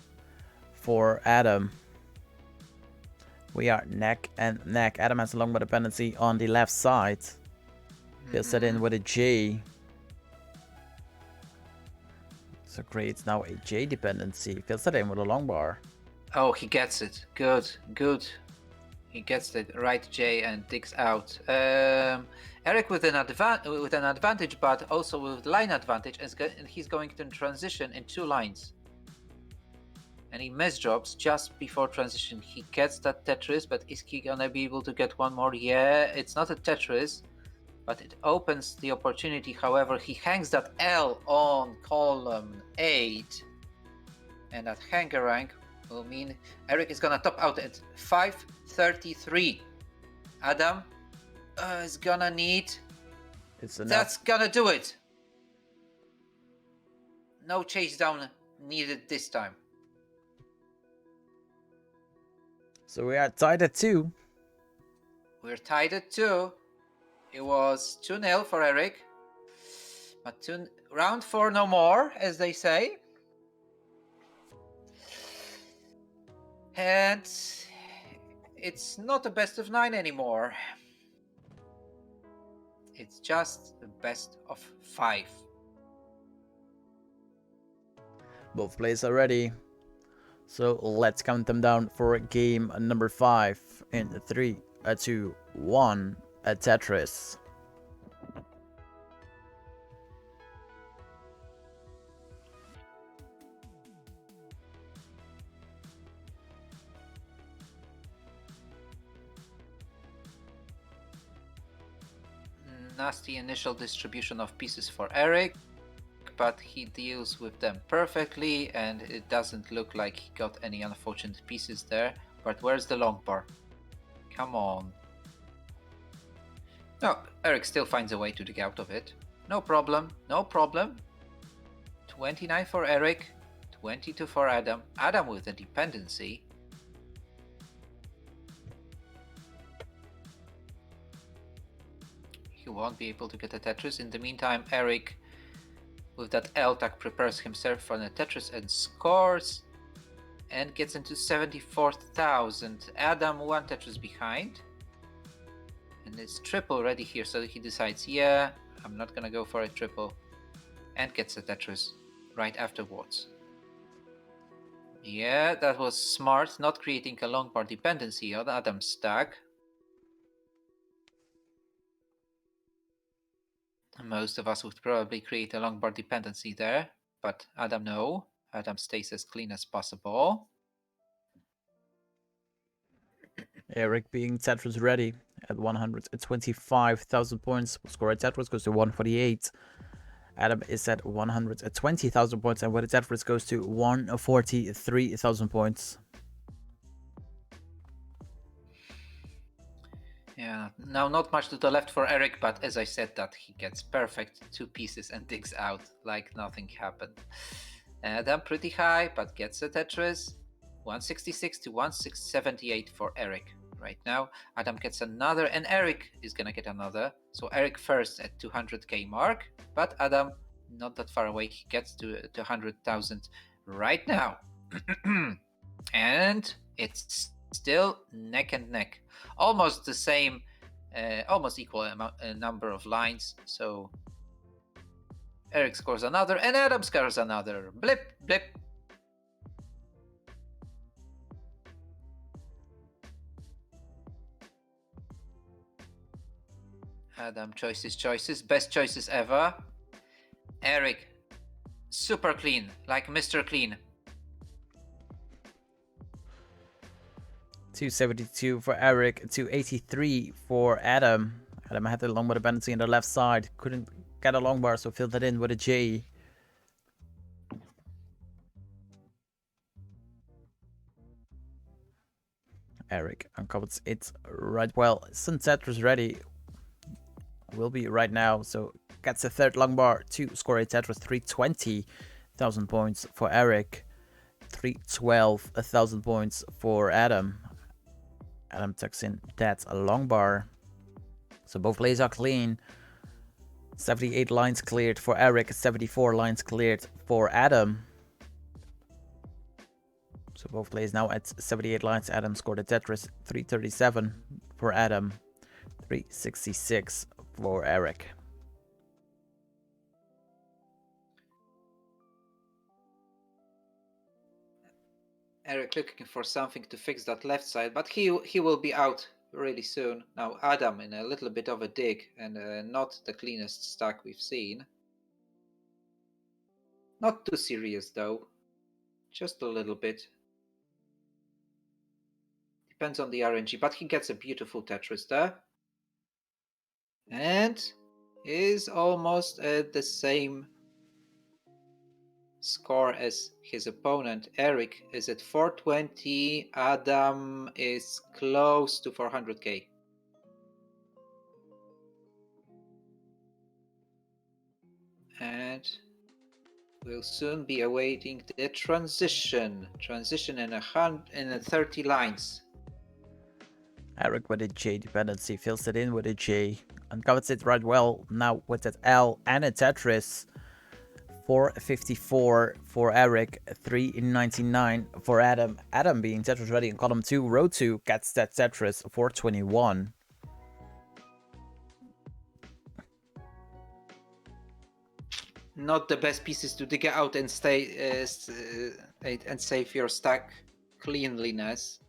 for Adam. We are neck and neck. Adam has a long bar dependency on the left side. He'll set in with a J. So creates now a J dependency. Fills that in with a long bar. Oh, he gets it. Good, good. He gets the right J and digs out. Eric with an advantage, but also with line advantage, and he's going to transition in 2 lines. And he misdrops just before transition. He gets that Tetris, but is he gonna be able to get one more? Yeah, it's not a Tetris, but it opens the opportunity. However, he hangs that L on column 8, and that hanger rank will mean Eric is gonna top out at 533. Adam is gonna need. It's enough. That's gonna do it. No chase down needed this time. So we are tied at 2. We're tied at 2. It was 2-0 for Eric. But round 4 no more, as they say. And it's not a best of 9 anymore. It's just a best of 5. Both players are ready. So let's count them down for game number 5 in 3, 2, 1, a Tetris. Nasty initial distribution of pieces for Eric, but he deals with them perfectly, and it doesn't look like he got any unfortunate pieces there. But where's the long bar? Come on. No, Eric still finds a way to dig out of it. No problem, no problem. 29 for Eric, 22 for Adam. Adam with a dependency. He won't be able to get a Tetris. In the meantime, Eric with that L tag prepares himself for a Tetris and scores and gets into 74,000. Adam 1 Tetris behind. And it's triple ready here, so he decides, yeah, I'm not gonna go for a triple, and gets a Tetris right afterwards. Yeah, that was smart, not creating a long bar dependency on Adam's stack. Most of us would probably create a long bar dependency there, but Adam no. Adam stays as clean as possible. Eric being Tetris ready at 125,000 points. Score at Tetris goes to 148. Adam is at 120,000 points, and with a Tetris goes to 143,000 points. Yeah, now not much to the left for Eric, but as I said that, he gets perfect 2 pieces and digs out like nothing happened. Adam pretty high, but gets a Tetris. 166 to 178 for Eric right now. Adam gets another, and Eric is gonna get another. So Eric first at 200k mark, but Adam not that far away. He gets to 100,000 right now. And it's still neck and neck. Almost the same, almost equal number of lines. So Eric scores another, and Adam scores another. Blip, blip. Adam choices, best choices ever. Eric, super clean, like Mr. Clean. 272 for Eric, 283 for Adam. Adam had the long bar dependency on the left side. Couldn't get a long bar, so filled that in with a J. Eric uncovers it right well. Sun Tetris ready. Will be right now, so gets a third long bar to score a Tetris. 320,000 points for Eric. 312,000 points for Adam. Adam tucks in that long bar. So both players are clean. 78 lines cleared for Eric, 74 lines cleared for Adam. So both players now at 78 lines. Adam scored a Tetris. 337 for Adam. 366 for Eric. Eric looking for something to fix that left side, but he will be out really soon. Now Adam in a little bit of a dig, and not the cleanest stack we've seen. Not too serious though, just a little bit. Depends on the RNG, but he gets a beautiful Tetris there. And is almost at the same score as his opponent. Eric is at 420, Adam is close to 400k. And we'll soon be awaiting the transition. Transition in 30 lines. Eric with a J dependency fills it in with a J. Uncovers it right well now with that L and a Tetris. 454 for Eric, 399 for Adam. Adam being Tetris ready in column 2, row 2, gets that Tetris, 421. Not the best pieces to dig out and stay and save your stack cleanliness.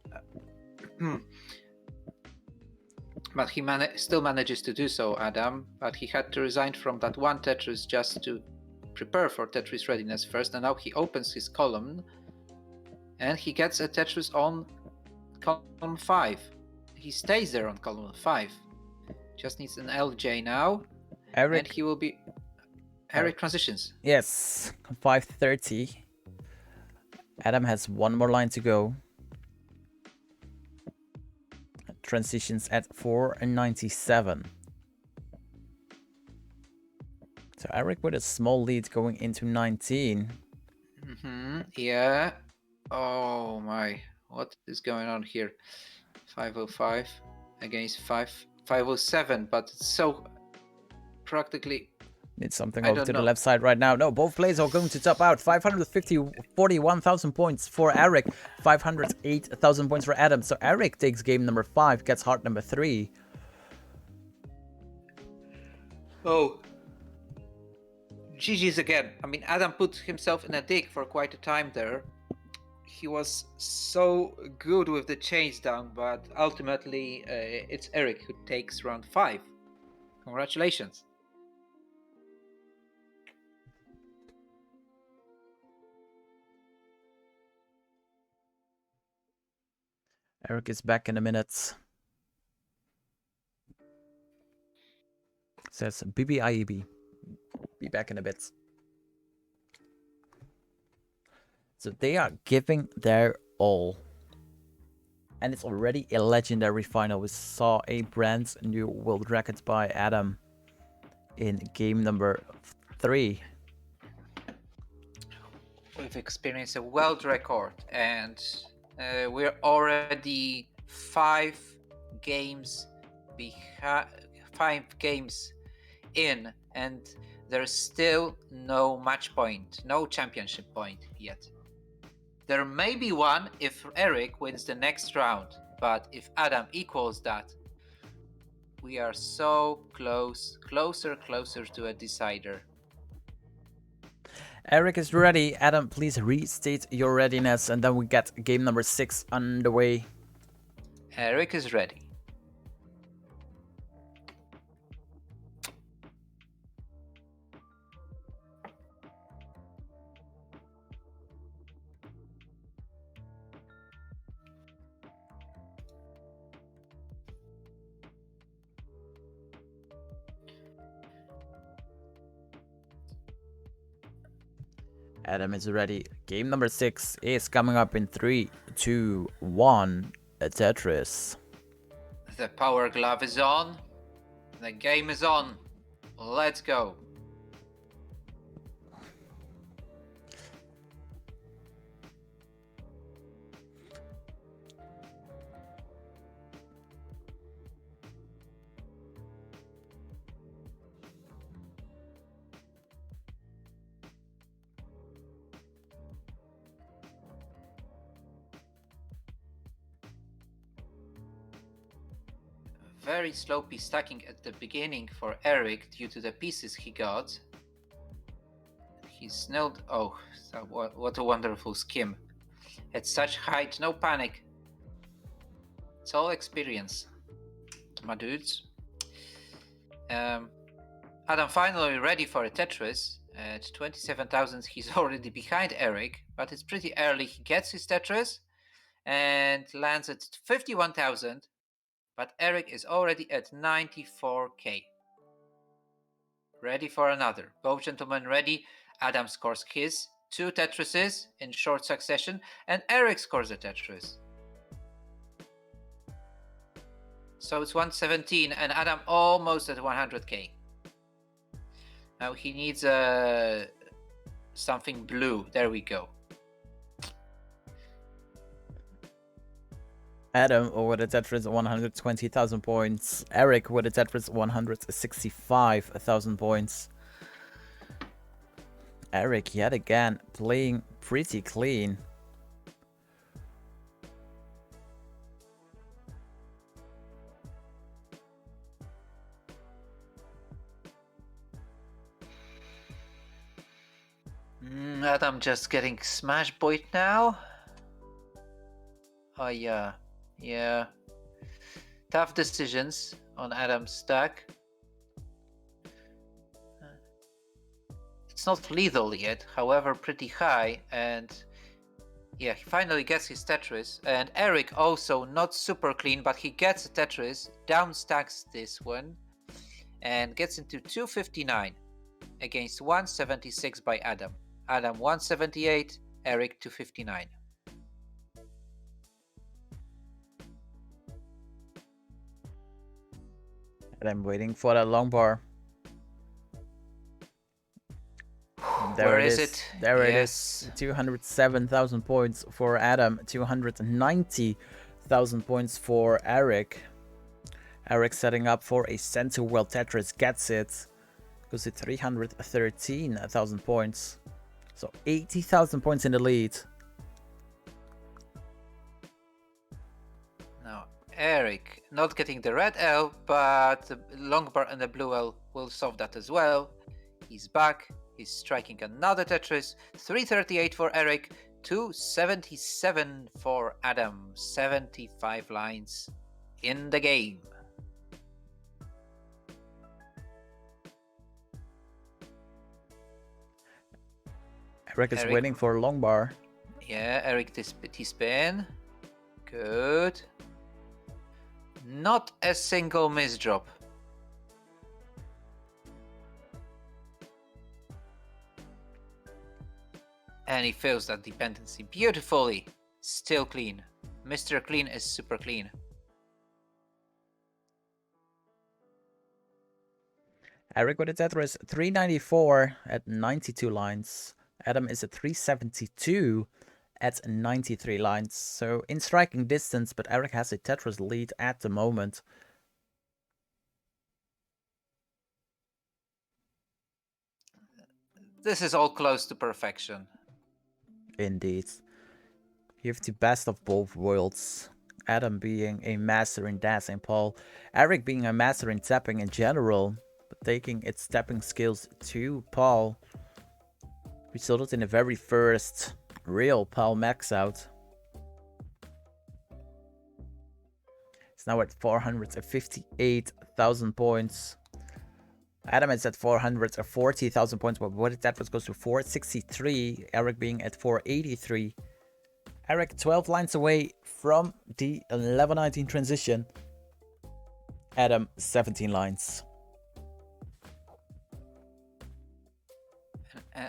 But he still manages to do so, Adam. But he had to resign from that one Tetris just to prepare for Tetris readiness first, and now he opens his column and he gets a Tetris on column 5. He stays there on column 5. Just needs an LJ now. Eric, and he will be... Eric transitions. Yes, 530. Adam has one more line to go. Transitions at 497. So Eric with a small lead going into 19. Yeah. Oh my. What is going on here? 505 against 507, but it's so practically... Need something over to the left side right now. No, both players are going to top out. 41,000 points for Eric. 508,000 points for Adam. So Eric takes game number 5, gets heart number 3. Oh. GG's again. I mean, Adam put himself in a dig for quite a time there. He was so good with the chains down, but ultimately it's Eric who takes round 5. Congratulations. Eric is back in a minute. Says BBIEB. Be back in a bit. So they are giving their all. And it's already a legendary final. We saw a brand new world record by Adam in game number 3. We've experienced a world record, and we're already 5 games in, and there's still no match point, no championship point yet. There may be one if Eric wins the next round, but if Adam equals that, we are so closer to a decider. Eric is ready. Adam, please restate your readiness, and then we get game number 6 underway. Eric is ready. Adam is ready. Game number 6 is coming up in 3, 2, 1. A Tetris. The power glove is on. The game is on. Let's go. Very sloppy stacking at the beginning for Eric due to the pieces he got. He snelled. Oh, what a wonderful skim. At such height, no panic. It's all experience, my dudes. Adam finally ready for a Tetris. At 27,000, he's already behind Eric, but it's pretty early. He gets his Tetris and lands at 51,000, but Eric is already at 94k. Ready for another. Both gentlemen ready. Adam scores his 2 Tetrises in short succession, and Eric scores a Tetris. So it's 117, and Adam almost at 100k. Now he needs something blue. There we go. Adam with a Tetris 120,000 points. Eric with a Tetris 165,000 points. Eric yet again playing pretty clean. Adam just getting smash point now. Oh yeah. Tough decisions on Adam's stack. It's not lethal yet, however pretty high, and yeah, he finally gets his Tetris. And Eric also not super clean, but he gets a Tetris, down stacks this one, and gets into 259 against 176 by Adam. Adam 178, Eric 259. And I'm waiting for that long bar. Where is it? There it is. 207,000 points for Adam. 290,000 points for Eric. Eric setting up for a center well Tetris. Gets it. Goes to 313,000 points. So 80,000 points in the lead. Now Eric not getting the red L, but the long bar and the blue L will solve that as well. He's back. He's striking another Tetris. 338 for Eric. 277 for Adam. 75 lines in the game. Eric is waiting for a long bar. Yeah, Eric T-spin. Good. Not a single miss drop. And he fills that dependency beautifully. Still clean. Mr. Clean is super clean. Eric with a Tetris 394 at 92 lines. Adam is at 372 at 93 lines. So in striking distance, but Eric has a Tetris lead at the moment. This is all close to perfection. Indeed. You have the best of both worlds. Adam being a master in dancing Paul. Eric being a master in tapping in general, but taking its tapping skills to Paul resulted in the very first real PAL max out. It's now at 458,000 points. Adam is at 440,000 points, but what that was goes to 463. Eric being at 483. Eric 12 lines away from the level 19 transition. Adam 17 lines.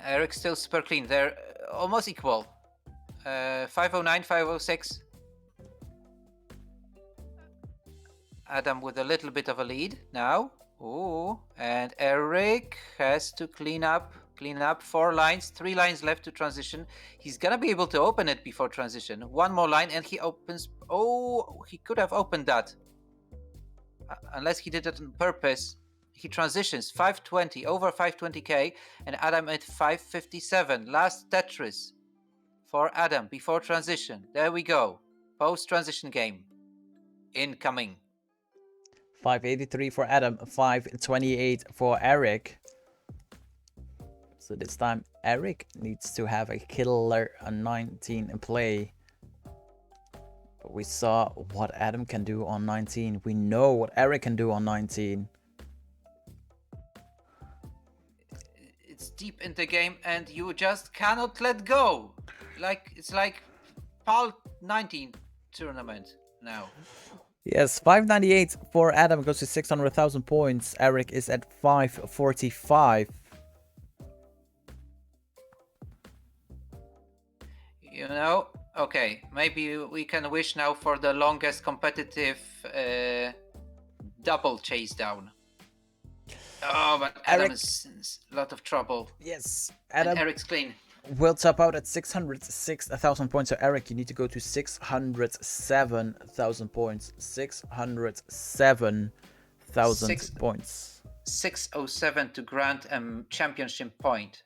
Eric still super clean. They're almost equal. 509, 506. Adam with a little bit of a lead now. Ooh, and Eric has to clean up 4 lines, 3 lines left to transition. He's gonna be able to open it before transition. One more line and he opens. Oh, he could have opened that. Unless he did it on purpose. He transitions 520, over 520k, and Adam at 557. Last Tetris for Adam before transition. There we go. Post-transition game. Incoming. 583 for Adam, 528 for Eric. So this time Eric needs to have a killer 19 in play. We saw what Adam can do on 19. We know what Eric can do on 19. It's deep in the game, and you just cannot let go. It's like PAL 19 tournament now. Yes, 598 for Adam goes to 600,000 points. Eric is at 545. You know, okay, maybe we can wish now for the longest competitive double chase down. Oh, but Adam Eric. is in a lot of trouble. Yes, And Adam Eric's clean. will top out at 606,000 points. So Eric, you need to go to 607,000 points. 607,000 points. 607 to grant a championship point.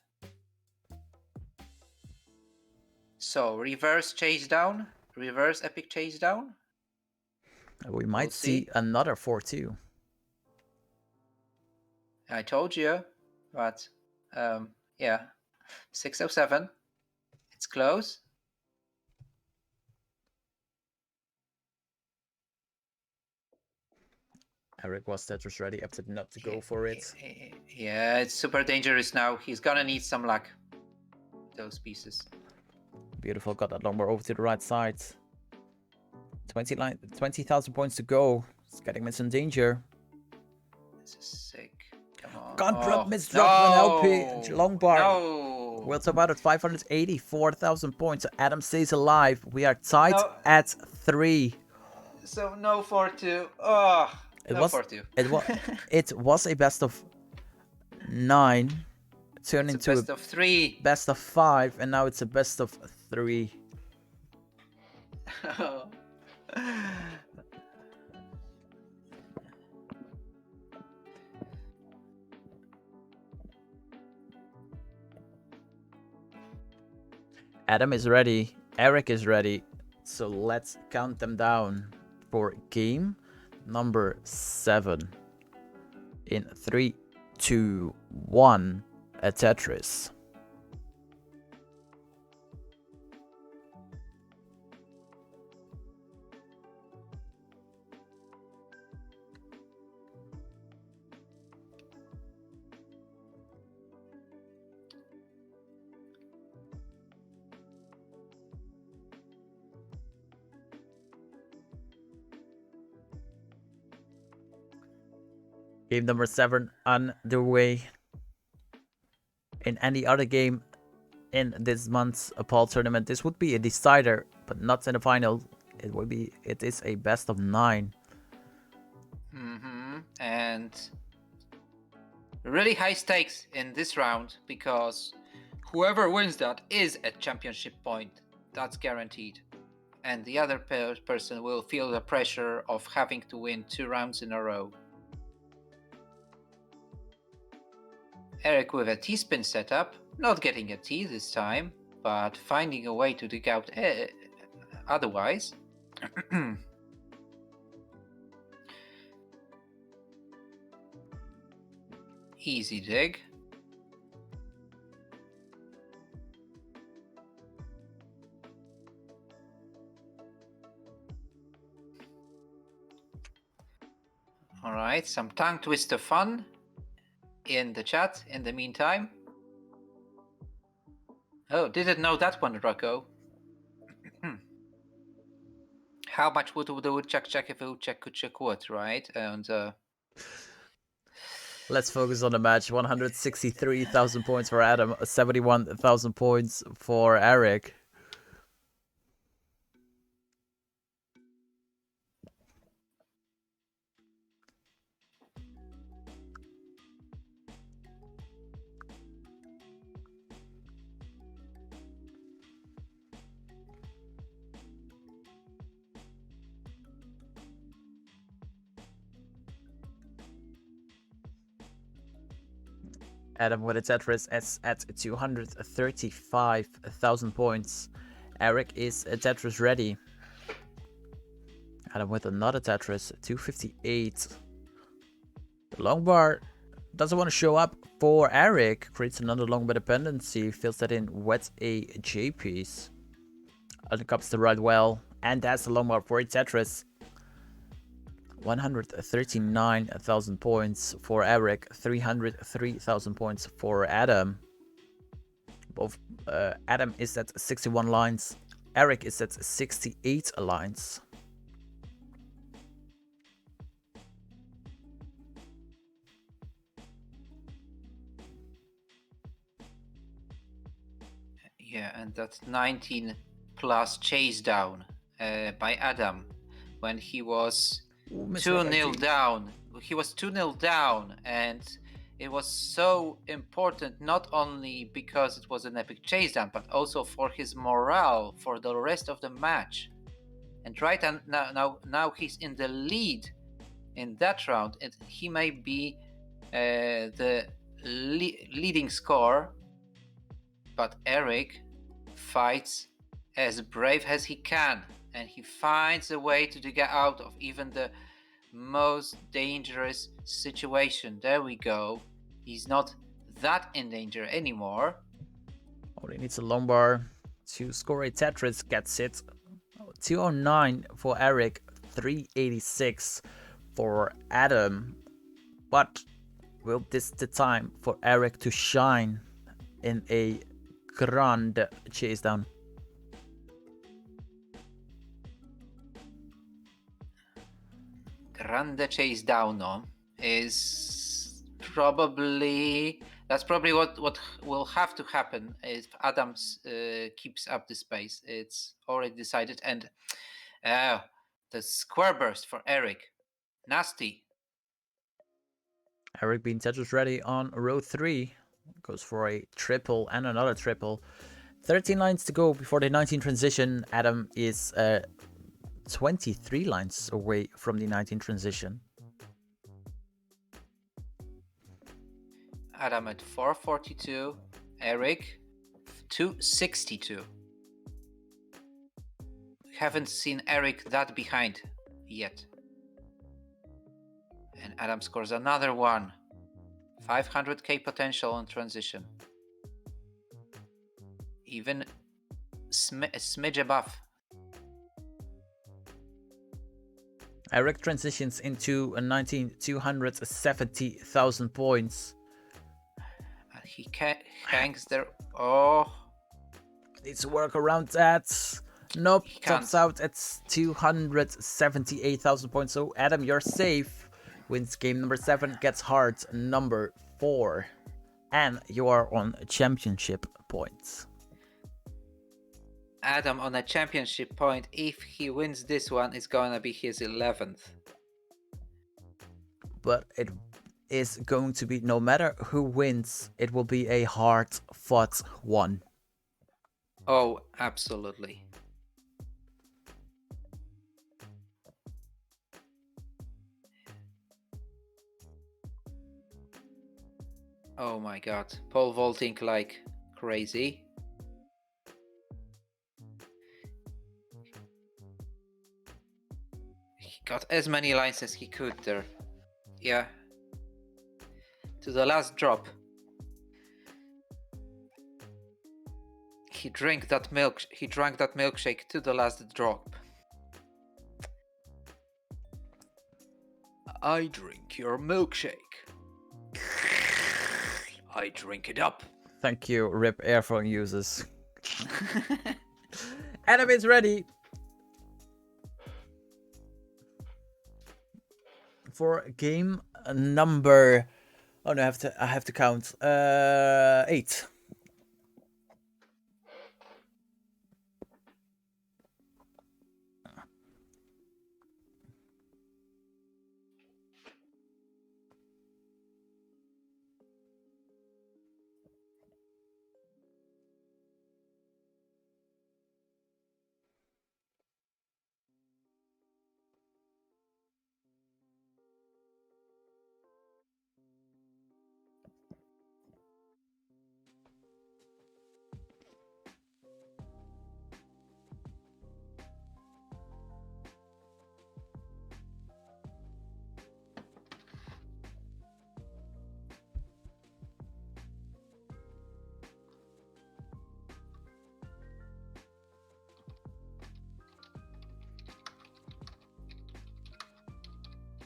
So reverse chase down, reverse epic chase down. We might see another 4-2. I told you, but yeah, 607. It's close. Eric was Tetris ready, opted not to go for it. Yeah, it's super dangerous now. He's gonna need some luck. Those pieces. Beautiful, got that long bar over to the right side. 20,000 points to go. It's getting in some danger. This is sick. Come on. Can't drop, Oh, misdrop an LP. Long bar. No. We'll top out at 584,000 points. So Adam stays alive. We are tied No. at 3. So no 4-2. Oh, It no was 4-2. it was a best of 9. Turned It's a into best of 3. best of 5, and now it's a best of 3. Adam is ready. Eric is ready. So let's count them down for game number 7. In 3, 2, 1, a Tetris. Game number 7 underway. In any other game in this month's PAL tournament, this would be a decider, but not in the final. It is a best of 9. And really high stakes in this round, because whoever wins that is a championship point. That's guaranteed. And the other person will feel the pressure of having to win 2 rounds in a row. Eric with a T-spin setup, not getting a T this time, but finding a way to dig out otherwise. Easy dig. Alright, some tongue twister fun in the chat in the meantime. Oh, didn't know that one, Rocco. How much would the woodchuck check if a woodchuck could check what, right? And let's focus on the match. 163,000 points for Adam, 71,000 points for Eric. Adam with a Tetris is at 235,000 points. Eric is a Tetris ready. Adam with another Tetris, 258. The long bar doesn't want to show up for Eric. Creates another long bar dependency. Fills that in with a J piece. Uncups the right well. And that's the long bar for Tetris. 139,000 points for Eric, 303,000 points for Adam. Both Adam is at 61 lines, Eric is at 68 lines. Yeah, and that 19 plus chase down by Adam when he was 2-0 down. He was 2-0 down, and it was so important not only because it was an epic chase down, but also for his morale for the rest of the match. And right now he's in the lead in that round, and he may be the leading scorer, but Eric fights as brave as he can, and he finds a way to get out of even the most dangerous situation. There we go. He's not that in danger anymore. Only needs a long bar to score a Tetris, gets it. 209 for Eric, 386 for Adam. But will this the time for Eric to shine in a grand chase down? Grande chase down is probably that's probably what will have to happen if Adams keeps up this pace. It's already decided, and the square burst for Eric, nasty. Eric being Tetris ready on row 3, goes for a triple and another triple. 13 lines to go before the 19 transition. Adam is 23 lines away from the 19 transition. Adam at 442, Eric 262. Haven't seen Eric that behind yet. And Adam scores another one. 500k potential on transition. Even a smidge above. Eric transitions into a 270,000 points. And he hangs there. Oh. Needs to work around that. Nope, tops out at 278,000 points. So Adam, you're safe. Wins game number 7, gets hard number 4. And you are on championship points. Adam on a championship point. If he wins this one, it's gonna be his 11th. But it is going to be, no matter who wins, it will be a hard-fought one. Oh, absolutely. Oh my god. Pole vaulting like crazy. He got as many lines as he could there. Yeah. To the last drop. He drank that milkshake to the last drop. I drink your milkshake. I drink it up. Thank you, RIP Airphone users. Adam is ready for game number. Oh no, I have to count. 8.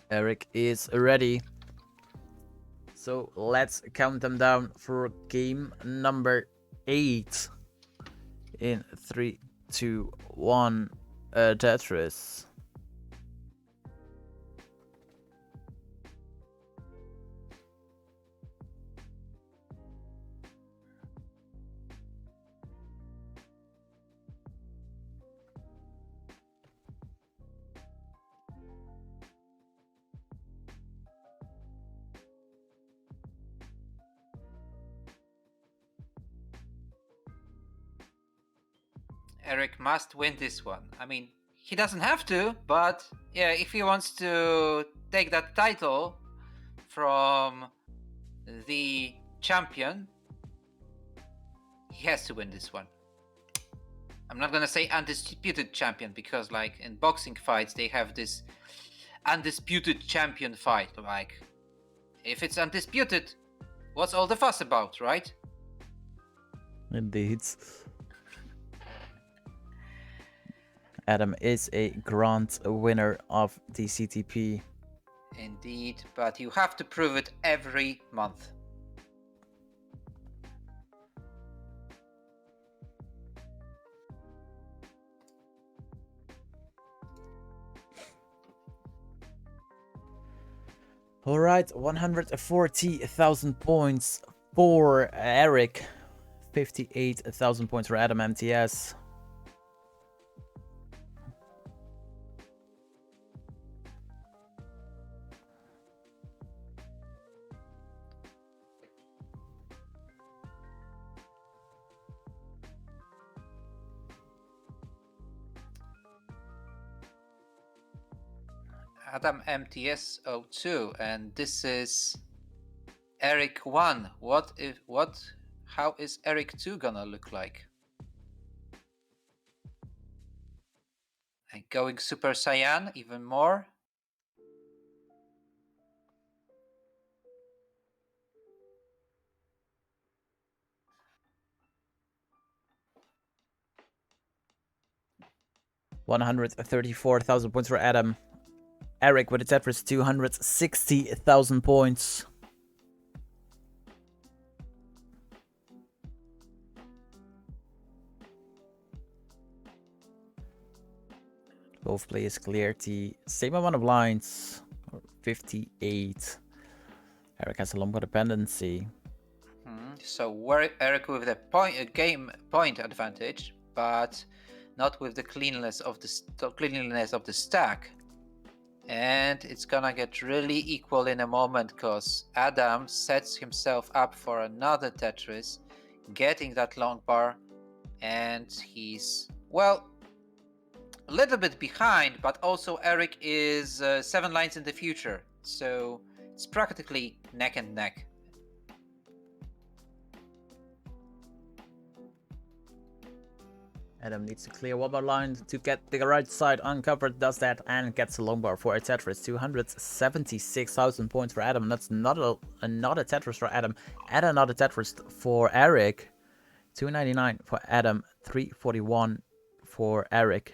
Eric is ready. So let's count them down for game number 8. In 3, 2, 1, Tetris. Eric must win this one. I mean, he doesn't have to, but yeah, if he wants to take that title from the champion, he has to win this one. I'm not gonna say undisputed champion because, like, in boxing fights, they have this undisputed champion fight. Like, if it's undisputed, what's all the fuss about, right? Indeed. Adam is a grand winner of the CTP. Indeed, but you have to prove it every month. Alright, 140,000 points for Eric. 58,000 points for Adam MTS. Adam MTS 02, and this is Eric 1. How is Eric 2 gonna look like? And going Super Saiyan even more? $134,000 points for Adam. Eric with a Tetris 260,000 points. Both players cleared the same amount of lines, 58. Eric has a lumbar dependency. So Eric with a game point advantage, but not with the cleanliness of the stack. And it's gonna get really equal in a moment because Adam sets himself up for another Tetris, getting that long bar, and he's, well, a little bit behind, but also Eric is 7 lines in the future, so it's practically neck and neck. Adam needs to clear one more line to get the right side uncovered, does that, and gets a long bar for a Tetris. 276,000 points for Adam. That's not another Tetris for Adam, and another Tetris for Eric. 299 for Adam, 341 for Eric.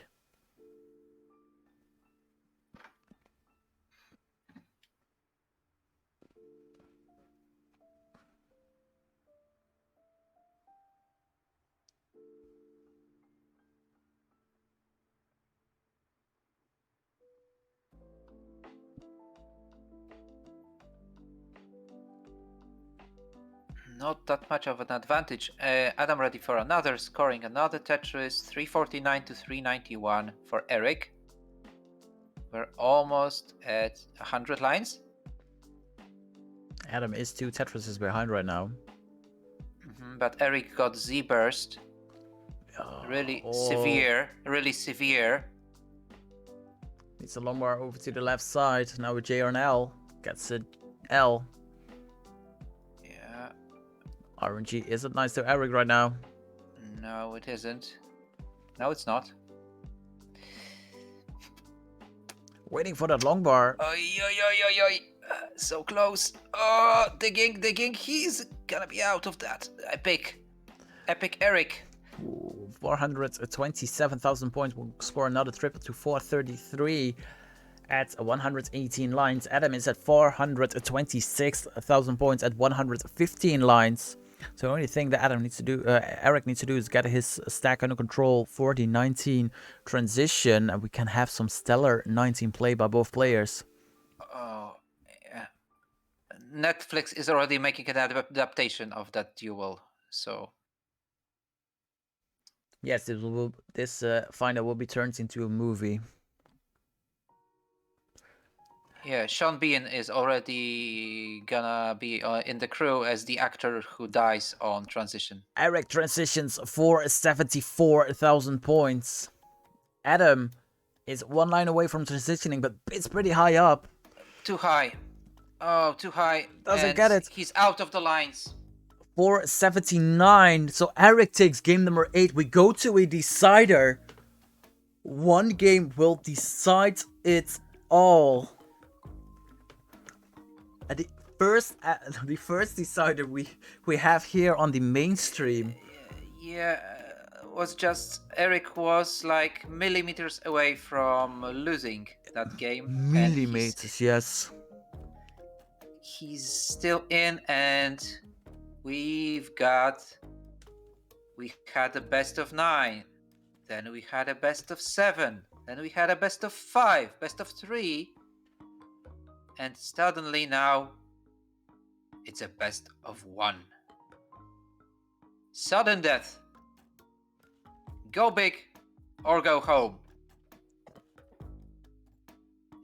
Not that much of an advantage. Adam ready for another, scoring another Tetris, 349 to 391 for Eric. We're almost at 100 lines. Adam is 2 Tetrises behind right now. But Eric got Z-burst. Really severe. Needs a long bar over to the left side. Now with J or an L. Gets an L. Yeah. RNG isn't nice to Eric right now. No, it isn't. No, it's not. Waiting for that long bar. Oi, oi, oi, oi, oi. So close. Oh, digging. He's gonna be out of that. Epic Eric. 427,000 points. Will score another triple to 433. at 118 lines. Adam is at 426,000 points at 115 lines. So the only thing that Eric needs to do is get his stack under control for the 19 transition, and we can have some stellar 19 play by both players. Oh, yeah. Netflix is already making an adaptation of that duel, so yes, this final will be turned into a movie. yeah, Sean Bean is already gonna be in the crew as the actor who dies on transition. Eric transitions for 74,000 points. Adam is 1 line away from transitioning, but it's pretty high up. Too high. Oh, too high. Doesn't get it. He's out of the lines. 479. So Eric takes game number 8. We go to a decider. One game will decide it all. And the first decider we have here on the main stream. Yeah, was just Eric was like millimeters away from losing that game. Millimeters, yes. He's still in, and we had a best of 9, then we had a best of 7, then we had a best of 5, best of 3, and suddenly now it's a best of 1. Sudden death. Go big or go home.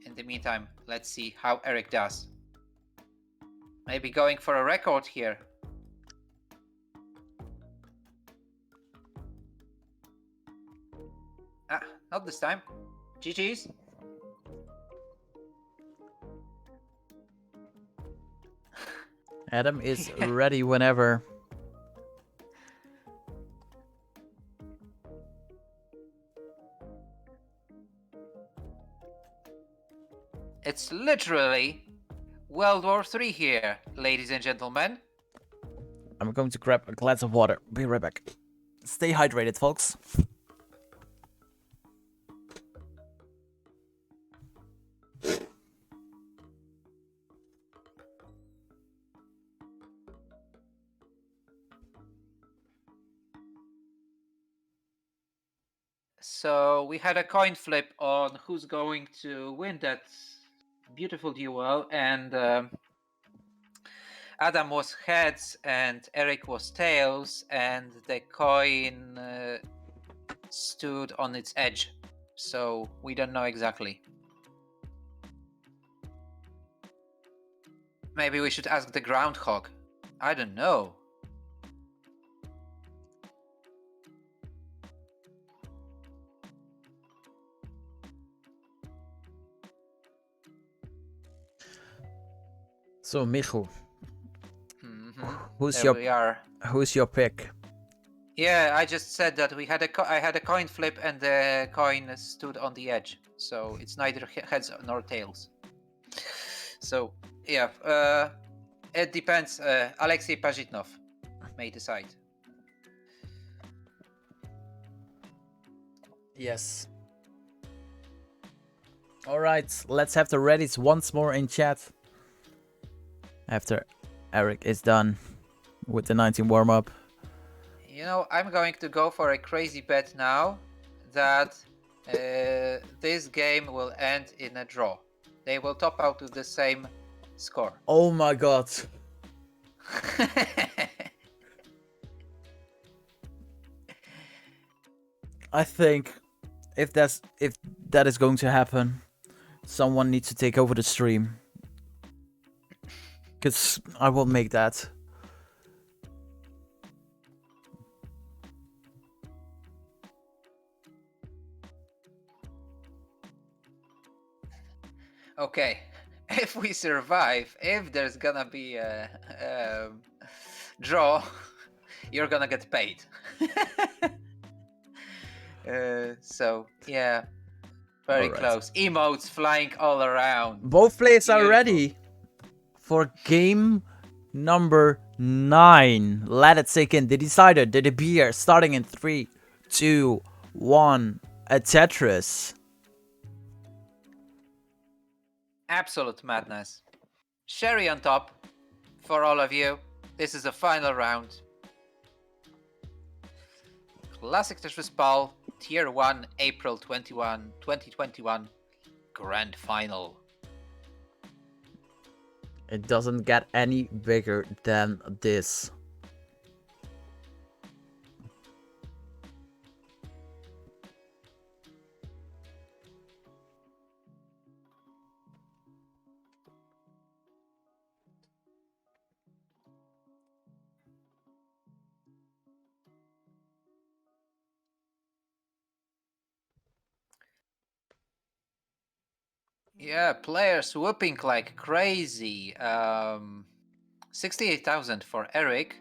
In the meantime, let's see how Eric does. Maybe going for a record here. Not this time. GG's. Adam is ready whenever. It's literally World War III here, ladies and gentlemen. I'm going to grab a glass of water. Be right back. Stay hydrated, folks. So we had a coin flip on who's going to win that beautiful duel, and Adam was heads and Eric was tails, and the coin stood on its edge. So we don't know exactly. Maybe we should ask the groundhog. I don't know. So, Michu, There we are. who's your pick? Yeah, I just said that I had a coin flip and the coin stood on the edge, so it's neither heads nor tails. So yeah, it depends. Alexei Pajitnov may decide. Yes. All right, let's have the Reddits once more in chat. After Eric is done with the 19 warm-up. You know, I'm going to go for a crazy bet now that this game will end in a draw. They will top out with the same score. Oh my god. I think if that is going to happen, someone needs to take over the stream. Because I will make that. Okay, if we survive, if there's gonna be a draw, you're gonna get paid. So yeah, very close. Emotes flying all around. Both players are ready for game number 9. Let it sink in. The decider, the beer, starting in 3, 2, 1. A Tetris. Absolute madness. Sherry on top for all of you. This is the final round. Classic Tetris PAL, Tier 1, April 21, 2021, Grand Final. It doesn't get any bigger than this. Yeah, players whooping like crazy. 68,000 for Eric.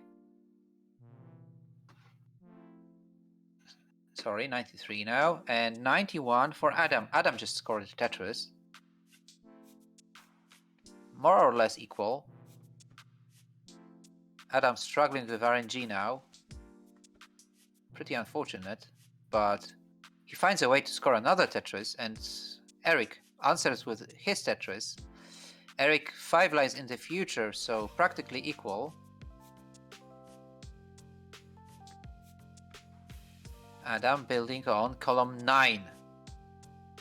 Sorry, 93 now. And 91 for Adam. Adam just scored Tetris. More or less equal. Adam struggling with RNG now. Pretty unfortunate, but he finds a way to score another Tetris, and Eric answers with his Tetris. Eric 5 lines in the future, so practically equal. Adam building on column 9.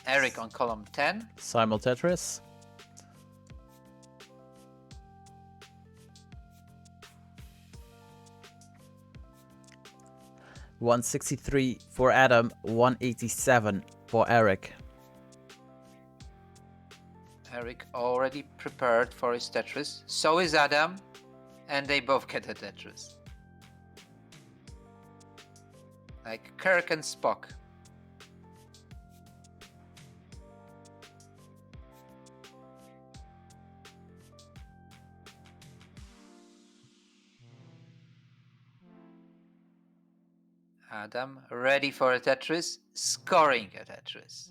Eric on column 10. Simul Tetris. $163 for Adam, 187 for Eric. Eric already prepared for his Tetris. So is Adam, and they both get a Tetris. Like Kirk and Spock. Adam ready for a Tetris, scoring a Tetris.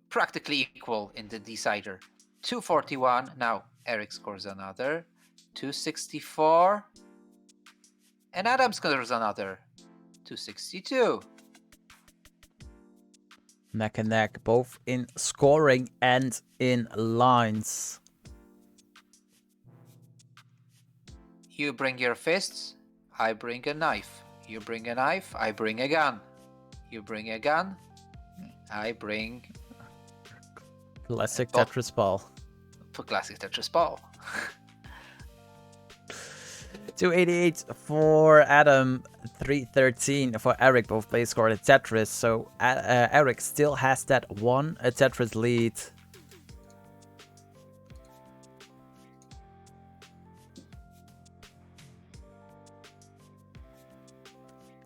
Practically equal in the decider. 241. Now Eric scores another. 264. And Adam scores another. 262. Neck and neck, both in scoring and in lines. You bring your fists, I bring a knife. You bring a knife, I bring a gun. You bring a gun, I bring Classic Tetris PAL. for Classic Tetris PAL. 288 for Adam, 313 for Eric. Both players scored a Tetris, so Eric still has that one Tetris lead.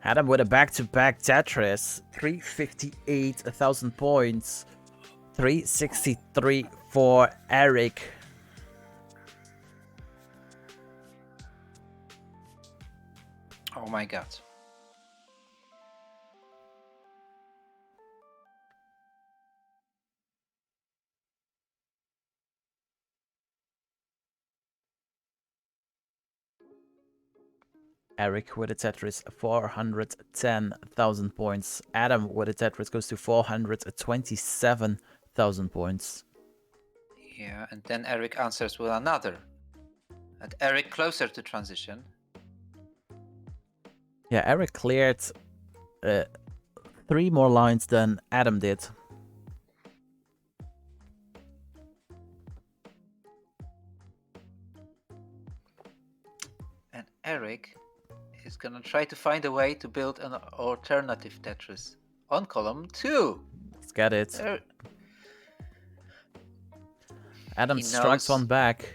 Adam with a back-to-back Tetris, 358,000 points, 363 for Eric. Oh my god. Eric with a Tetris, 410,000 points. Adam with a Tetris goes to 427,000 points. Yeah, and then Eric answers with another. And Eric closer to transition. Yeah, Eric cleared 3 more lines than Adam did. And Eric is gonna try to find a way to build an alternative Tetris on column 2. Let's get it. Adam strikes one back.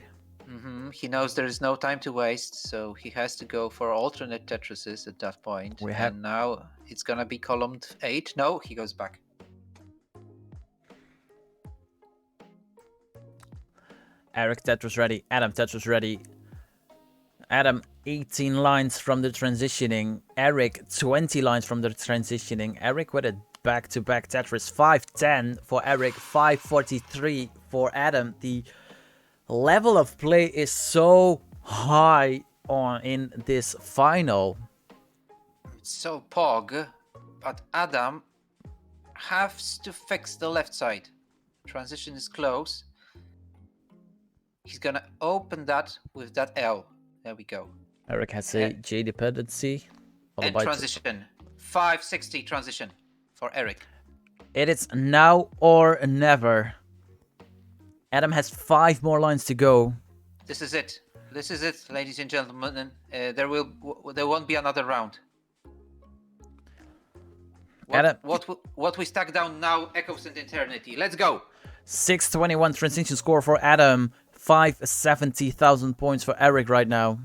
He knows there is no time to waste, so he has to go for alternate Tetrises at that point. And now it's gonna be column 8. No, he goes back. Eric Tetris ready. Adam Tetris ready. Adam 18 lines from the transitioning. Eric 20 lines from the transitioning. Eric with a back-to-back Tetris. 510 for Eric. 543 for Adam. The level of play is so high in this final. It's so pog, but Adam has to fix the left side. Transition is close. He's gonna open that with that L. There we go. Eric has a J dependency. And transition. 560 transition for Eric. It is now or never. Adam has 5 more lines to go. This is it. This is it, ladies and gentlemen. There won't be another round. What we stack down now echoes in eternity. Let's go. 621 transition score for Adam. 570,000 points for Eric right now.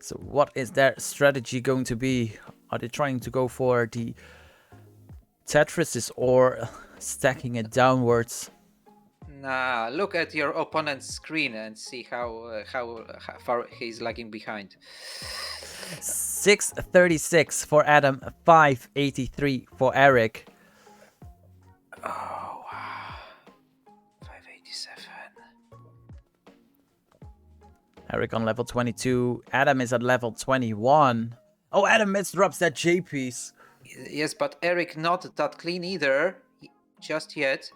So what is their strategy going to be? Are they trying to go for the Tetrises or stacking it downwards? Nah, look at your opponent's screen and see how far he's lagging behind. 636 for Adam, 583 for Eric. Oh, wow. 587. Eric on level 22. Adam is at level 21. Oh, Adam misdrops that J piece. Yes, but Eric not that clean either, just yet.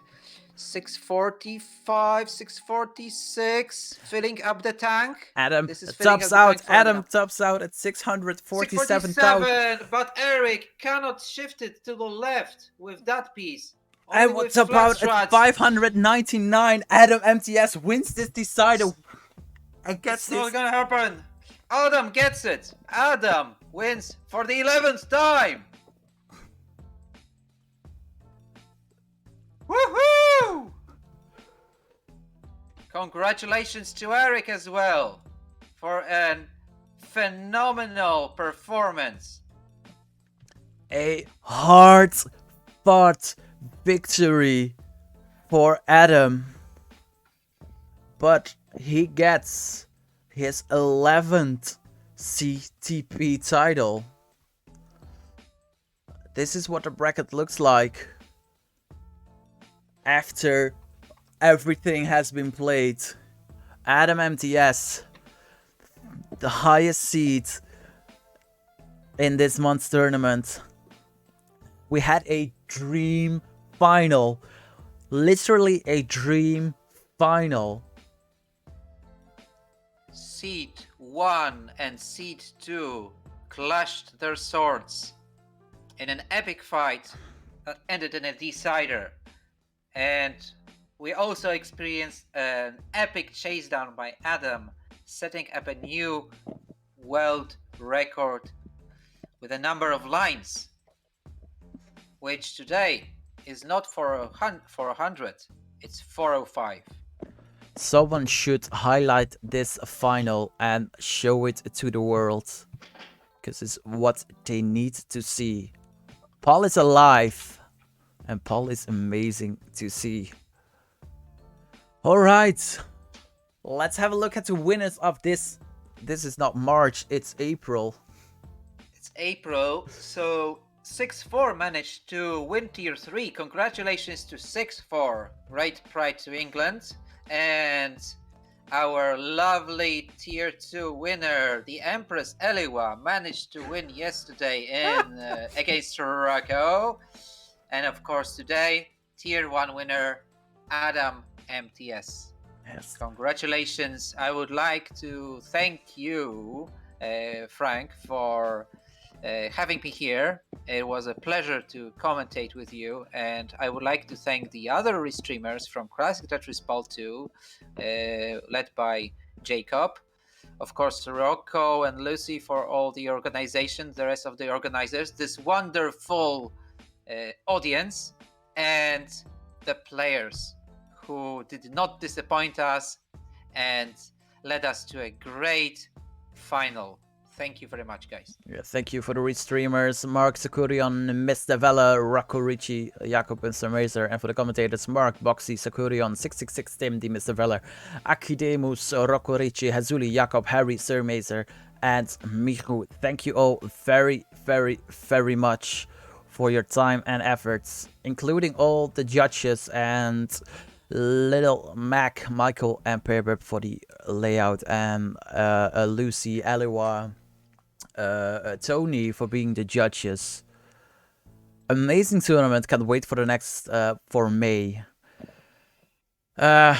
645, 646, filling up the tank. Adam tops out. Adam tops out at 647,000. But Eric cannot shift it to the left with that piece. And what's about at 599? Adam MTS wins this decider and gets this. It's not gonna happen. Adam gets it. Adam wins for the 11th time. Woohoo! Congratulations to Eric as well for a phenomenal performance. A hard-fought victory for Adam. But he gets his 11th CTP title. This is what the bracket looks like after everything has been played. Adam MTS, the highest seed in this month's tournament. We had a dream final. Literally a dream final. Seed 1 and Seed 2 clashed their swords in an epic fight that ended in a decider. And we also experienced an epic chase down by Adam, setting up a new world record with a number of lines, which today is not 400, it's 405. Someone should highlight this final and show it to the world, because it's what they need to see. Paul is alive, and Paul is amazing to see. Alright, let's have a look at the winners of this. This is not March, it's April. It's April, so 6-4 managed to win Tier 3. Congratulations to 6-4. Great pride to England. And our lovely Tier 2 winner, the Empress Eliwa, managed to win yesterday in against Rocco. And of course today, Tier 1 winner, Adam MTS. Yes. Congratulations. I would like to thank you, Frank, for having me here. It was a pleasure to commentate with you, and I would like to thank the other restreamers from Classic Tetris PAL 2, led by Jacob, of course Rocco and Lucy for all the organization, the rest of the organizers, this wonderful audience, and the players who did not disappoint us and led us to a great final. Thank you very much, guys. Yeah, thank you for the restreamers, Mark Sakurion, Mr. Vella, Rocco Ricci, Jakob and Samazer, and for the commentators, Mark, Boxy, Sakurion, 666 Tim, D, Mr. Vella, Akidemus, Rocco Ricci, Hazuli, Jakob, Harry, Sir Mazer, and Michu. Thank you all very, very, very much for your time and efforts, including all the judges and Little Mac, Michael, and Perber for the layout, and Lucy, Aliwa, Tony for being the judges. Amazing tournament. Can't wait for the next for May. Yeah.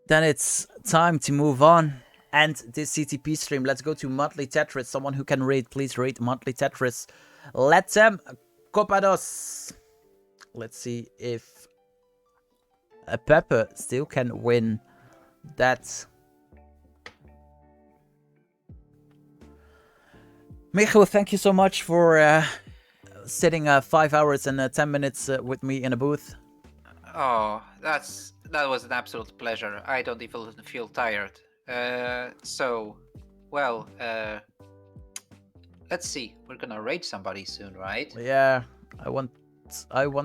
Then it's time to move on. And this CTP stream. Let's go to Monthly Tetris. Someone who can rate, please rate Monthly Tetris. Let them copados. Let's see if Pepe still can win that. Micho, thank you so much for sitting 5 hours and 10 minutes with me in a booth. Oh, that was an absolute pleasure. I don't even feel tired. Let's see. We're gonna rate somebody soon, right? Yeah, I want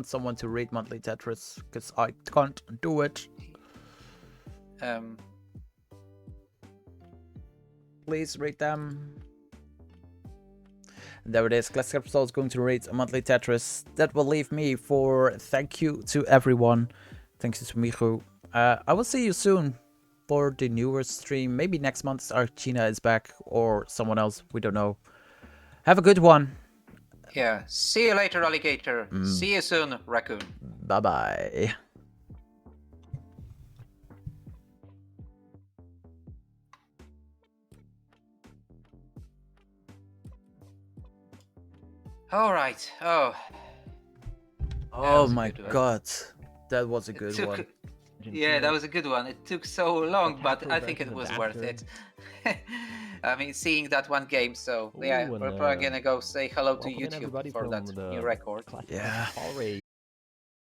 someone to rate Monthly Tetris because I can't do it. Please rate them. There it is. Classic Tetris PAL is going to rate Monthly Tetris. That will leave me for thank you to everyone. Thanks to Michu. I will see you soon for the newer stream. Maybe next month Archina is back or someone else. We don't know. Have a good one. Yeah. See you later, alligator. See you soon, raccoon. Bye-bye. All right. Oh my god. That was a good took- one. Yeah, that was a good one. It took so long, but I think it was worth it. I mean, seeing that one game, so yeah, Ooh, we're and, probably gonna go say hello to welcome in YouTube everybody for that from the new record. Classic Yeah. Tetris PAL raid.